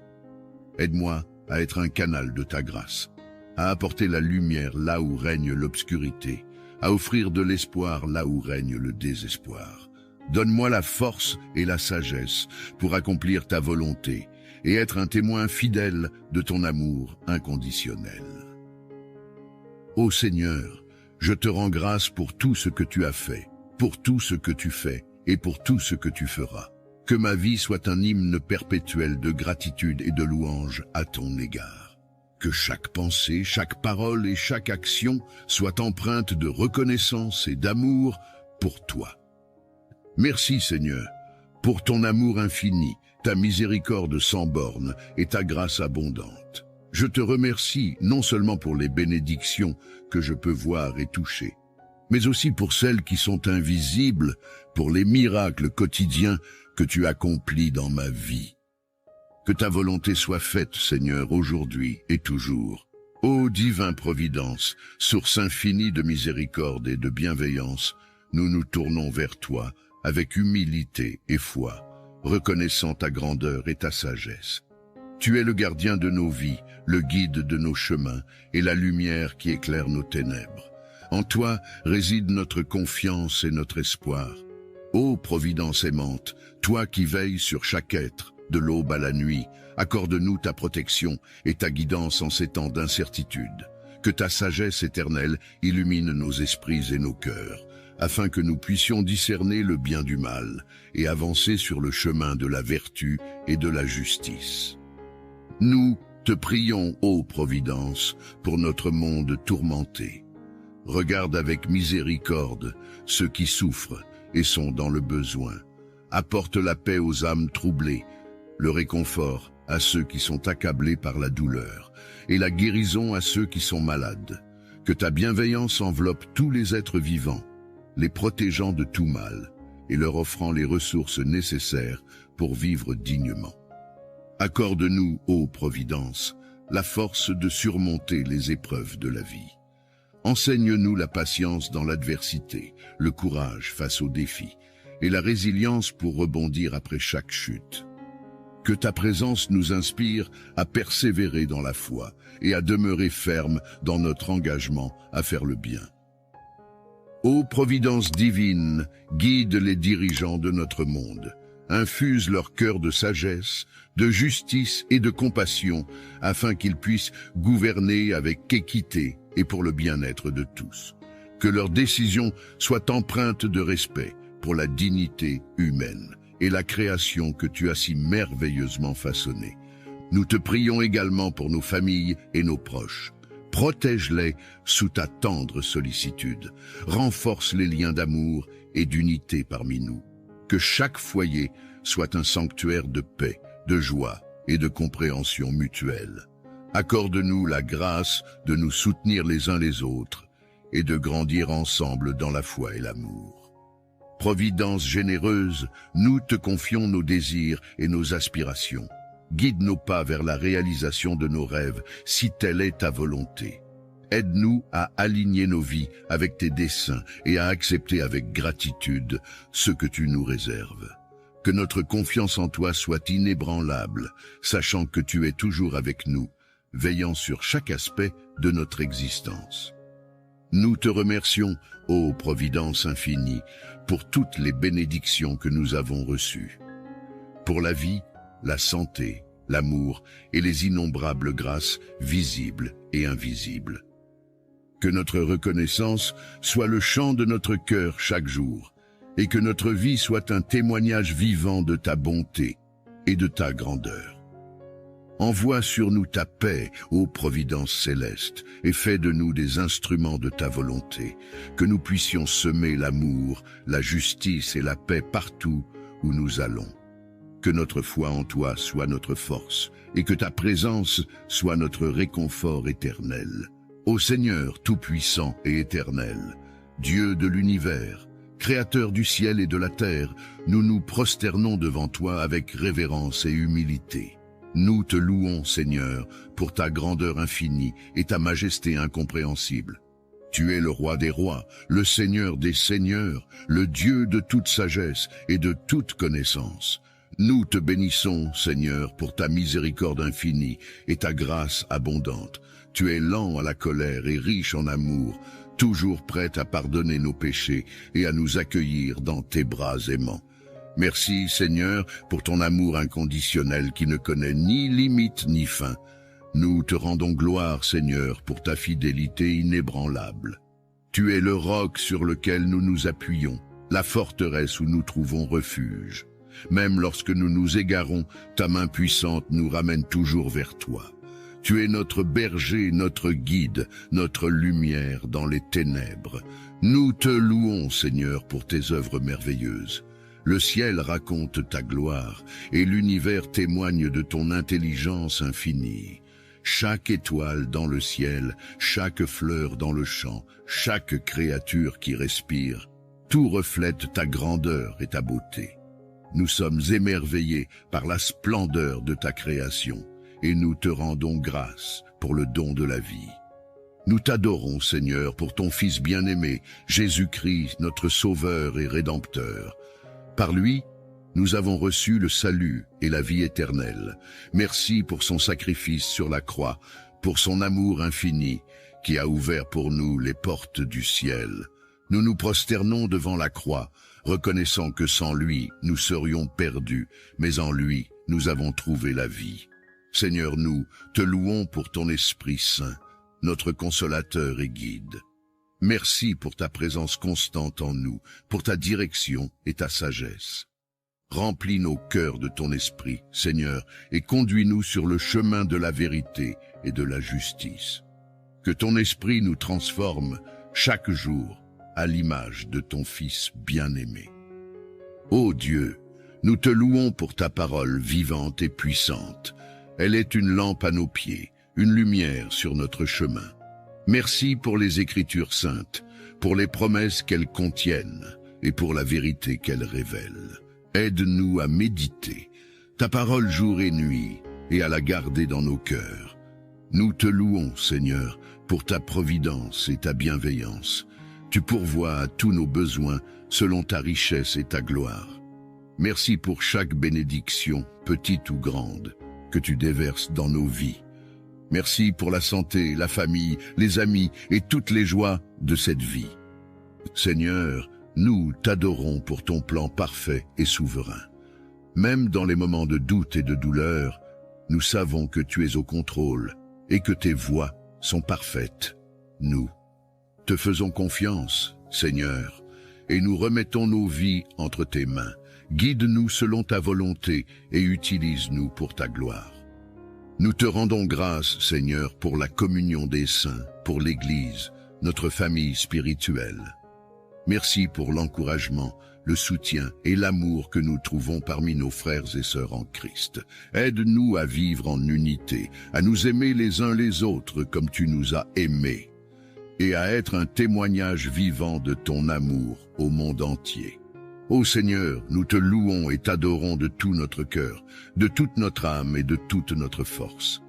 Aide-moi à être un canal de ta grâce, à apporter la lumière là où règne l'obscurité, à offrir de l'espoir là où règne le désespoir. Donne-moi la force et la sagesse pour accomplir ta volonté et être un témoin fidèle de ton amour inconditionnel. Ô Seigneur, je te rends grâce pour tout ce que tu as fait, pour tout ce que tu fais et pour tout ce que tu feras. Que ma vie soit un hymne perpétuel de gratitude et de louange à ton égard. Que chaque pensée, chaque parole et chaque action soient empreintes de reconnaissance et d'amour pour toi. Merci Seigneur, pour ton amour infini, ta miséricorde sans bornes et ta grâce abondante. Je te remercie non seulement pour les bénédictions que je peux voir et toucher, mais aussi pour celles qui sont invisibles, pour les miracles quotidiens que tu accomplis dans ma vie. Que ta volonté soit faite, Seigneur, aujourd'hui et toujours. Ô divine Providence, source infinie de miséricorde et de bienveillance, nous nous tournons vers toi avec humilité et foi, reconnaissant ta grandeur et ta sagesse. Tu es le gardien de nos vies, le guide de nos chemins et la lumière qui éclaire nos ténèbres. En toi réside notre confiance et notre espoir. Ô Providence aimante, toi qui veilles sur chaque être, de l'aube à la nuit, accorde-nous ta protection et ta guidance en ces temps d'incertitude. Que ta sagesse éternelle illumine nos esprits et nos cœurs, afin que nous puissions discerner le bien du mal et avancer sur le chemin de la vertu et de la justice. Nous te prions, ô Providence, pour notre monde tourmenté. Regarde avec miséricorde ceux qui souffrent et sont dans le besoin. Apporte la paix aux âmes troublées, le réconfort à ceux qui sont accablés par la douleur, et la guérison à ceux qui sont malades. Que ta bienveillance enveloppe tous les êtres vivants, les protégeant de tout mal, et leur offrant les ressources nécessaires pour vivre dignement. Accorde-nous, ô Providence, la force de surmonter les épreuves de la vie. Enseigne-nous la patience dans l'adversité, le courage face aux défis, et la résilience pour rebondir après chaque chute. Que ta présence nous inspire à persévérer dans la foi et à demeurer ferme dans notre engagement à faire le bien. Ô Providence divine, guide les dirigeants de notre monde. Infuse leur cœur de sagesse, de justice et de compassion, afin qu'ils puissent gouverner avec équité et pour le bien-être de tous. Que leurs décisions soient empreintes de respect pour la dignité humaine et la création que tu as si merveilleusement façonnée. Nous te prions également pour nos familles et nos proches. Protège-les sous ta tendre sollicitude. Renforce les liens d'amour et d'unité parmi nous. Que chaque foyer soit un sanctuaire de paix, de joie et de compréhension mutuelle. Accorde-nous la grâce de nous soutenir les uns les autres et de grandir ensemble dans la foi et l'amour. Providence généreuse, nous te confions nos désirs et nos aspirations. Guide nos pas vers la réalisation de nos rêves, si telle est ta volonté. Aide-nous à aligner nos vies avec tes desseins et à accepter avec gratitude ce que tu nous réserves. Que notre confiance en toi soit inébranlable, sachant que tu es toujours avec nous, veillant sur chaque aspect de notre existence. Nous te remercions, ô Providence infinie, pour toutes les bénédictions que nous avons reçues. Pour la vie, la santé, l'amour et les innombrables grâces visibles et invisibles. Que notre reconnaissance soit le chant de notre cœur chaque jour, et que notre vie soit un témoignage vivant de ta bonté et de ta grandeur. Envoie sur nous ta paix, ô Providence céleste, et fais de nous des instruments de ta volonté, que nous puissions semer l'amour, la justice et la paix partout où nous allons. Que notre foi en toi soit notre force, et que ta présence soit notre réconfort éternel. Ô Seigneur tout-puissant et éternel, Dieu de l'univers, Créateur du ciel et de la terre, nous nous prosternons devant toi avec révérence et humilité. Nous te louons, Seigneur, pour ta grandeur infinie et ta majesté incompréhensible. Tu es le roi des rois, le Seigneur des seigneurs, le Dieu de toute sagesse et de toute connaissance. Nous te bénissons, Seigneur, pour ta miséricorde infinie et ta grâce abondante. Tu es lent à la colère et riche en amour, toujours prêt à pardonner nos péchés et à nous accueillir dans tes bras aimants. Merci, Seigneur, pour ton amour inconditionnel qui ne connaît ni limite ni fin. Nous te rendons gloire, Seigneur, pour ta fidélité inébranlable. Tu es le roc sur lequel nous nous appuyons, la forteresse où nous trouvons refuge. Même lorsque nous nous égarons, ta main puissante nous ramène toujours vers toi. Tu es notre berger, notre guide, notre lumière dans les ténèbres. Nous te louons, Seigneur, pour tes œuvres merveilleuses. Le ciel raconte ta gloire, et l'univers témoigne de ton intelligence infinie. Chaque étoile dans le ciel, chaque fleur dans le champ, chaque créature qui respire, tout reflète ta grandeur et ta beauté. Nous sommes émerveillés par la splendeur de ta création, et nous te rendons grâce pour le don de la vie. Nous t'adorons, Seigneur, pour ton Fils bien-aimé, Jésus-Christ, notre Sauveur et Rédempteur. Par lui, nous avons reçu le salut et la vie éternelle. Merci pour son sacrifice sur la croix, pour son amour infini, qui a ouvert pour nous les portes du ciel. Nous nous prosternons devant la croix, reconnaissant que sans lui, nous serions perdus, mais en lui, nous avons trouvé la vie. Seigneur, nous te louons pour ton Esprit Saint, notre consolateur et guide. Merci pour ta présence constante en nous, pour ta direction et ta sagesse. Remplis nos cœurs de ton esprit, Seigneur, et conduis-nous sur le chemin de la vérité et de la justice. Que ton esprit nous transforme chaque jour à l'image de ton Fils bien-aimé. Ô Dieu, nous te louons pour ta parole vivante et puissante. Elle est une lampe à nos pieds, une lumière sur notre chemin. Merci pour les Écritures saintes, pour les promesses qu'elles contiennent et pour la vérité qu'elles révèlent. Aide-nous à méditer ta parole jour et nuit et à la garder dans nos cœurs. Nous te louons, Seigneur, pour ta providence et ta bienveillance. Tu pourvois à tous nos besoins selon ta richesse et ta gloire. Merci pour chaque bénédiction, petite ou grande, que tu déverses dans nos vies. Merci pour la santé, la famille, les amis et toutes les joies de cette vie. Seigneur, nous t'adorons pour ton plan parfait et souverain. Même dans les moments de doute et de douleur, nous savons que tu es au contrôle et que tes voies sont parfaites. Nous te faisons confiance, Seigneur, et nous remettons nos vies entre tes mains. Guide-nous selon ta volonté et utilise-nous pour ta gloire. Nous te rendons grâce, Seigneur, pour la communion des saints, pour l'Église, notre famille spirituelle. Merci pour l'encouragement, le soutien et l'amour que nous trouvons parmi nos frères et sœurs en Christ. Aide-nous à vivre en unité, à nous aimer les uns les autres comme tu nous as aimés, et à être un témoignage vivant de ton amour au monde entier. Ô Seigneur, nous te louons et t'adorons de tout notre cœur, de toute notre âme et de toute notre force.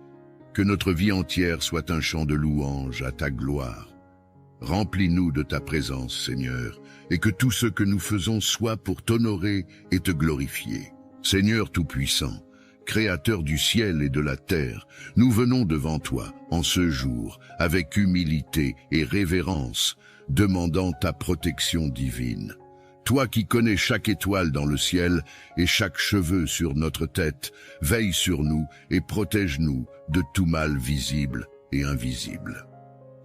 Que notre vie entière soit un chant de louange à ta gloire. Remplis-nous de ta présence, Seigneur, et que tout ce que nous faisons soit pour t'honorer et te glorifier. Seigneur Tout-Puissant, Créateur du ciel et de la terre, nous venons devant toi, en ce jour, avec humilité et révérence, demandant ta protection divine. Toi qui connais chaque étoile dans le ciel et chaque cheveu sur notre tête, veille sur nous et protège-nous de tout mal visible et invisible.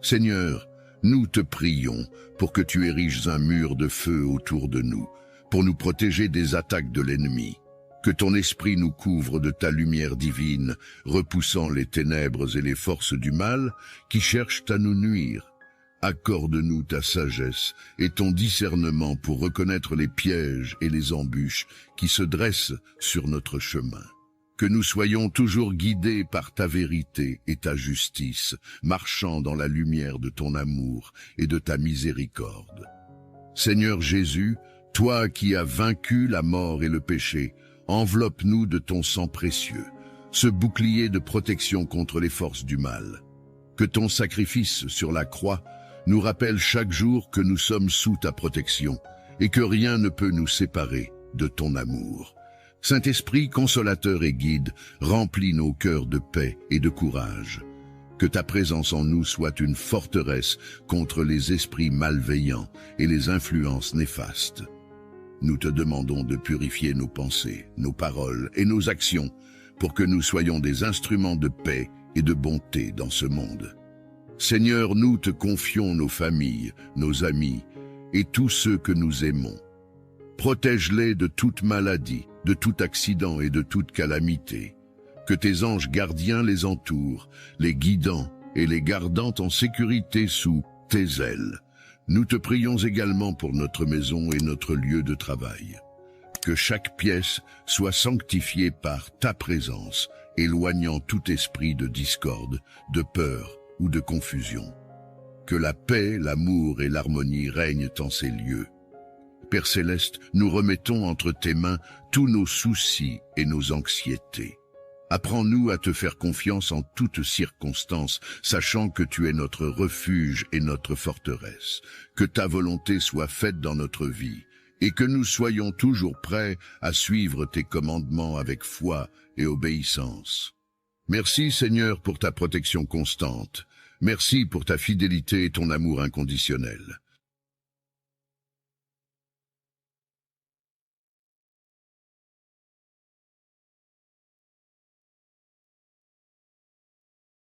Seigneur, nous te prions pour que tu ériges un mur de feu autour de nous, pour nous protéger des attaques de l'ennemi. Que ton esprit nous couvre de ta lumière divine, repoussant les ténèbres et les forces du mal qui cherchent à nous nuire. Accorde-nous ta sagesse et ton discernement pour reconnaître les pièges et les embûches qui se dressent sur notre chemin. Que nous soyons toujours guidés par ta vérité et ta justice, marchant dans la lumière de ton amour et de ta miséricorde. Seigneur Jésus, toi qui as vaincu la mort et le péché, enveloppe-nous de ton sang précieux, ce bouclier de protection contre les forces du mal. Que ton sacrifice sur la croix nous rappelle chaque jour que nous sommes sous ta protection et que rien ne peut nous séparer de ton amour. Saint-Esprit, consolateur et guide, remplis nos cœurs de paix et de courage. Que ta présence en nous soit une forteresse contre les esprits malveillants et les influences néfastes. Nous te demandons de purifier nos pensées, nos paroles et nos actions pour que nous soyons des instruments de paix et de bonté dans ce monde. Seigneur, nous te confions nos familles, nos amis et tous ceux que nous aimons. Protège-les de toute maladie, de tout accident et de toute calamité. Que tes anges gardiens les entourent, les guidant et les gardant en sécurité sous tes ailes. Nous te prions également pour notre maison et notre lieu de travail. Que chaque pièce soit sanctifiée par ta présence, éloignant tout esprit de discorde, de peur ou de confusion. Que la paix, l'amour et l'harmonie règnent en ces lieux. Père Céleste, nous remettons entre tes mains tous nos soucis et nos anxiétés. Apprends-nous à te faire confiance en toutes circonstances, sachant que tu es notre refuge et notre forteresse. Que ta volonté soit faite dans notre vie, et que nous soyons toujours prêts à suivre tes commandements avec foi et obéissance. Merci Seigneur pour ta protection constante. Merci pour ta fidélité et ton amour inconditionnel.